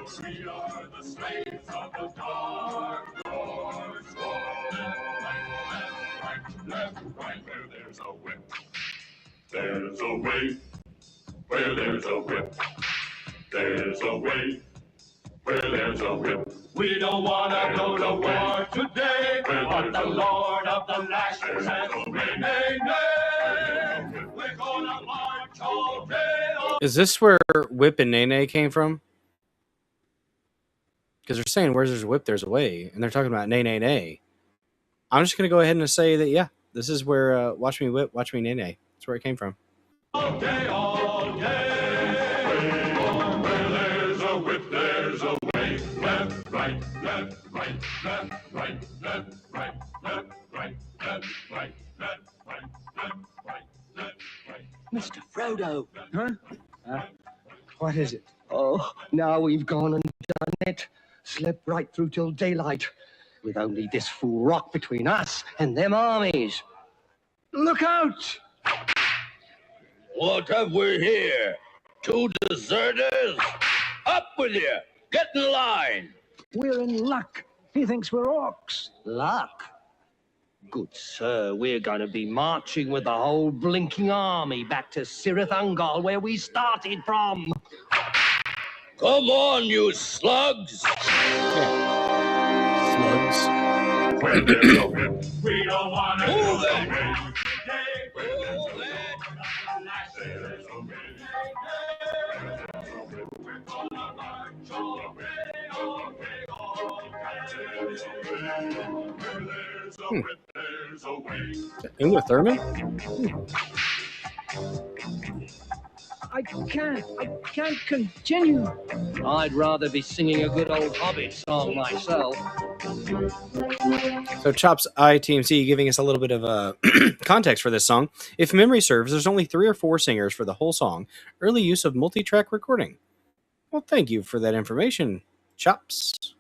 S3: For we are the slaves of the dark Lord's war. Left, right, where there's a whip. There's a way. Where there's a whip. There's a way. Where there's a whip. We don't wanna go to war today. But the Lord of the lashes says, nay, nay, nay. We're gonna march all day.
S2: Is this where Whip and Nene came from? Because they're saying, where's there's a whip, there's a way. And they're talking about nay, nay, nay. I'm just going to go ahead and say that, yeah, this is where Watch Me Whip, Watch Me Nay, Nay. That's where it came from.
S3: All day, all day. Where there's a whip, there's a way. Left, right, left, right, left, right, left, right, left, right, left, right, left, right, left, right, left, right.
S7: Mr. Frodo. Huh? What is it? Oh, now we've gone and done it. Slept right through till daylight, with only this fool rock between us and them armies. Look out!
S9: What have we here? Two deserters? Up with you! Get in line!
S7: We're in luck. He thinks we're orcs. Luck? Good sir, we're going to be marching with the whole blinking army back to Cirith Ungol, where we started from.
S9: Come on, you slugs!
S2: Slugs.
S3: Where there's a whip, we don't wanna
S9: Move
S3: go
S9: it.
S3: away. Where there's a whip, there's a way. We're gonna march all day, all day, all day. Where there's a whip, there's a way.
S2: Uma Thurman?
S7: I can't continue. I'd rather be singing a good old Hobbit song myself.
S2: So Chops ITMC giving us a little bit of context for this song. If memory serves, there's only 3 or 4 singers for the whole song. Early use of multi-track recording. Well, thank you for that information, Chops.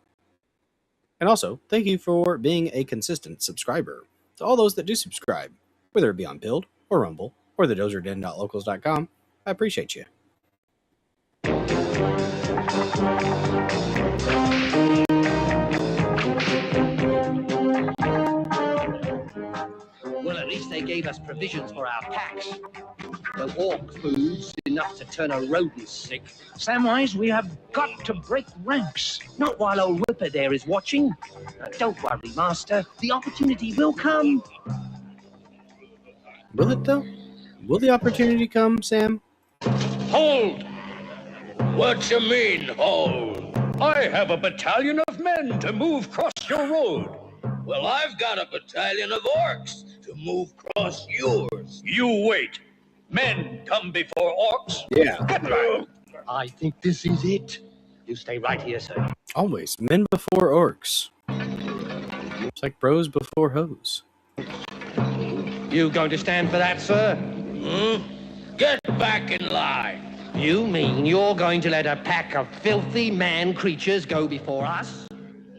S2: And also, thank you for being a consistent subscriber. To all those that do subscribe, whether it be on Build or Rumble or the dozerden.locals.com, I appreciate you.
S7: Well, at least they gave us provisions for our packs. The orc food's enough to turn a rodent sick. Samwise, we have got to break ranks. Not while old Whipper there is watching. Don't worry, Master. The opportunity will come.
S2: Will it, though? Will the opportunity come, Sam?
S9: Hold! What you mean, hold? I have a battalion of men to move across your road. Well, I've got a battalion of orcs to move across yours. You wait. Men come before orcs.
S2: Yeah.
S9: Get back.
S7: I think this is it. You stay right here, sir.
S2: Always. Men before orcs. It's like bros before hoes.
S7: You going to stand for that, sir?
S9: Get back in line.
S7: You mean you're going to let a pack of filthy man creatures go before us?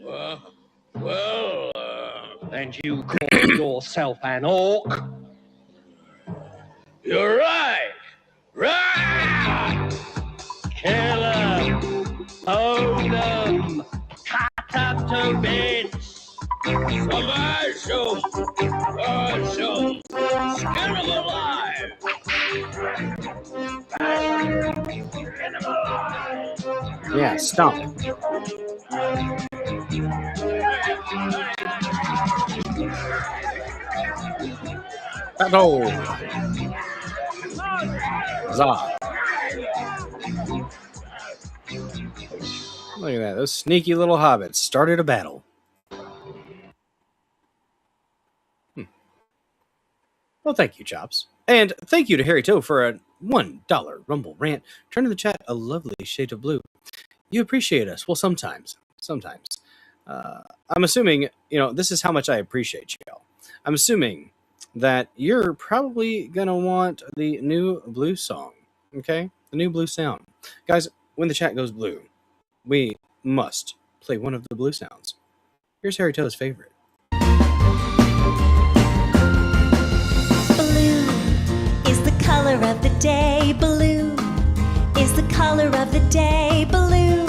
S9: Well,
S7: And you call yourself an orc?
S9: you're right. Right!
S7: Kill 'em! Own 'em! Cut up to bits!
S9: Smash 'em! Crush 'em! Skin 'em alive! Skin 'em alive!
S2: Yeah, stomp. Battle! Huzzah. Look at that. Those sneaky little hobbits started a battle. Well, thank you, Chops. And thank you to Harry Toe for a $1 Rumble rant. Turn in the chat a lovely shade of blue. you appreciate us. Well, sometimes. I'm assuming, this is how much I appreciate you all. I'm assuming that you're probably going to want the new blue song, okay? The new blue sound. Guys, when the chat goes blue, we must play one of the blue sounds. Here's Harry Toe's favorite.
S10: Blue is the color of the day. Blue is the color of the day. Blue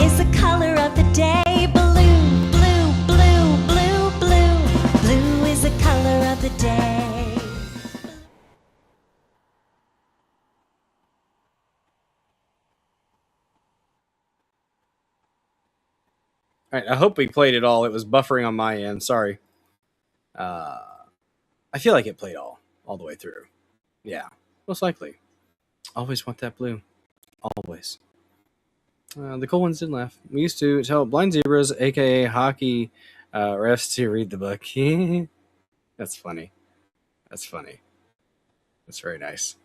S10: is the color of the day. Blue, blue, blue, blue, blue. Blue is the color of the day.
S2: All right, I hope we played it all. It was buffering on my end. Sorry. I feel like it played all the way through. Yeah, most likely. Always want that blue. Always. The cool ones didn't laugh. We used to tell blind zebras, aka hockey refs, to read the book. That's funny. That's funny. That's very nice.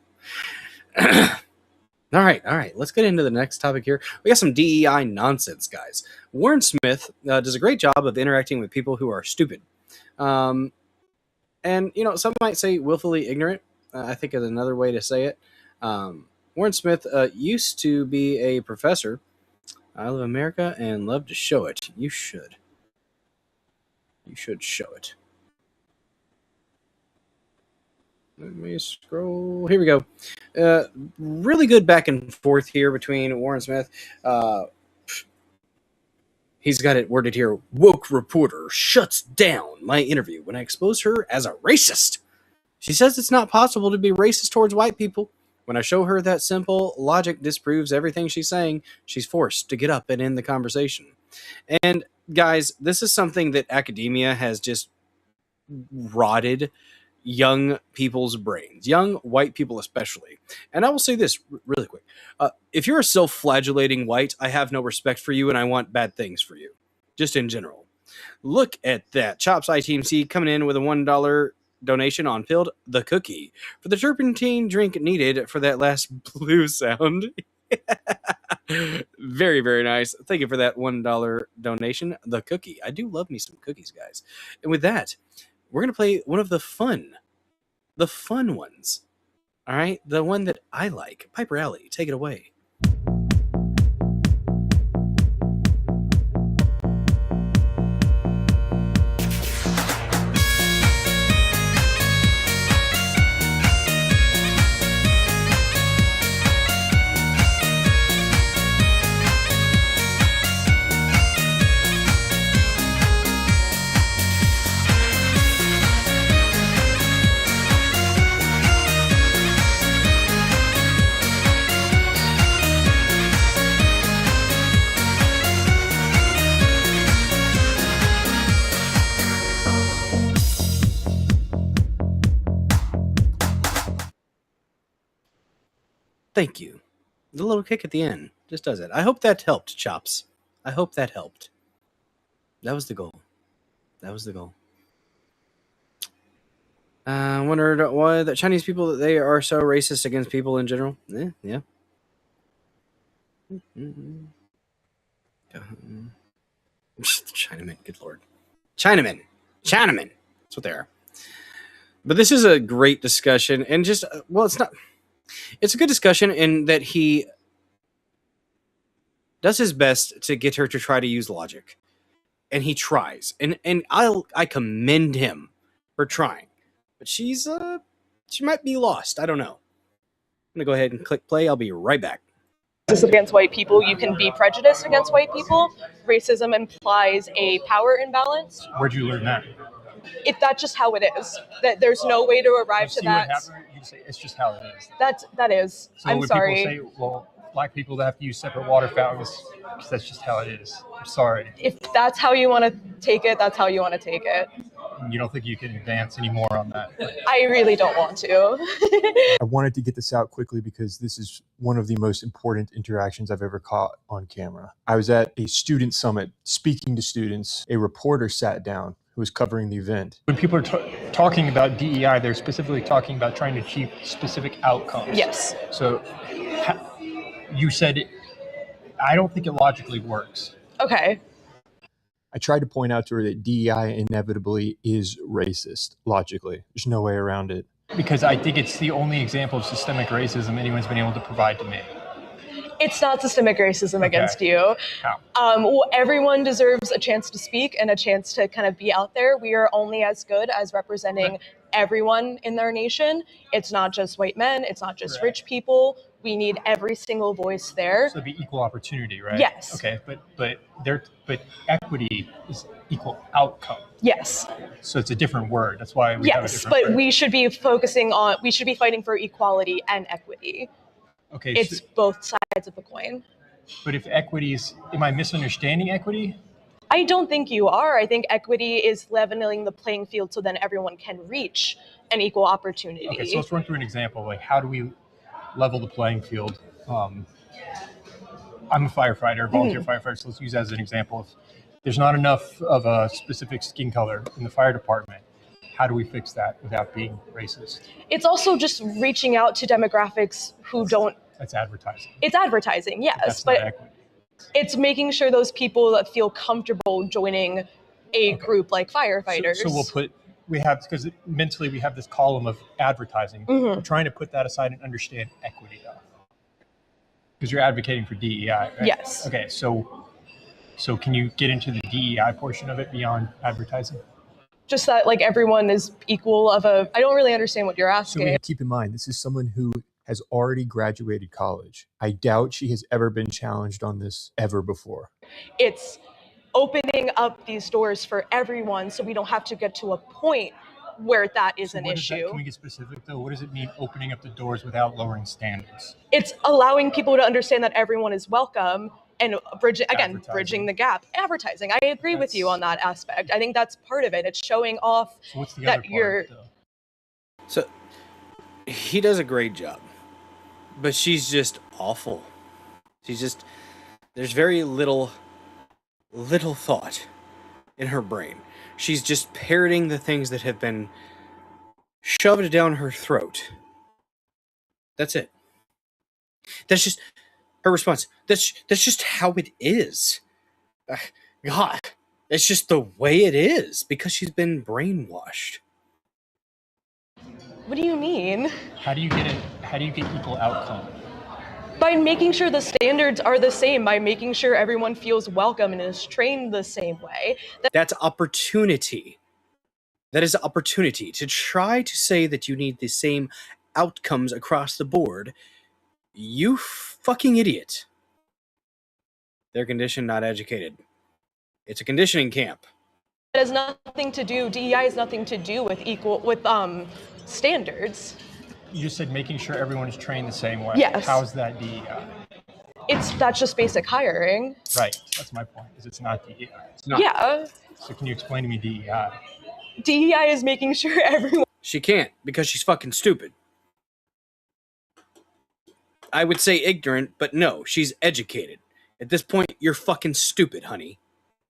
S2: All right. Let's get into the next topic here. We got some DEI nonsense, guys. Warren Smith does a great job of interacting with people who are stupid. And, some might say willfully ignorant. I think is another way to say it. Warren Smith used to be a professor. I love America and love to show it. You should. You should show it. Let me scroll. Here we go. Really good back and forth here between Warren Smith. He's got it worded here. Woke reporter shuts down my interview when I expose her as a racist. She says it's not possible to be racist towards white people. When I show her that simple logic disproves everything she's saying, she's forced to get up and end the conversation. And guys, this is something that academia has just rotted young people's brains, young white people especially. And I will say this really quick. If you're a self-flagellating white, I have no respect for you and I want bad things for you, just in general. Look at that. Chops ITMC coming in with a $1 donation on Pilled the Cookie for the turpentine drink needed for that last blue sound. Very, very nice. Thank you for that $1 donation. The Cookie. I do love me some cookies, guys. And with that, we're going to play one of the fun ones. All right? The one that I like. Piper Alley, take it away. Thank you. The little kick at the end just does it. I hope that helped, Chops. I hope that helped. That was the goal. I wondered why the Chinese people, they are so racist against people in general. Yeah. Chinamen, good lord. Chinamen. That's what they are. But this is a great discussion, and just, it's a good discussion in that he does his best to get her to try to use logic. And he tries. And I commend him for trying. But she might be lost. I don't know. I'm going to go ahead and click play. I'll be right back.
S11: Against white people, you can be prejudiced against white people. Racism implies a power imbalance.
S17: Where'd you learn that?
S11: That's just how it is. That there's no way to arrive to that.
S17: You say it's just how it is.
S11: That is.
S17: So
S11: I'm
S17: when
S11: sorry.
S17: people say, well, black people have to use separate water fountains, that's just how it is. I'm sorry.
S11: If that's how you want to take it, that's how you want to take it.
S17: You don't think you can advance any more on that?
S11: I really don't want to.
S13: I wanted to get this out quickly because this is one of the most important interactions I've ever caught on camera. I was at a student summit speaking to students. A reporter sat down who was covering the event.
S17: When people are talking about DEI, they're specifically talking about trying to achieve specific outcomes.
S11: Yes.
S17: So you said I don't think it logically works.
S11: Okay.
S13: I tried to point out to her that DEI inevitably is racist, logically. There's no way around it.
S17: Because I think it's the only example of systemic racism anyone's been able to provide to me.
S11: It's not systemic racism against you.
S17: How?
S11: Well, everyone deserves a chance to speak and a chance to kind of be out there. We are only as good as representing everyone in our nation. It's not just white men. It's not just rich people. We need every single voice there.
S17: So it'd be equal opportunity, right?
S11: Yes.
S17: Okay, but equity is equal outcome.
S11: Yes.
S17: So it's a different word. That's why we have a
S11: Yes,
S17: different
S11: but
S17: word.
S11: we should be fighting for equality and equity.
S17: Okay.
S11: It's both sides of the coin.
S17: But if equity is, am I misunderstanding equity?
S11: I don't think you are. I think equity is leveling the playing field so then everyone can reach an equal opportunity.
S17: Okay, so let's run through an example. Like, how do we level the playing field? I'm a firefighter, volunteer firefighter, so let's use that as an example. If there's not enough of a specific skin color in the fire department, how do we fix that without being racist?
S11: It's also just reaching out to demographics who don't.
S17: That's advertising.
S11: It's advertising, yes,
S17: That's not equity.
S11: it's making sure those people that feel comfortable joining a group like firefighters.
S17: So we have, because mentally we have this column of advertising. We're trying to put that aside and understand equity, though. Because you're advocating for DEI, right?
S11: Yes.
S17: Okay, so can you get into the DEI portion of it beyond advertising?
S11: Just that, like, everyone is equal of a. I don't really understand what you're
S13: So
S11: asking.
S13: we have to keep in mind, this is someone who has already graduated college. I doubt she has ever been challenged on this ever before.
S11: It's opening up these doors for everyone so we don't have to get to a point where that is an issue.
S17: Can we get specific, though? What does it mean opening up the doors without lowering standards?
S11: It's allowing people to understand that everyone is welcome and bridging the gap. Advertising. I agree with you on that aspect. I think that's part of it. It's showing off
S17: So what's the
S11: that
S17: other
S11: you're.
S17: part, though?
S2: So he does a great job, but she's just awful. There's very little thought in her brain. She's just parroting the things that have been shoved down her throat. That's it. That's just her response. That's just how it is. God, it's just the way it is because she's been brainwashed.
S11: What do you mean?
S17: How do you get equal outcome?
S11: By making sure the standards are the same, by making sure everyone feels welcome and is trained the same way.
S2: That's opportunity. That is opportunity. To try to say that you need the same outcomes across the board, you fucking idiot. They're conditioned, not educated. It's a conditioning camp.
S11: It has nothing to do, DEI has nothing to do with standards.
S17: You just said making sure everyone is trained the same way.
S11: Yes.
S17: How's that DEI?
S11: That's just basic hiring.
S17: Right. That's my point. Is it's not DEI. It's
S2: not.
S11: Yeah.
S17: So can you explain to me DEI?
S11: DEI is making sure everyone.
S2: She can't because she's fucking stupid. I would say ignorant, but no, she's educated. At this point, you're fucking stupid, honey.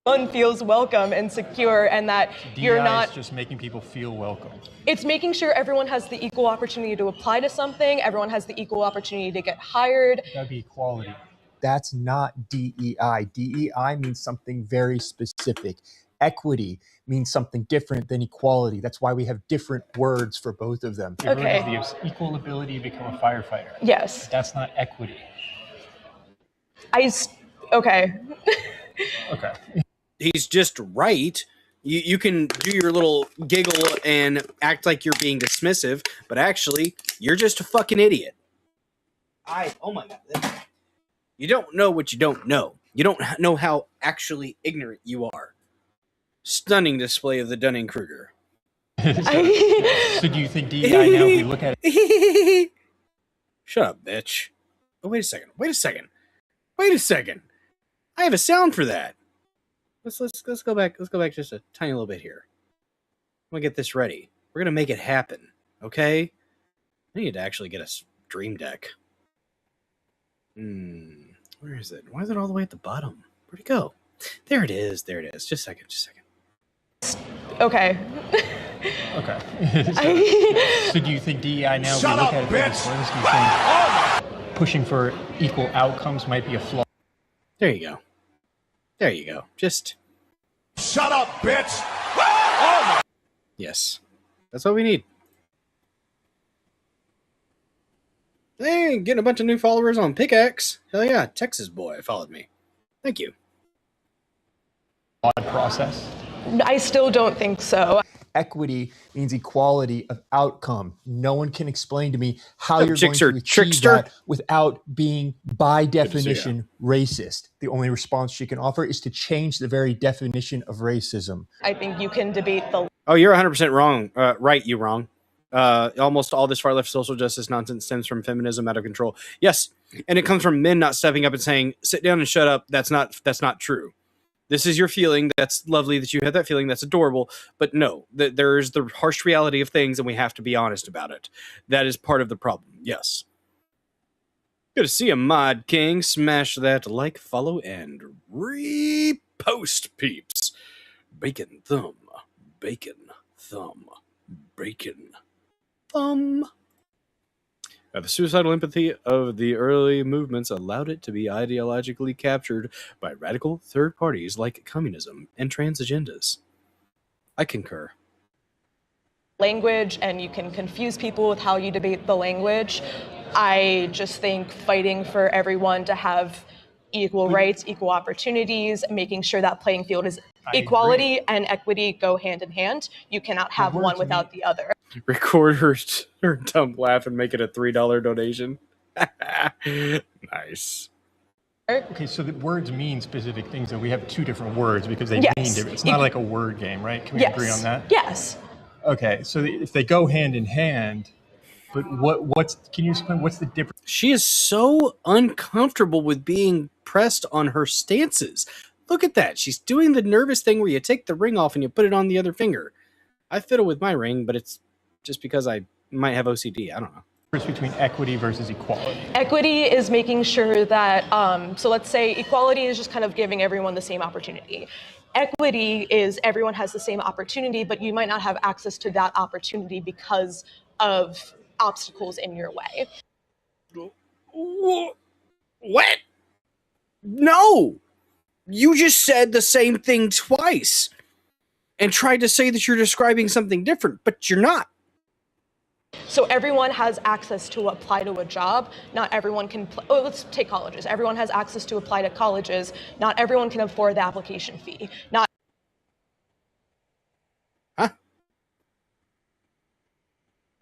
S11: Everyone feels welcome and secure, and that you're
S17: DEI
S11: not.
S17: is just making people feel welcome.
S11: It's making sure everyone has the equal opportunity to apply to something. Everyone has the equal opportunity to get hired.
S17: That'd be equality.
S13: That's not DEI. DEI means something very specific. Equity means something different than equality. That's why we have different words for both of them.
S11: Okay.
S17: The equal ability to become a firefighter.
S11: Yes.
S17: That's not equity.
S11: Okay.
S17: Okay.
S2: He's just right. You can do your little giggle and act like you're being dismissive, but actually, you're just a fucking idiot. Oh my God. You don't know what you don't know. You don't know how actually ignorant you are. Stunning display of the Dunning-Kruger.
S17: So do you think DEI now, if we look at it?
S2: Shut up, bitch. Oh, wait a second. I have a sound for that. Let's go back. Let's go back just a tiny little bit here. I'm gonna get this ready. We're gonna make it happen, okay? I need to actually get a stream deck. Where is it? Why is it all the way at the bottom? Where'd it go? There it is. Just a second.
S11: Okay.
S17: Okay. So do you think DEI now, if we look at it, pushing for equal outcomes might be a flaw?
S2: There you go. There you go. Just
S3: Shut up, bitch!
S2: yes. That's what we need. Hey, getting a bunch of new followers on Pickaxe. Hell yeah, Texas boy followed me. Thank you.
S17: Process.
S11: I still don't think so.
S13: Equity means equality of outcome. No one can explain to me how
S2: Oh,
S13: you're
S2: chicks
S13: going
S2: are
S13: to achieve
S2: trickster?
S13: that without being, by
S2: to see ya.
S13: definition, racist. The only response she can offer is to change the very definition of racism.
S11: I think you can debate the
S2: Oh, you're 100% wrong. Right, you wrong. Almost all this far left social justice nonsense stems from feminism out of control. Yes, and it comes from men not stepping up and saying, "Sit down and shut up." That's not true. This is your feeling. That's lovely that you have that feeling. That's adorable. But no, there's the harsh reality of things, and we have to be honest about it. That is part of the problem. Yes. Good to see you, Mod King. Smash that like, follow, and repost, peeps. Bacon thumb. Bacon thumb. Bacon thumb. The suicidal empathy of the early movements allowed it to be ideologically captured by radical third parties like communism and trans agendas. I concur.
S11: language, and you can confuse people with how you debate the language. I just think fighting for everyone to have equal rights, equal opportunities, making sure that playing field is equality and equity go hand in hand. You cannot have one without the other.
S2: Record her dumb laugh and make it a $3 donation. Nice.
S17: Okay, so the words mean specific things, and we have two different words because they
S11: Yes.
S17: mean different. It's not like a word game, right? Can we agree on that?
S11: Yes.
S17: Okay, so if they go hand in hand, but can you explain what's the difference?
S2: She is so uncomfortable with being pressed on her stances. Look at that. She's doing the nervous thing where you take the ring off and you put it on the other finger. I fiddle with my ring, but it's just because I might have OCD. I don't know.
S17: Between equity versus equality.
S11: Equity is making sure that, so let's say equality is just kind of giving everyone the same opportunity. Equity is everyone has the same opportunity, but you might not have access to that opportunity because of obstacles in your way.
S2: What? No! You just said the same thing twice and tried to say that you're describing something different, but you're not.
S11: So everyone has access to apply to a job. Not everyone can, let's take colleges. Everyone has access to apply to colleges. Not everyone can afford the application fee. Not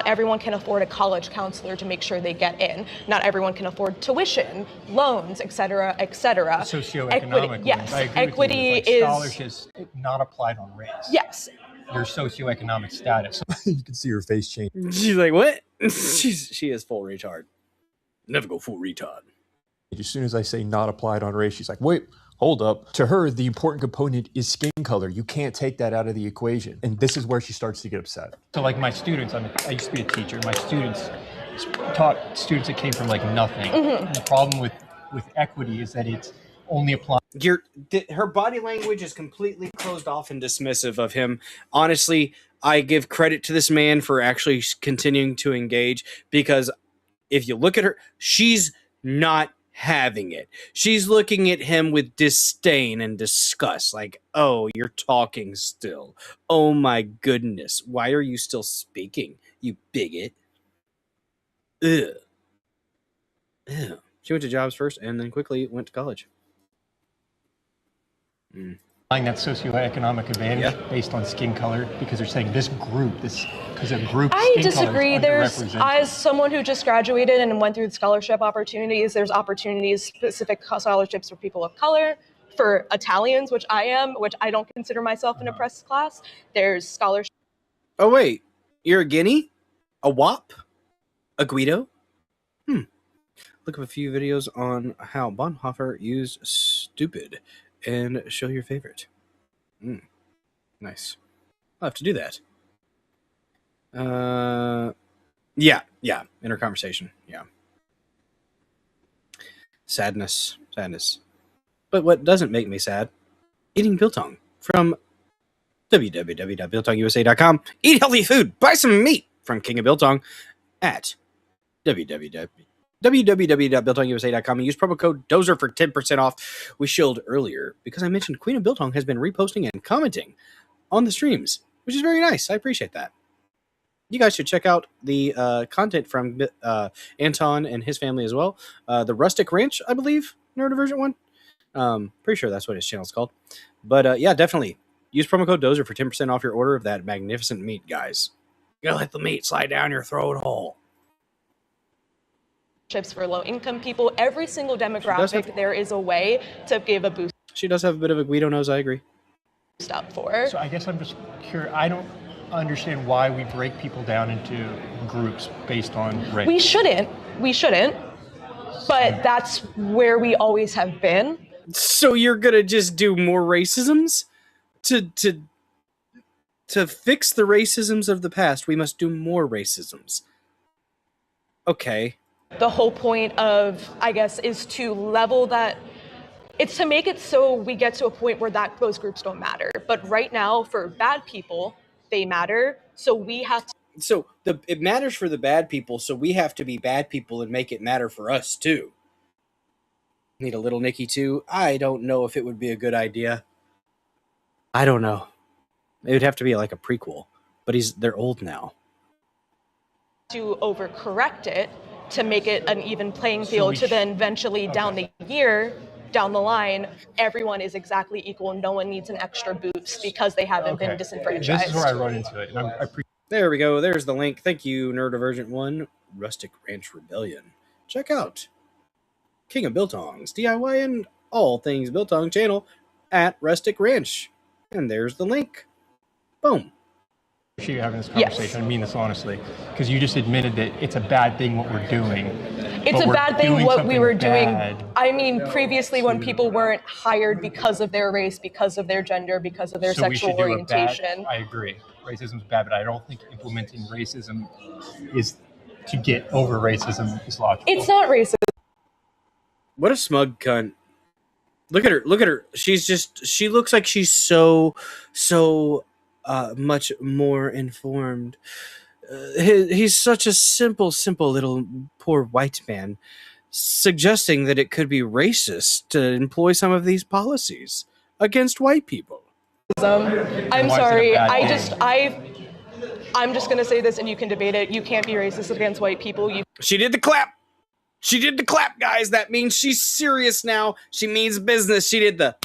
S11: everyone can afford a college counselor to make sure they get in. Not everyone can afford tuition, loans, et cetera, et cetera.
S17: Socioeconomic.
S11: Yes,
S17: I agree
S11: equity
S17: with you.
S11: is
S17: Scholarships not applied on race.
S11: Yes.
S17: Your socioeconomic status.
S13: You can see her face change.
S2: She's like, what? She is full retard. Never go full retard.
S13: As soon as I say not applied on race, she's like, wait, hold up. To her, the important component is skin color. You can't take that out of the equation. And this is where she starts to get upset.
S17: So like my students, I used to be a teacher. My students taught students that came from like nothing.
S11: Mm-hmm.
S17: And the problem with equity is that it's only applied.
S2: Her body language is completely closed off and dismissive of him. Honestly, I give credit to this man for actually continuing to engage, because if you look at her, she's not having it. She's looking at him with disdain and disgust, like, oh, you're talking still. Oh my goodness. Why are you still speaking, you bigot? Ugh. Ugh. She went to jobs first and then quickly went to college.
S17: That socioeconomic advantage based on skin color, because they're saying this group, because a group.
S11: I
S17: skin color
S11: disagree.
S17: is
S11: There's,
S17: underrepresented.
S11: as someone who just graduated and went through the scholarship opportunities, there's opportunities, specific scholarships for people of color, for Italians, which I am, which I don't consider myself an oppressed class. There's scholarships.
S2: Oh, wait. You're a Guinea? A WAP? A Guido? Look up a few videos on how Bonhoeffer used stupid and show your favorite. Nice. I'll have to do that. Yeah, inner conversation. Yeah. Sadness. But what doesn't make me sad? Eating biltong from www.biltongusa.com. Eat healthy food. Buy some meat from King of Biltong at www. www.biltongusa.com and use promo code DOZER for 10% off. We shilled earlier because I mentioned Queen of Biltong has been reposting and commenting on the streams, which is very nice. I appreciate that. You guys should check out the content from Anton and his family as well. The Rustic Ranch, I believe, Neurodivergent one. Pretty sure that's what his channel's called. But yeah, definitely use promo code DOZER for 10% off your order of that magnificent meat, guys. You gotta let the meat slide down your throat hole.
S11: For low-income people, every single demographic, there is a way to give a boost
S2: She does have a bit of a Guido nose, I agree.
S11: up for.
S17: So I guess I'm just curious. I don't understand why we break people down into groups based on race.
S11: We shouldn't, but that's where we always have been.
S2: So you're gonna just do more racisms? To fix the racisms of the past, we must do more racisms. Okay.
S11: The whole point of, I guess, is to level that. It's to make it so we get to a point where those groups don't matter. But right now, for bad people, they matter. So we have to.
S2: So it matters for the bad people, so we have to be bad people and make it matter for us too. Need a little Nicky too? I don't know if it would be a good idea. I don't know. It would have to be like a prequel, but they're old now.
S11: To overcorrect it to make it an even playing field, to then eventually down the line, everyone is exactly equal. No one needs an extra boost because they haven't been disenfranchised.
S17: This is where I run into it. And
S2: There we go. There's the link. Thank you, Neurodivergent 1, Rustic Ranch Rebellion. Check out King of Biltong's DIY and all things Biltong channel at Rustic Ranch. And there's the link. Boom.
S17: appreciate you having this conversation. Yes. I mean this honestly, because you just admitted that it's a bad thing what we're doing.
S11: It's a bad thing what we were doing. I mean, previously when people weren't hired because of their race, because of their gender, because of their sexual orientation.
S17: I agree. Racism is bad, but I don't think implementing racism is to get over racism is logical.
S11: It's not racist.
S2: What a smug cunt. Look at her. Look at her. She looks like she's so much more informed. He's such a simple little poor white man, suggesting that it could be racist to employ some of these policies against white people.
S11: I'm sorry. I'm just going to say this and you can debate it. You can't be racist against white people.
S2: She did the clap. She did the clap, guys. That means she's serious now. She means business. She did the...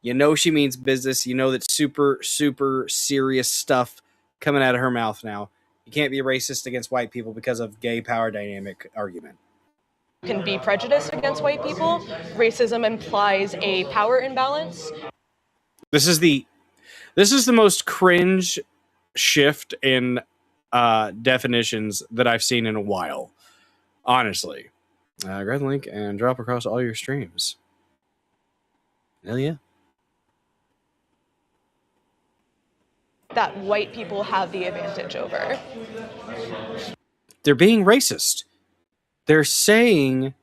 S2: You know she means business. You know that super serious stuff coming out of her mouth now. You can't be racist against white people because of gay power dynamic argument.
S11: Can be prejudiced against white people. Racism implies a power imbalance.
S2: This is the most cringe shift in definitions that I've seen in a while. Honestly. Grab the link and drop across all your streams. Hell yeah.
S11: That white people have the advantage over.
S2: They're being racist. They're saying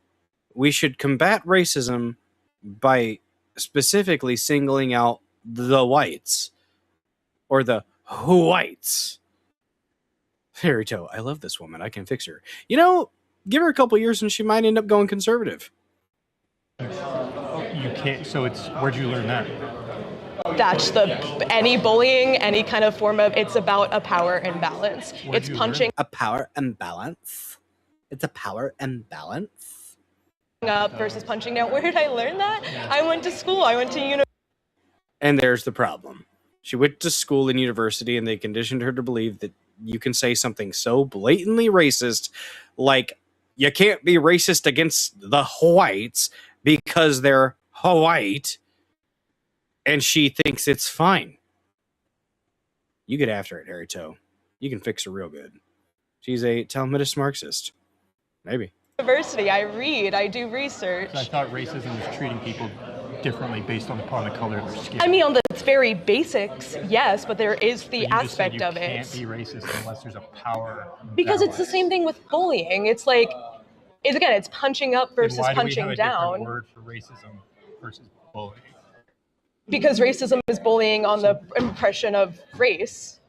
S2: we should combat racism by specifically singling out the whites. Or the whites. Fairy Toe, I love this woman. I can fix her. You know, give her a couple years and she might end up going conservative.
S17: You can't, so it's, where'd you learn that?
S11: That's any bullying, any kind of form of, it's about a power imbalance. It's punching
S2: a power imbalance. It's a power imbalance.
S11: Up versus punching down. Where did I learn that? I went to school. I went to university.
S2: And there's the problem. She went to school and university and they conditioned her to believe that you can say something so blatantly racist, like you can't be racist against the whites because they're white, and she thinks it's fine. You get after it, Harry Toe. You can fix her real good. She's a Talmudic Marxist. Maybe.
S11: University, I read, I do research.
S17: So I thought racism was treating people differently based upon the color of their skin.
S11: I mean, on the very basics, yes, but there is the aspect of it.
S17: You can't be racist unless there's a power imbalance.
S11: Because it's the same thing with bullying. It's like, it's punching up versus punching down. Why do we have a different word
S17: for racism versus bullying?
S11: Because racism is bullying on the impression of race.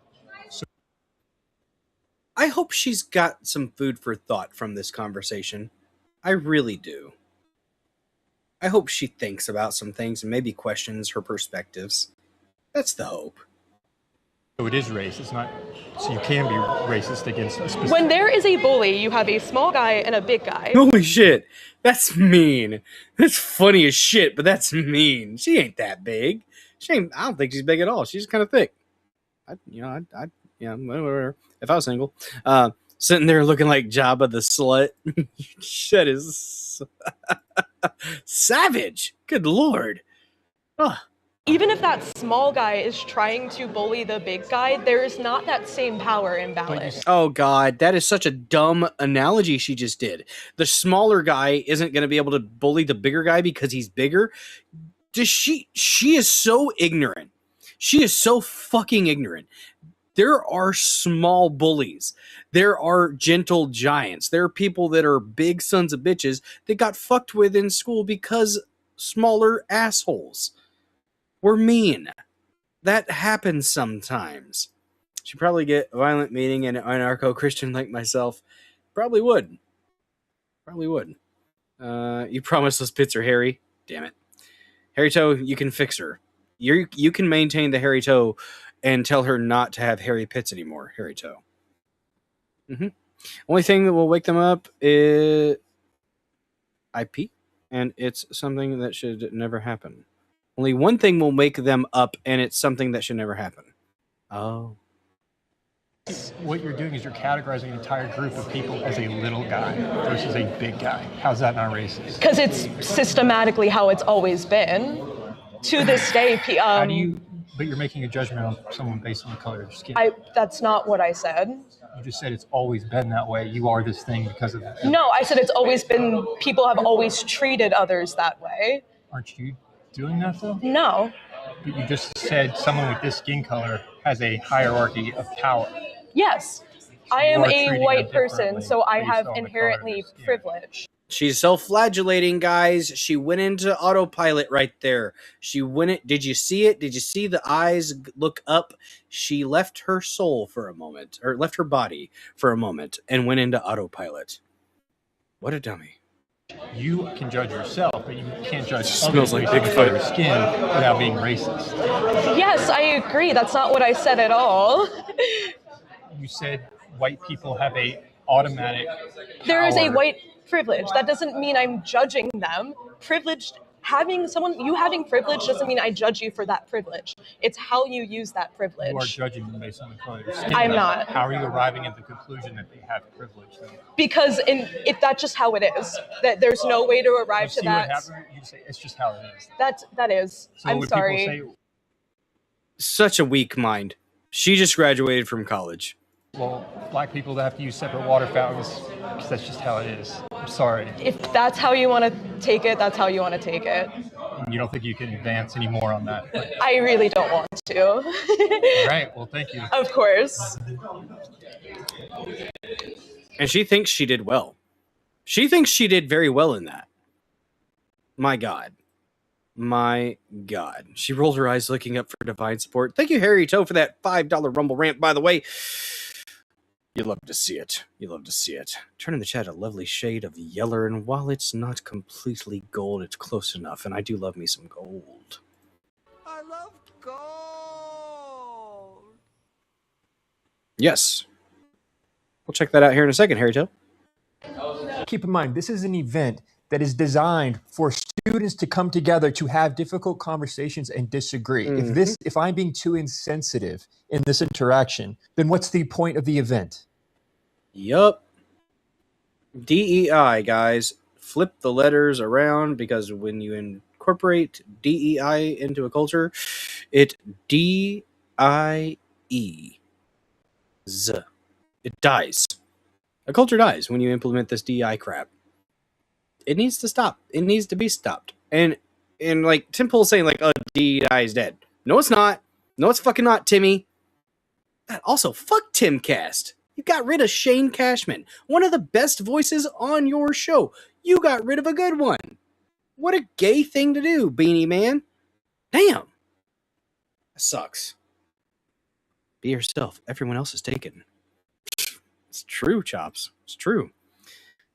S2: I hope she's got some food for thought from this conversation. I really do. I hope she thinks about some things and maybe questions her perspectives. That's the hope.
S17: So it is racist, not so you can be racist against a specific.
S11: When there is a bully, you have a small guy and a big guy.
S2: Holy shit, that's mean. That's funny as shit, but that's mean. She ain't that big. I don't think she's big at all. She's kind of thick. Whatever. If I was single, sitting there looking like Jabba the slut. Shit is savage. Good lord. Ugh.
S11: Even if that small guy is trying to bully the big guy, there is not that same power imbalance.
S2: Oh god, that is such a dumb analogy she just did. The smaller guy isn't going to be able to bully the bigger guy because he's bigger. She is so ignorant. She is so fucking ignorant. There are small bullies. There are gentle giants. There are people that are big sons of bitches that got fucked with in school because smaller assholes were mean. That happens sometimes. She'd probably get a violent meeting and an anarcho-Christian like myself. Probably would. You promised those pits are hairy? Damn it. Hairy Toe, you can fix her. You can maintain the hairy toe and tell her not to have hairy pits anymore, Hairy Toe. Only thing that will wake them up is IP, and it's something that should never happen. Only one thing will wake them up, and it's something that should never happen. Oh.
S17: What you're doing is you're categorizing an entire group of people as a little guy versus a big guy. How's that not racist?
S11: Because it's systematically how it's always been. To this day,
S17: How do you? But you're making a judgment on someone based on the color of their skin.
S11: That's not what I said.
S17: You just said it's always been that way. You are this thing because of that.
S11: No, I said it's always been, people have always treated others that way.
S17: Aren't you doing that though?
S11: No.
S17: But you just said someone with this skin color has a hierarchy of power.
S11: Yes. I am
S17: You are
S11: a
S17: treating
S11: white
S17: them
S11: person, so I
S17: differently
S11: have
S17: based on the
S11: inherently privilege.
S2: She's self-flagellating, guys. She went into autopilot right there. Did you see it? Did you see the eyes look up? She left her soul for a moment, or left her body for a moment, and went into autopilot. What a dummy.
S17: You can judge yourself, but you can't judge
S2: Smells
S17: others
S2: like
S17: based on
S2: Bigfoot.
S17: their skin without being racist.
S11: Yes, I agree. That's not what I said at all.
S17: You said white people have a automatic
S11: There is a
S17: power.
S11: white privilege. That doesn't mean I'm judging them. You having privilege doesn't mean I judge you for that privilege. It's how you use that privilege.
S17: You are judging them based on the color of their skin.
S11: I'm not.
S17: How are you arriving at the conclusion that they have privilege then?
S11: Because that's just how it is. That there's no way to arrive to
S17: You see
S11: that.
S17: what happened? You say it's just how it is.
S11: That is.
S17: So
S11: I'm
S17: when
S11: sorry.
S17: people say,
S2: Such a weak mind. She just graduated from college.
S17: well, black people have to use separate water fountains because that's just how it is. I'm sorry.
S11: If that's how you want to take it, that's how you want to take it.
S17: You don't think you can advance any more on that? But,
S11: I really don't want to.
S17: all right. Well, thank you.
S11: Of course.
S2: And she thinks she did well. She thinks she did very well in that. My God. My God. She rolled her eyes looking up for divine support. Thank you, Harry Toe, for that $5 Rumble rant, by the way. You love to see it. You love to see it. Turn in the chat a lovely shade of yeller, and while it's not completely gold, it's close enough, and I do love me some gold.
S12: I love gold.
S2: Yes. We'll check that out here in a second, Harry Toe.
S13: Keep in mind, this is an event that is designed for students to come together to have difficult conversations and disagree. If I'm being too insensitive in this interaction, then what's the point of the event?
S2: Yup. DEI, guys. Flip the letters around, because when you incorporate DEI into a culture, it D-I-E-Z. It dies. A culture dies when you implement this DEI crap. It needs to stop. It needs to be stopped. And like Tim Pool's saying, like, oh, DEI is dead. No, it's not. No, it's fucking not, Timmy. God, also, fuck Timcast. You got rid of Shane Cashman, one of the best voices on your show. You got rid of a good one. What a gay thing to do, Beanie Man. Damn. That sucks. Be yourself. Everyone else is taken. It's true, Chops. It's true.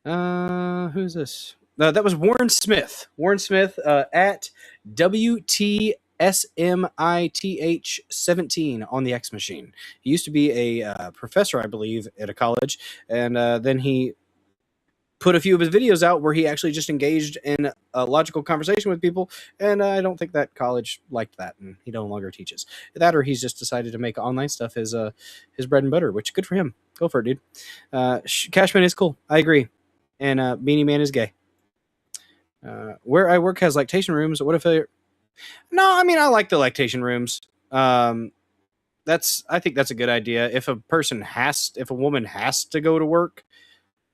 S2: Who's this? That was Warren Smith. Warren Smith at WTSMITH17 on the X Machine. He used to be a professor, I believe, at a college, and then he put a few of his videos out where he actually just engaged in a logical conversation with people, and I don't think that college liked that, and he no longer teaches. That, or he's just decided to make online stuff his bread and butter, which good for him. Go for it, dude. Cashman is cool. I agree. And Beanie Man is gay. Where I work has lactation rooms. What if they're... No, I mean, I like the lactation rooms. I think that's a good idea. If a woman has to go to work,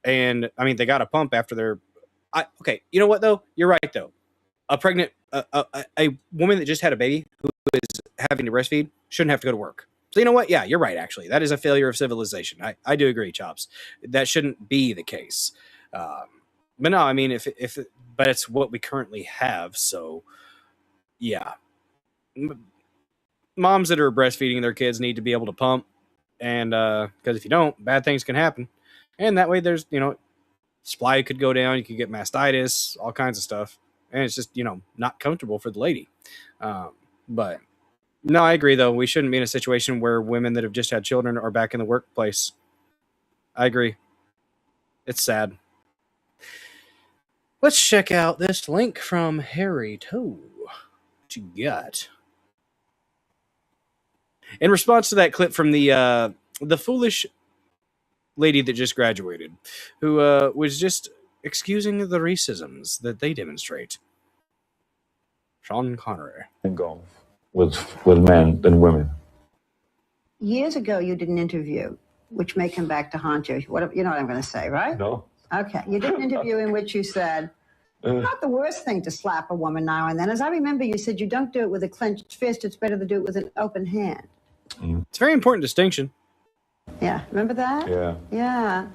S2: and I mean, they got a pump after their... okay, you know what, though? You're right, though. A woman that just had a baby who is having to breastfeed shouldn't have to go to work. So you know what? Yeah, you're right, actually. That is a failure of civilization. I do agree, Chops. That shouldn't be the case. But no, I mean, but it's what we currently have, so yeah. Moms that are breastfeeding their kids need to be able to pump, and because if you don't, bad things can happen. And that way there's, supply could go down, you could get mastitis, all kinds of stuff. And it's just, not comfortable for the lady. But no, I agree, though. We shouldn't be in a situation where women that have just had children are back in the workplace. I agree. It's sad. Let's check out this link from Harry Toe. What you got? In response to that clip from the foolish lady that just graduated, who was just excusing the racisms that they demonstrate. Sean Connery.
S12: And golf with men than women.
S14: Years ago, you did an interview, which may come back to haunt you. You know what I'm going to say, right?
S12: No.
S14: Okay. You did an interview in which you said, not the worst thing to slap a woman now and then. As I remember, you said you don't do it with a clenched fist. It's better to do it with an open hand.
S2: It's a very important distinction.
S14: Yeah. Remember that?
S12: Yeah.
S14: Yeah.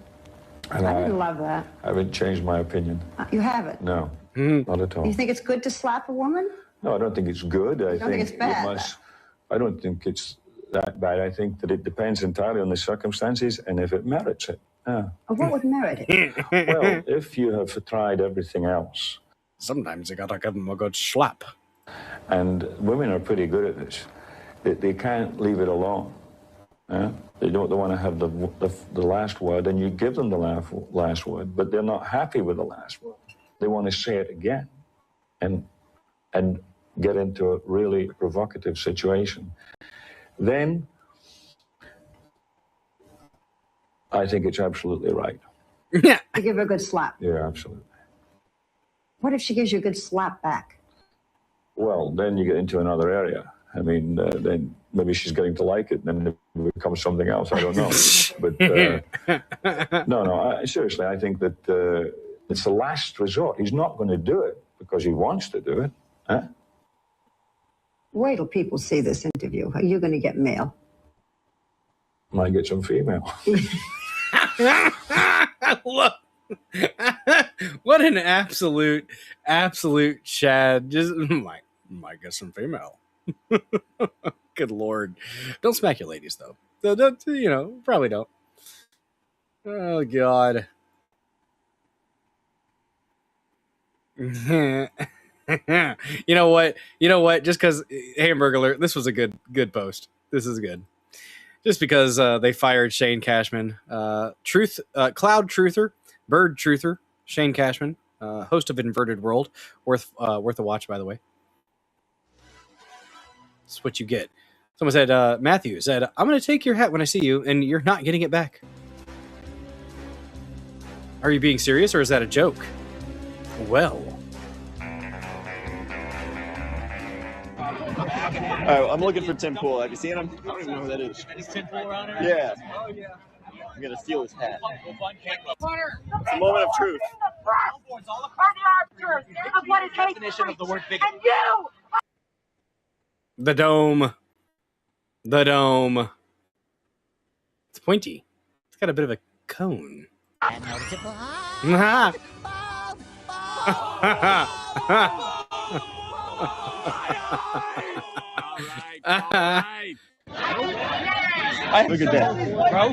S12: And
S14: I didn't love that.
S12: I haven't changed my opinion.
S14: You haven't?
S12: No. Not at all.
S14: You think it's good to slap a woman?
S12: No, I don't think it's good. I
S14: don't think it's bad?
S12: I don't think it's that bad. I think that it depends entirely on the circumstances and if it merits it. Yeah.
S14: What would merit it?
S12: Well, if you have tried everything else.
S2: Sometimes you gotta give them a good slap.
S12: And women are pretty good at this. They can't leave it alone. They don't want to have the last word, and you give them the last word, but they're not happy with the last word. They want to say it again and get into a really provocative situation. Then I think it's absolutely right.
S14: You give her a good slap.
S12: Yeah, absolutely.
S14: What if she gives you a good slap back?
S12: Well, then you get into another area. I mean, then maybe she's getting to like it, and then it becomes something else. I don't know. But no, seriously, I think that it's the last resort. He's not going to do it because he wants to do it. Huh?
S14: Wait till people see this interview. Are you going to get mail?
S12: Might get some female.
S2: Look. What an absolute Chad. Just might get some female. Good Lord. Don't smack your ladies, though. Don't, probably don't. Oh, God. You know what? Just because Hamburger, this was a good post. This is good. Just because they fired Shane Cashman. Cloud Truther, Bird Truther, Shane Cashman, host of Inverted World. Worth a watch, by the way. That's what you get. Someone said, Matthew said, I'm going to take your hat when I see you, and you're not getting it back. Are you being serious, or is that a joke? Well.
S16: I'm looking for Tim Pool. Have you seen him? I don't even know who that is. Is Tim Pool around here? Yeah. Oh, yeah. I'm going to steal his hat. It's a moment of truth.
S1: Definition of the word bigot. And you!
S2: The dome. It's pointy. It's got a bit of a cone.
S16: Look at that.
S20: Bro,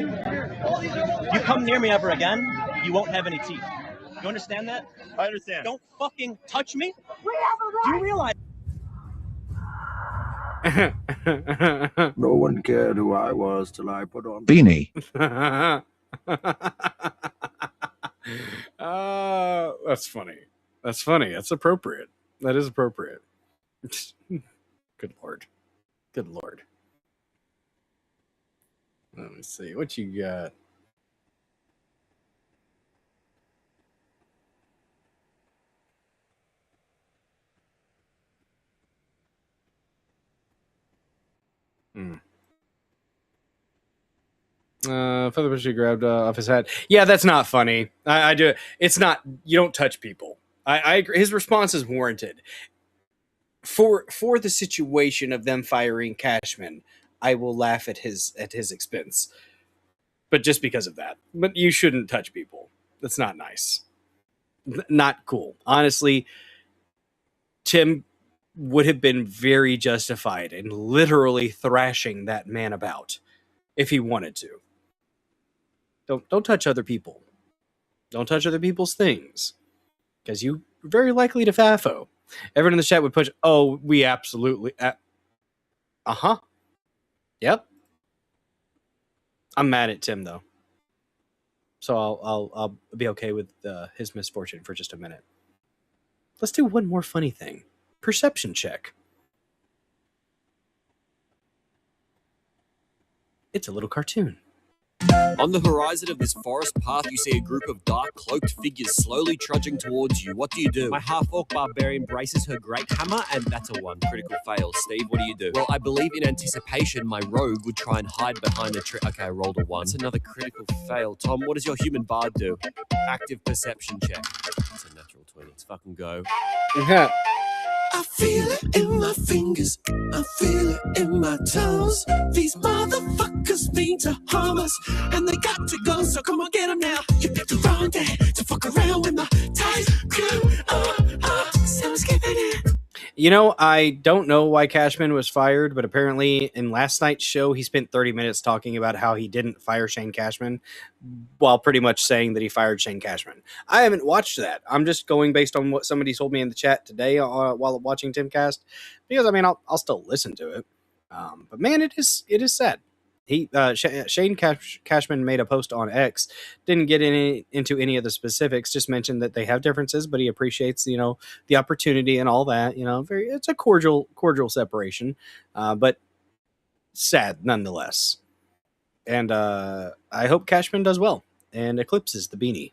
S20: you come near me ever again, you won't have any teeth. You understand that?
S16: I understand.
S20: Don't fucking touch me. Do you realize?
S21: No one cared who I was till I put on
S22: Beanie.
S2: That's funny. That's funny. That's appropriate. That is appropriate. Good Lord. Good Lord. Let me see. What you got? Feather Pusher grabbed off his hat. Yeah, that's not funny. I do. It's not. You don't touch people. I agree. His response is warranted. For the situation of them firing Cashman, I will laugh at his expense. But just because of that. But you shouldn't touch people. That's not nice. Not cool. Honestly, Tim would have been very justified in literally thrashing that man about if he wanted to. Don't touch other people. Don't touch other people's things. Because you're very likely to FAFO. Everyone in the chat would push, oh, we absolutely... uh-huh. Yep. I'm mad at Tim, though. So I'll be okay with his misfortune for just a minute. Let's do one more funny thing. Perception check. It's a little cartoon.
S24: On the horizon of this forest path, you see a group of dark, cloaked figures slowly trudging towards you. What do?
S25: My half-orc barbarian braces her great hammer, and that's a 1.
S24: Critical fail. Steve, what do? Well, I believe in anticipation, my rogue would try and hide behind a tree. Okay, I rolled a 1.
S25: That's another critical fail. Tom, what does your human bard do?
S24: Active perception check.
S25: That's a natural 20. Let's fucking go.
S2: Yeah.
S26: I feel it in my fingers, I feel it in my toes. These motherfuckers mean to harm us, and they got to go, so come on, get them now. You picked the wrong day to fuck around with my ties crew. So skipping it.
S2: You know, I don't know why Cashman was fired, but apparently in last night's show, he spent 30 minutes talking about how he didn't fire Shane Cashman, while pretty much saying that he fired Shane Cashman. I haven't watched that. I'm just going based on what somebody told me in the chat today while watching Timcast, because I mean, I'll still listen to it. But man, it is sad. Shane Cashman made a post on X, didn't get into any of the specifics, just mentioned that they have differences, but he appreciates, the opportunity and all that, it's a cordial separation, but sad nonetheless. And I hope Cashman does well and eclipses the beanie.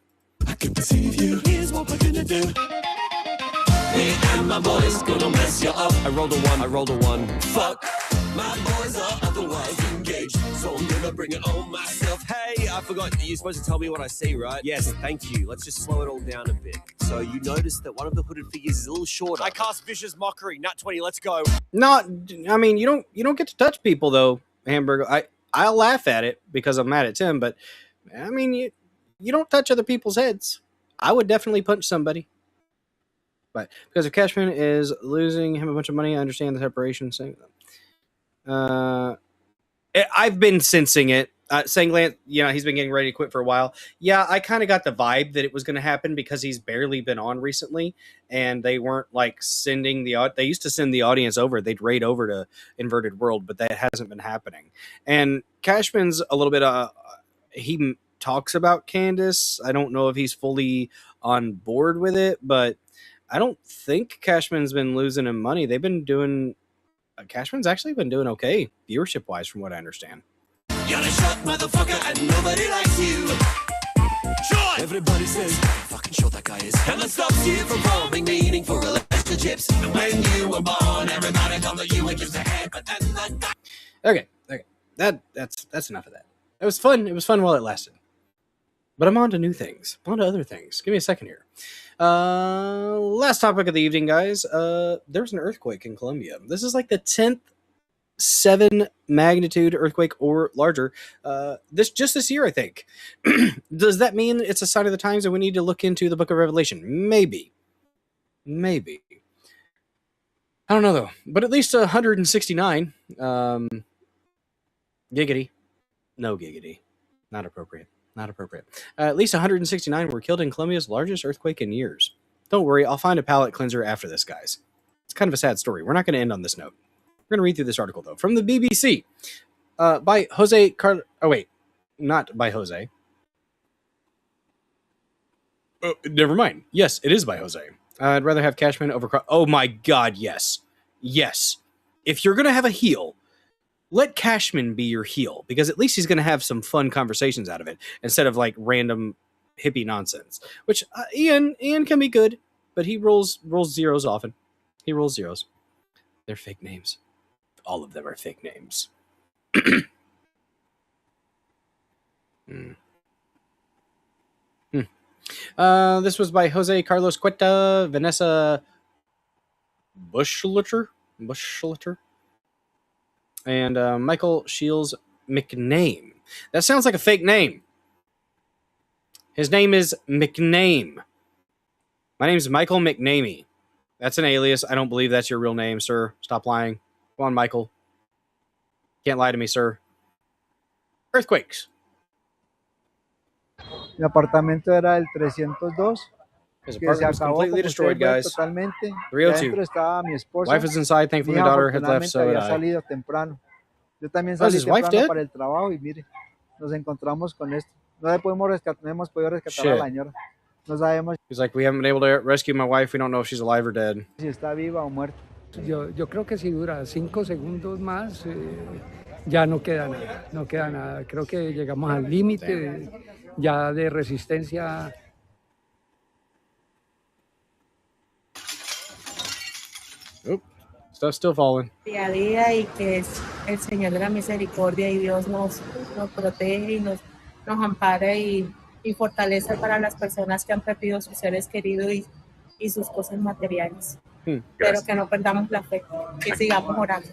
S26: I can perceive you, here's what we're gonna do. Me and my boys gonna mess you up.
S24: I rolled a 1.
S26: Fuck, my boys are otherwise engaged, so I'm gonna bring it on myself.
S24: Hey, I forgot. You're supposed to tell me what I see, right?
S25: Yes, thank you. Let's just slow it all down a bit.
S24: So you notice that one of the hooded figures is a little shorter.
S25: I cast Vicious Mockery. Nat 20, let's go.
S2: I mean, you don't get to touch people, though, Hamburger. I'll laugh at it because I'm mad at Tim, but, I mean, you don't touch other people's heads. I would definitely punch somebody. But because if Cashman is losing him a bunch of money, I understand the separation. I've been sensing it. Sanglant, he's been getting ready to quit for a while. Yeah, I kind of got the vibe that it was going to happen because he's barely been on recently, and they weren't like sending they used to send the audience over. They'd raid over to Inverted World, but that hasn't been happening. And Cashman's a little bit, he talks about Candace. I don't know if he's fully on board with it, but I don't think Cashman's been losing him money. They've been doing, Cashman's actually been doing okay, viewership-wise, from what I understand.
S26: You're a short motherfucker and nobody likes you. Short! Everybody says, fucking short that guy is. And that stops you from forming meaningful relationships. And when you were born, everybody told you were just a head, but then that guy...
S2: Okay. That's enough of that. It was fun. It was fun while it lasted. But I'm on to new things. On to other things. Give me a second here. Last topic of the evening, guys. There's an earthquake in Colombia. This is like the 10th 7 magnitude earthquake or larger this year, I think. Does that mean it's a sign of the times that we need to look into the Book of Revelation? Maybe. I don't know, though. But at least 169. Giggity. No giggity. Not appropriate. Not appropriate. At least 169 were killed in Colombia's largest earthquake in years. Don't worry, I'll find a palate cleanser after this, guys. It's kind of a sad story. We're not going to end on this note. We're going to read through this article, though, from the BBC by Jose Oh, wait. Not by Jose. Oh, never mind. Yes, it is by Jose. I'd rather have Cashman over... Oh, my God, yes. Yes. If you're going to have a heel, let Cashman be your heel, because at least he's going to have some fun conversations out of it instead of like random hippie nonsense. Which Ian can be good, but he rolls zeros often. He rolls zeros. They're fake names. All of them are fake names. This was by Jose Carlos Cueta, Vanessa Bushletter, and Michael Shields McName. That sounds like a fake name. His name is McName. My name is Michael McNamee. That's an alias. I don't believe that's your real name, sir. Stop lying. Come on, Michael. Can't lie to me, sir. Earthquakes.
S8: Mi apartamento era el 302.
S2: His
S8: Que se
S2: apartment was
S8: acabó,
S2: completely
S8: como
S2: destroyed,
S8: ustedes ven,
S2: guys.
S8: totalmente. Y
S2: 302.
S8: adentro estaba mi esposa.
S2: Wife is inside. Thankfully,
S8: Mi
S2: my
S8: hija,
S2: daughter had left, so had
S8: afortunadamente, había
S2: I.
S8: salido temprano. Yo también
S2: Oh, is
S8: salí
S2: his wife
S8: temprano
S2: dead?
S8: para el trabajo y mire, nos encontramos con esto. No hemos podido rescatar
S2: Shit.
S8: a la señora. No sabemos
S2: He's like, we haven't been able to rescue my wife. We don't know if she's alive or dead.
S8: si está viva o muerta.
S15: Yo creo que si dura 5 segundos más, ya no queda nada, no queda nada. Creo que llegamos al límite ya de resistencia.
S2: Oop, stuff's still falling.
S18: Día a día y que el Señor de la Misericordia y Dios nos protege y nos ampara y fortalece para las personas que han perdido sus seres queridos y sus cosas materiales. Pero que no perdamos la fe, que sigamos orando.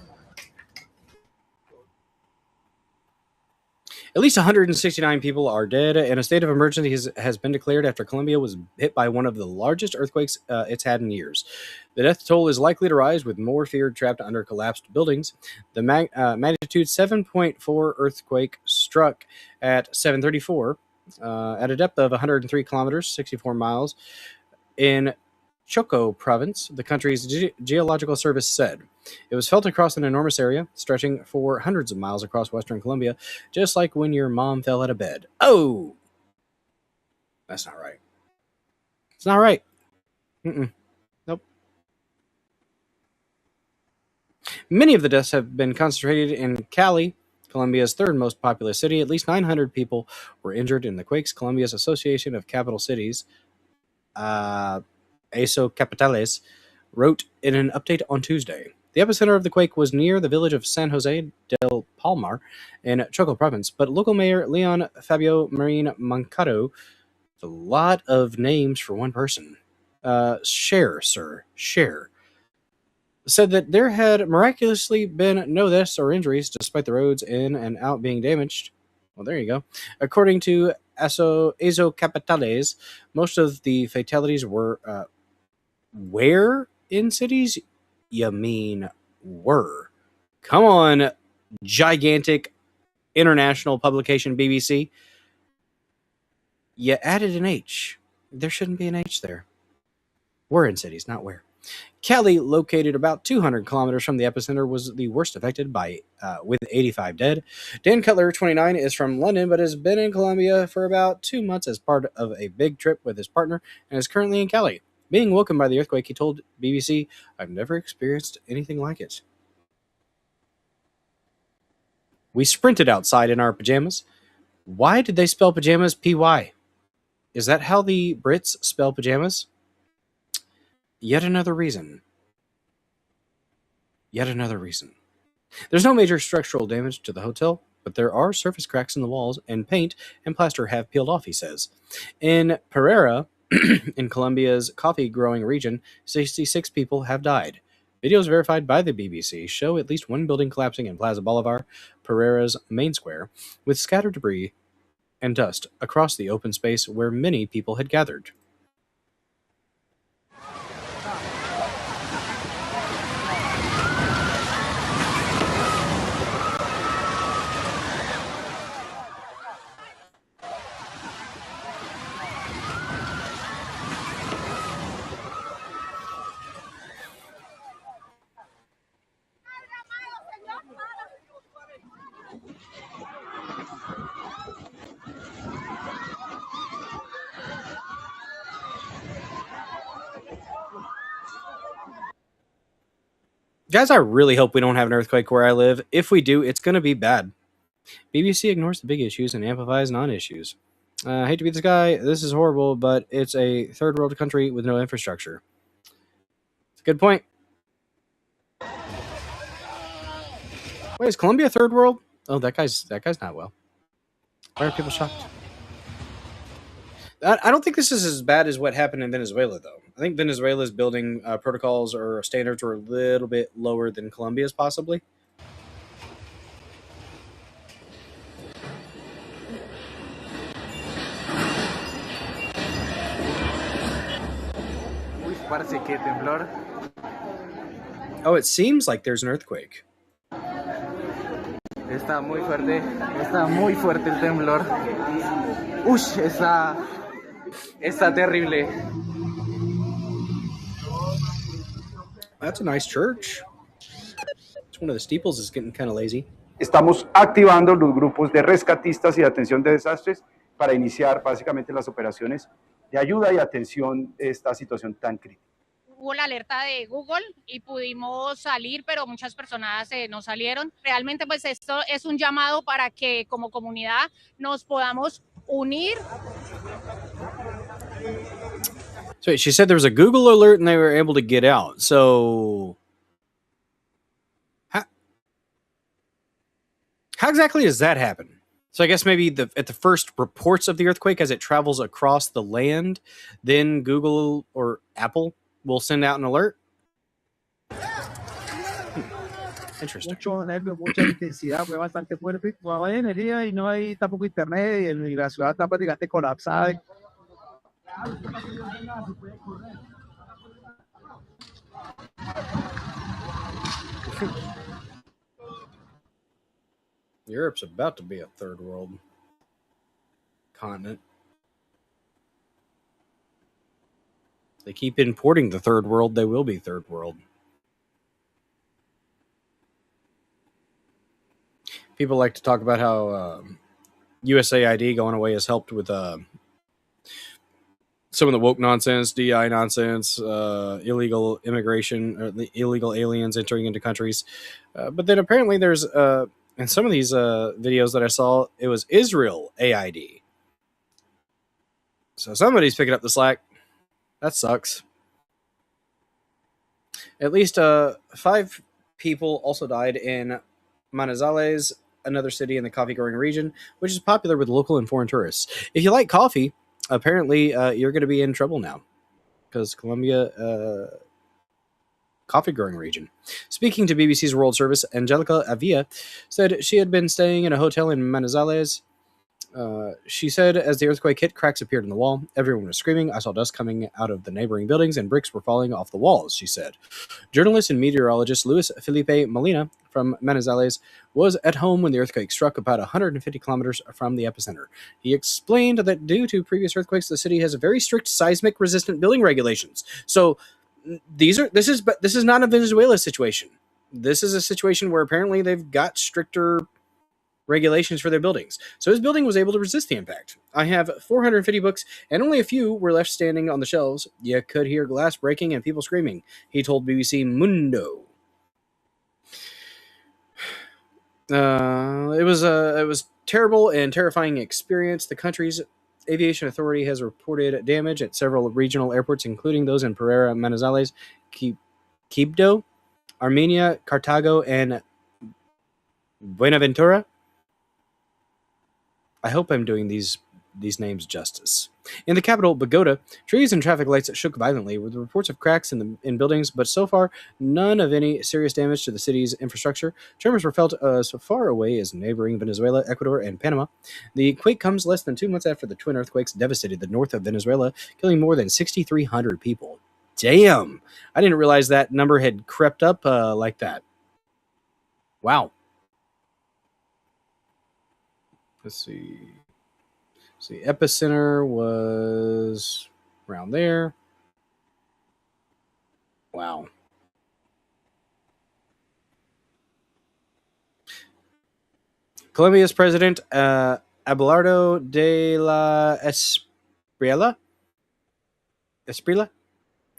S2: At least 169 people are dead, and a state of emergency has been declared after Colombia was hit by one of the largest earthquakes it's had in years. The death toll is likely to rise, with more feared trapped under collapsed buildings. The magnitude 7.4 earthquake struck at 7:34 at a depth of 103 kilometers, 64 miles, in Choco province, the country's geological service said. It was felt across an enormous area, stretching for hundreds of miles across western Colombia, just like when your mom fell out of bed. Oh! That's not right. It's not right. Nope. Many of the deaths have been concentrated in Cali, Colombia's third most populous city. At least 900 people were injured in the quakes. Colombia's Association of Capital Cities, ASO Capitales, wrote in an update on Tuesday. The epicenter of the quake was near the village of San Jose del Palmar in Choco province, but local mayor Leon Fabio Marin Mancado, a lot of names for one person, Share, said that there had miraculously been no deaths or injuries despite the roads in and out being damaged. Well, there you go. According to ASO Capitales, most of the fatalities were where in cities? You mean were. Come on, gigantic international publication BBC. You added an H. There shouldn't be an H there. Were in cities, not where. Cali, located about 200 kilometers from the epicenter, was the worst affected by with 85 dead. Dan Cutler, 29, is from London, but has been in Colombia for about 2 months as part of a big trip with his partner and is currently in Cali. Being woken by the earthquake, he told BBC, "I've never experienced anything like it. We sprinted outside in our pajamas." Why did they spell pajamas PY? Is that how the Brits spell pajamas? Yet another reason. Yet another reason. There's no major structural damage to the hotel, but there are surface cracks in the walls, and paint and plaster have peeled off, he says. In Pereira, in Colombia's coffee-growing region, 66 people have died. Videos verified by the BBC show at least one building collapsing in Plaza Bolivar, Pereira's main square, with scattered debris and dust across the open space where many people had gathered. Guys, I really hope we don't have an earthquake where I live. If we do, it's going to be bad. BBC ignores the big issues and amplifies non-issues. I hate to be this guy. This is horrible, but it's a third world country with no infrastructure. It's a good point. Wait, is Colombia third world? Oh, that guy's not well. Why are people shocked? I don't think this is as bad as what happened in Venezuela, though. I think Venezuela's building protocols or standards were a little bit lower than Colombia's, possibly.
S4: Parece que temblor.
S2: Oh, it seems like there's an earthquake.
S4: Está muy fuerte el temblor. Ush, está terrible.
S2: That's a nice church. It's one of the steeples is getting kind of lazy.
S5: Estamos activando los grupos de rescatistas y de atención de desastres para iniciar básicamente las operaciones de ayuda y atención a esta situación tan crítica.
S6: Hubo la alerta de Google y pudimos salir, pero muchas personas no salieron. Realmente, pues esto es un llamado para que como comunidad nos podamos unir.
S2: So she said there was a Google alert and they were able to get out. So how exactly does that happen? So I guess maybe at the first reports of the earthquake as it travels across the land, then Google or Apple will send out an alert. Interesting.
S8: Mucho nervio, mucha intensidad, fue bastante fuerte. No hay energía y no hay tampoco internet y la ciudad está prácticamente colapsada.
S2: Europe's about to be a third world continent. They keep importing the third world, they will be third world. People like to talk about how USAID going away has helped with some of the woke nonsense, DEI nonsense, illegal immigration, or the illegal aliens entering into countries. But then apparently there's, in some of these videos that I saw, it was Israel AID. So somebody's picking up the slack. That sucks. At least 5 people also died in Manizales, another city in the coffee-growing region, which is popular with local and foreign tourists. If you like coffee, apparently you're going to be in trouble now, because Colombia, coffee-growing region. Speaking to BBC's World Service, Angelica Avia said she had been staying in a hotel in Manizales. She said as the earthquake hit, cracks appeared in the wall. Everyone was screaming. I saw dust coming out of the neighboring buildings and bricks were falling off the walls, she said. Journalist and meteorologist Luis Felipe Molina from Manizales was at home when the earthquake struck about 150 kilometers from the epicenter. He explained that due to previous earthquakes, the city has very strict seismic resistant building regulations. So this is not a Venezuela situation. This is a situation where apparently they've got stricter regulations for their buildings. So his building was able to resist the impact. I have 450 books, and only a few were left standing on the shelves. You could hear glass breaking and people screaming, he told BBC Mundo. It was terrible and terrifying experience. The country's aviation authority has reported damage at several regional airports, including those in Pereira, Manizales, Quibdó, Armenia, Cartago, and Buenaventura. I hope I'm doing these names justice. In the capital, Bogota, trees and traffic lights shook violently with reports of cracks in buildings, but so far, none of any serious damage to the city's infrastructure. Tremors were felt so far away as neighboring Venezuela, Ecuador, and Panama. The quake comes less than 2 months after the twin earthquakes devastated the north of Venezuela, killing more than 6,300 people. Damn! I didn't realize that number had crept up like that. Wow. Let's see. So the epicenter was around there. Wow. Colombia's president, Abelardo de la Espriella,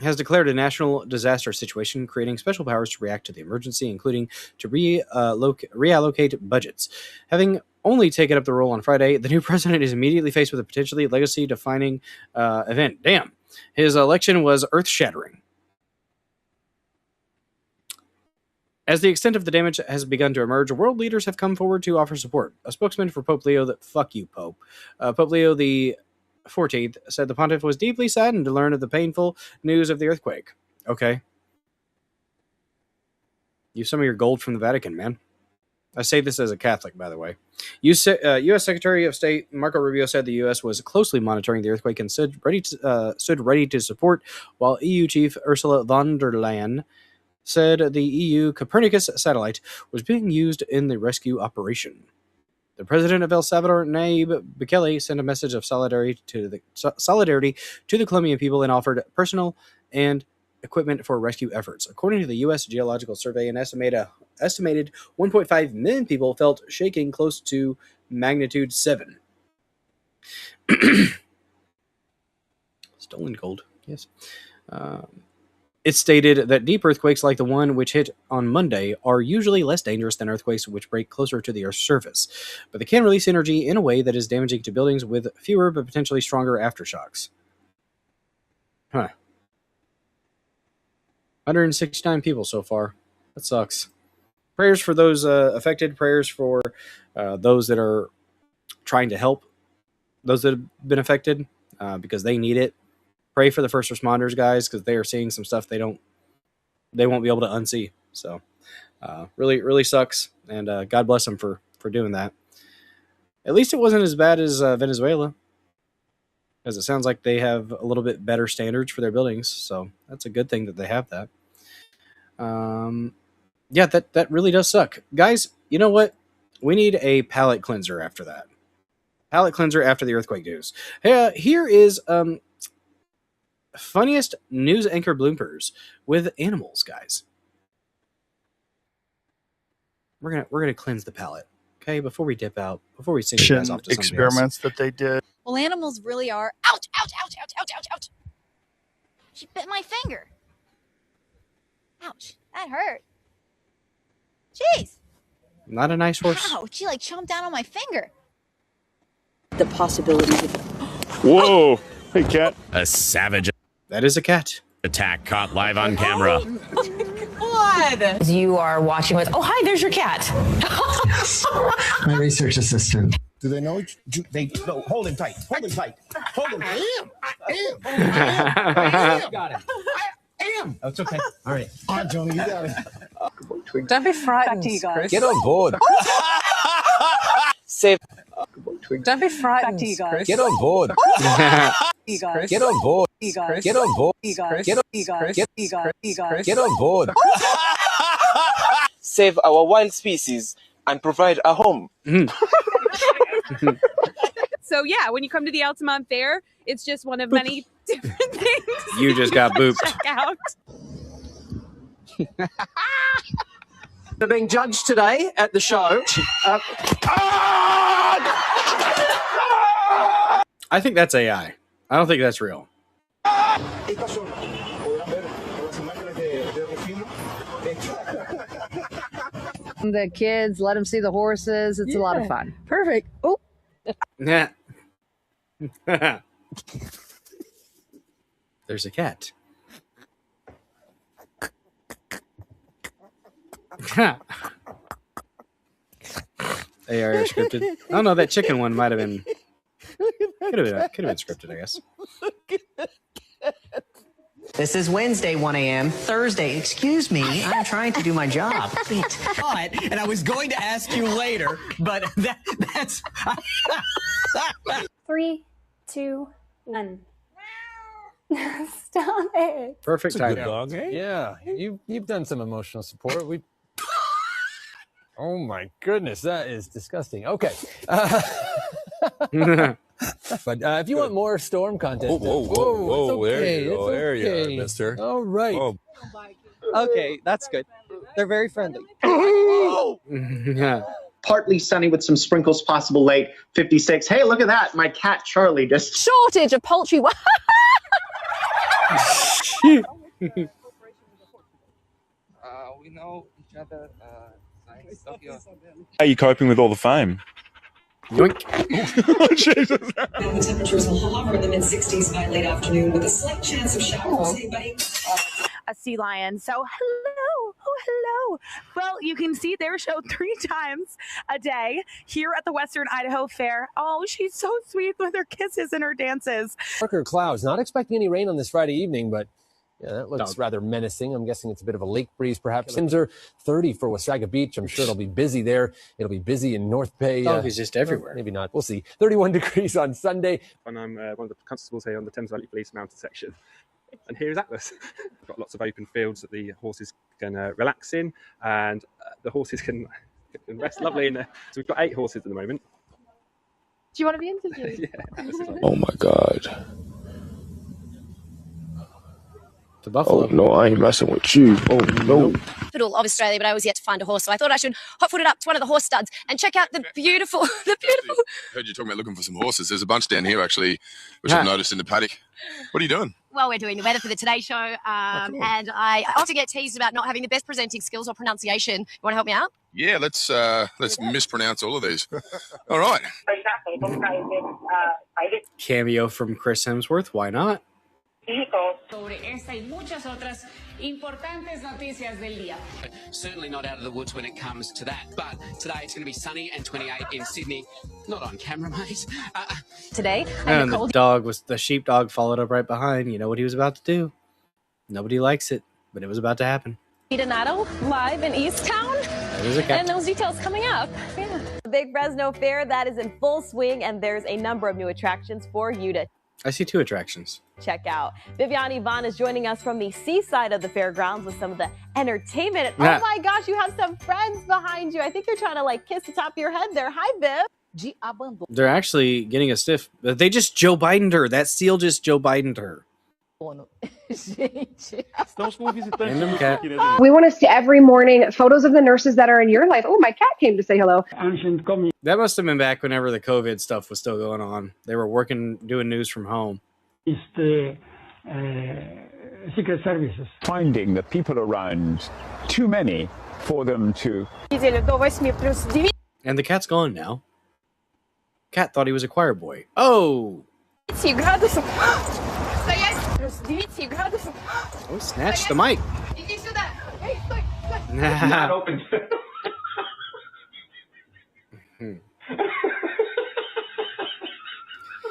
S2: has declared a national disaster situation, creating special powers to react to the emergency, including to reallocate budgets. Having only taken up the role on Friday, the new president is immediately faced with a potentially legacy-defining event. Damn. His election was earth-shattering. As the extent of the damage has begun to emerge, world leaders have come forward to offer support. A spokesman for Pope Leo, fuck you, Pope. Pope Leo the 14th said the pontiff was deeply saddened to learn of the painful news of the earthquake. Okay. Use some of your gold from the Vatican, man. I say this as a Catholic, by the way. U.S. Secretary of State Marco Rubio said the U.S. was closely monitoring the earthquake and stood ready to support, while EU Chief Ursula von der Leyen said the EU Copernicus satellite was being used in the rescue operation. The president of El Salvador, Nayib Bukele, sent a message of solidarity to the Colombian people and offered personnel and equipment for rescue efforts. According to the U.S. Geological Survey, an estimated 1.5 million people felt shaking close to magnitude 7. Stolen gold, yes. It stated that deep earthquakes like the one which hit on Monday are usually less dangerous than earthquakes which break closer to the Earth's surface, but they can release energy in a way that is damaging to buildings with fewer but potentially stronger aftershocks. 169 people so far. That sucks. Prayers for those affected. Prayers for those that are trying to help those that have been affected because they need it. Pray for the first responders, guys, because they are seeing some stuff they won't be able to unsee. So, really, really sucks, and God bless them for doing that. At least it wasn't as bad as Venezuela, because it sounds like they have a little bit better standards for their buildings. So that's a good thing that they have that. Yeah, that really does suck, guys. You know what? We need a palate cleanser after that. Palate cleanser after the earthquake news. Here is funniest news anchor bloopers with animals, guys. We're gonna cleanse the palate, okay? Before we dip out, before we send you guys off to somebody
S7: experiments that they did.
S1: Well, animals really are. Ouch! Ouch! Ouch! Ouch! Ouch! Ouch! Ouch! She bit my finger. Ouch! That hurt. Jeez!
S2: Not a nice horse.
S1: Ouch! She like chomped down on my finger.
S9: The possibilities of
S7: Whoa! Hey, cat.
S24: A savage.
S2: That is a cat.
S24: Attack caught live on camera.
S9: what? You are watching with. Oh, hi! There's your cat.
S10: My research assistant.
S20: Do they know? No, hold him tight. Hold him tight. Hold him.
S10: I am.
S20: Got him.
S10: I am.
S20: Oh, it's okay. All right.
S10: All right, Joni, you got it.
S9: Don't be frightened, Chris.
S24: Get on board.
S9: Save. Don't be frightened, Chris.
S24: Get on board. Get on board. Get on board. Get on board.
S19: Save our wild species and provide a home.
S22: So yeah, when you come to the Altamont Fair, it's just one of many different things.
S2: You just got booped.
S22: Check out.
S9: They're being judged today at the show.
S2: I think that's AI. I don't think that's real.
S23: The kids, let them see the horses. It's a lot of fun.
S9: Perfect. Oh.
S2: Yeah. There's a cat. AR scripted. Oh no, that chicken one might have been. Could have been scripted, I guess.
S9: This is Wednesday, 1 a.m. Thursday. Excuse me, I'm trying to do my job.
S27: And I was going to ask you later, but that's.
S28: 3, 2, 1. Stop it.
S2: Perfect
S29: That's a
S2: timing.
S29: good dog, eh? Yeah, you've done some emotional support. Oh my goodness, that is disgusting. Okay. But if you want more storm content,
S24: Whoa,
S29: it's
S24: there
S29: okay,
S24: you go.
S29: it's
S24: There you
S29: okay.
S24: are, mister.
S29: All right.
S24: Oh.
S30: Okay, that's good. They're very friendly.
S2: Yeah.
S31: Partly sunny with some sprinkles possible late. 56. Hey, look at that. My cat Charlie just.
S32: Shortage of poultry.
S3: We know each other. Stuff here.
S7: How are you coping with all the fame?
S2: Yoink.
S7: Oh, Jesus.
S9: The temperatures will hover in the mid-60s by late afternoon with a slight chance of showers. Hey, buddy.
S11: A sea lion. So hello, oh hello. Well, you can see their show 3 times a day here at the Western Idaho Fair. Oh, she's so sweet with her kisses and her dances.
S29: Darker clouds. Not expecting any rain on this Friday evening, but yeah, that looks rather menacing. I'm guessing it's a bit of a lake breeze, perhaps. Winds are 30 for Wasaga Beach. I'm sure it'll be busy there. It'll be busy in North Bay.
S2: Dog is just everywhere.
S29: Maybe not. We'll see. 31 degrees on Sunday.
S12: And I'm one of the constables here on the Thames Valley Police Mounted section. And here is Atlas. We've got lots of open fields that the horses can relax in, and the horses can rest lovely in there. So we've got 8 horses at the moment.
S11: Do you want to be interviewed?
S12: Yeah.
S7: Oh my God.
S2: The buffalo.
S7: Oh no, I ain't messing with you. Oh no.
S13: Capital of Australia, but I was yet to find a horse, so I thought I should hot-foot it up to one of the horse studs and check out the beautiful.
S14: Heard you talking about looking for some horses. There's a bunch down here actually, which I've noticed in the paddock. What are you doing?
S13: Well, we're doing the weather for the Today Show, and I often get teased about not having the best presenting skills or pronunciation. You want to help me out?
S14: Yeah, let's mispronounce all of these. All right.
S2: Cameo from Chris Hemsworth. Why not?
S15: Sobre esta y muchas otras importantes noticias del día.
S24: Certainly not out of the woods when it comes to that. But today it's going to be sunny and 28 in Sydney. Not on camera, mate.
S13: Today,
S2: And the sheepdog followed up right behind. You know what he was about to do. Nobody likes it, but it was about to happen.
S16: Donato live in Easttown.
S2: There's a cat.
S16: And those details coming up. Yeah.
S17: The Big Fresno Fair, that is in full swing, and there's a number of new attractions for you to
S2: I see 2 attractions.
S17: check out. Viviani Vaughn is joining us from the seaside of the fairgrounds with some of the entertainment.
S2: Yeah.
S17: Oh my gosh, you have some friends behind you. I think you're trying to like kiss the top of your head there. Hi, Viv.
S2: They're actually getting a stiff. They just Joe Biden'd her. That seal just Joe Biden'd her. Random cat.
S21: We want to see every morning photos of the nurses that are in your life. Oh, my cat came to say hello.
S2: That must have been back whenever the COVID stuff was still going on. They were doing news from home.
S25: Secret Services.
S26: Finding the people around too many for them to.
S2: And the cat's gone now. Cat thought he was a choir boy. Oh! Oh, snatch the mic.
S25: Not open.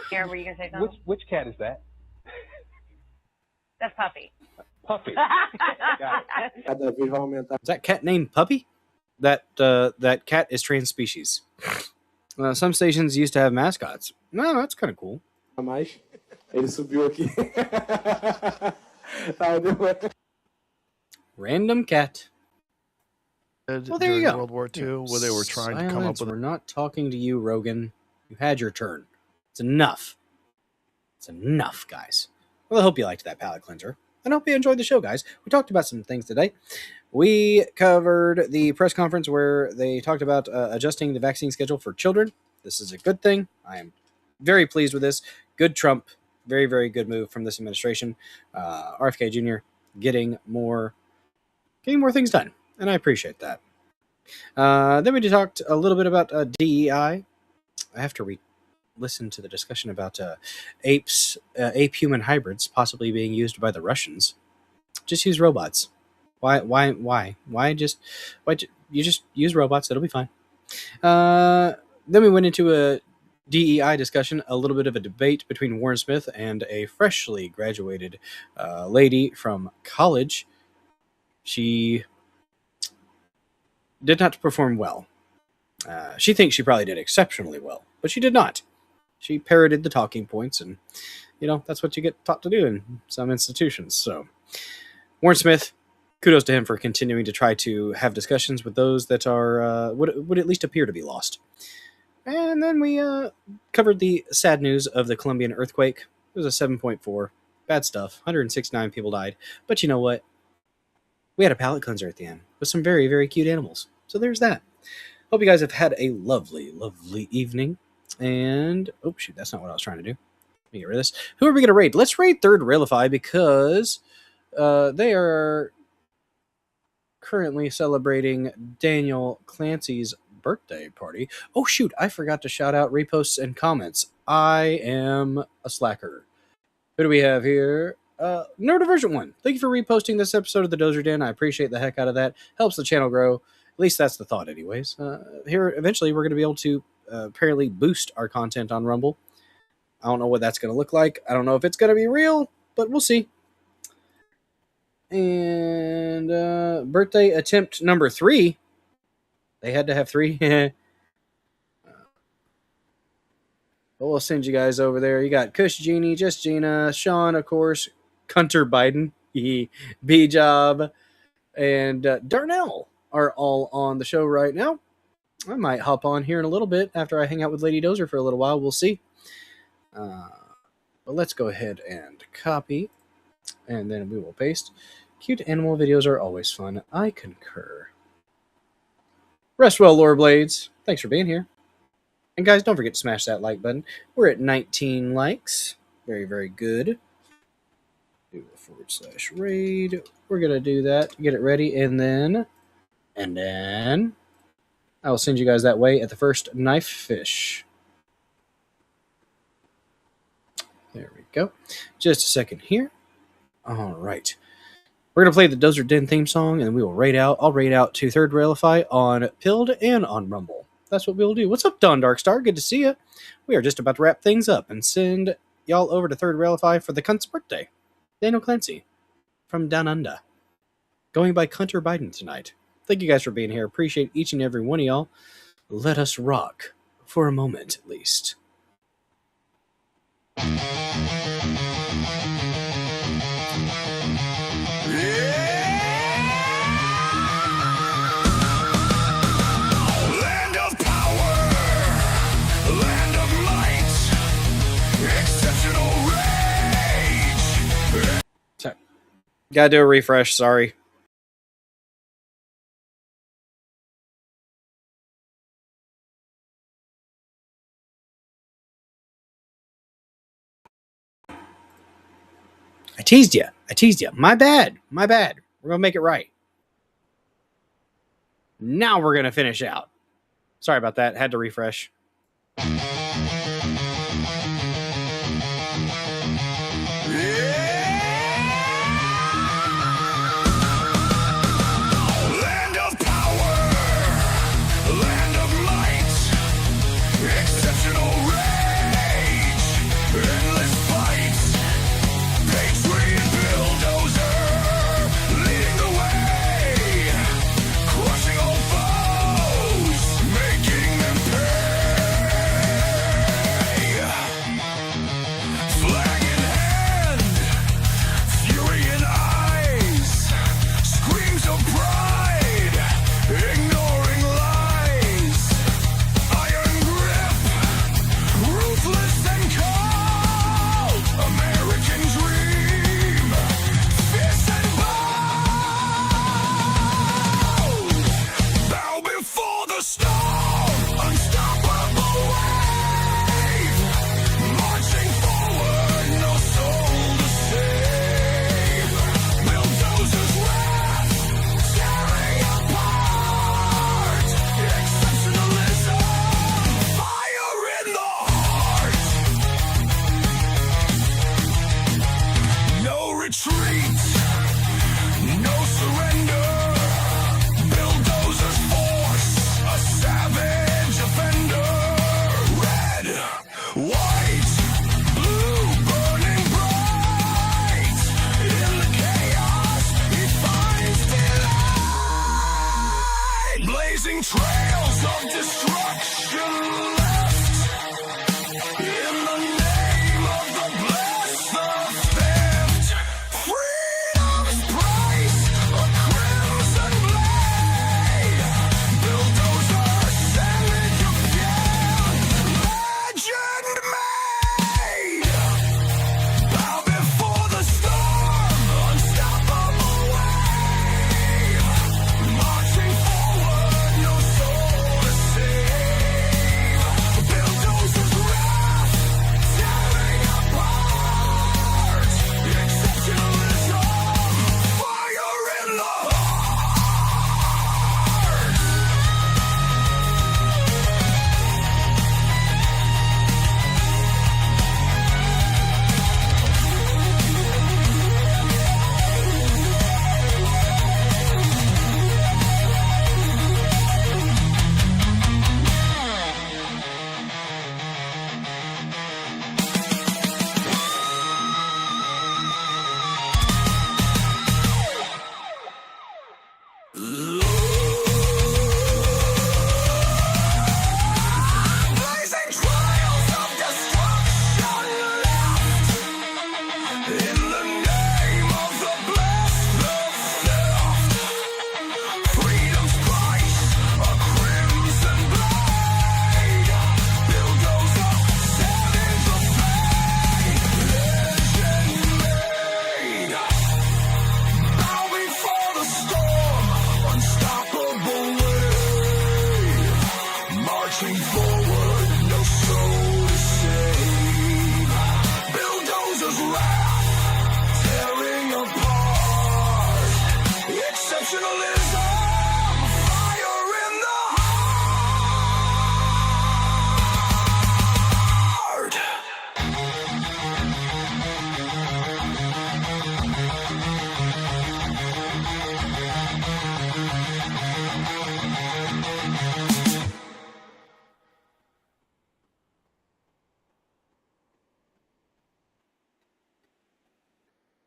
S13: Here, were you gonna say something?
S25: Which cat is that?
S13: That's Puppy.
S25: Puppy.
S2: Is that cat named Puppy? That cat is trans species. Some stations used to have mascots. No, that's kind of cool.
S32: Ele subiu aqui.
S2: Random cat. Well, there you go.
S7: World War II, where they were trying to come up with.
S2: We're not talking to you, Rogan. You had your turn. It's enough. It's enough, guys. Well, I hope you liked that palate cleanser. And I hope you enjoyed the show, guys. We talked about some things today. We covered the press conference where they talked about adjusting the vaccine schedule for children. This is a good thing. I am very pleased with this. Good Trump. Very, very good move from this administration. RFK Jr. getting more things done. And I appreciate that. Then we talked a little bit about DEI. I have to listen to the discussion about ape-human hybrids possibly being used by the Russians. Just use robots. Why you just use robots? It'll be fine. Then we went into a DEI discussion, a little bit of a debate between Warren Smith and a freshly graduated lady from college. She did not perform well. She thinks she probably did exceptionally well, but she did not. She parroted the talking points, and, that's what you get taught to do in some institutions. So, Warren Smith, kudos to him for continuing to try to have discussions with those that are would at least appear to be lost. And then we covered the sad news of the Colombian earthquake. It was a 7.4. Bad stuff. 169 people died. But you know what? We had a palate cleanser at the end with some very, very cute animals. So there's that. Hope you guys have had a lovely, lovely evening. And, oh shoot, that's not what I was trying to do. Let me get rid of this. Who are we going to raid? Let's raid Third Railify because they are currently celebrating Daniel Clancy's birthday party. Oh, shoot. I forgot to shout out reposts and comments. I am a slacker. Who do we have here? Neurodivergent 1. Thank you for reposting this episode of the Dozer Den. I appreciate the heck out of that. Helps the channel grow. At least that's the thought anyways. Here, eventually, we're going to be able to apparently boost our content on Rumble. I don't know what that's going to look like. I don't know if it's going to be real, but we'll see. And birthday attempt number 3. They had to have 3. But we'll send you guys over there. You got Kush Genie, Just Gina, Sean, of course, Hunter Biden, B-Job, and Darnell are all on the show right now. I might hop on here in a little bit after I hang out with Lady Dozer for a little while. We'll see. But let's go ahead and copy, and then we will paste. Cute animal videos are always fun. I concur. Rest well, Lore Blades. Thanks for being here. And guys, don't forget to smash that like button. We're at 19 likes. Very, very good. Do a /raid. We're going to do that. Get it ready. And then I will send you guys that way at the first knife fish. There we go. Just a second here. All right. We're going to play the Dozer Den theme song, and we will raid out. I'll raid out to Third Railify on Pilled and on Rumble. That's what we'll do. What's up, Don Darkstar? Good to see you. We are just about to wrap things up and send y'all over to Third Railify for the cunt's birthday. Daniel Clancy from Down Under. Going by Hunter Biden tonight. Thank you guys for being here. Appreciate each and every one of y'all. Let us rock for a moment, at least. Gotta do a refresh, sorry. I teased you. My bad. We're gonna make it right. Now we're gonna finish out. Sorry about that. Had to refresh.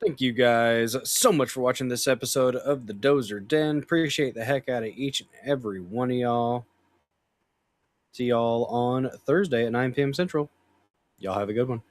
S2: Thank you guys so much for watching this episode of the Dozer Den. Appreciate the heck out of each and every one of y'all. See y'all on Thursday at 9 p.m. Central. Y'all have a good one.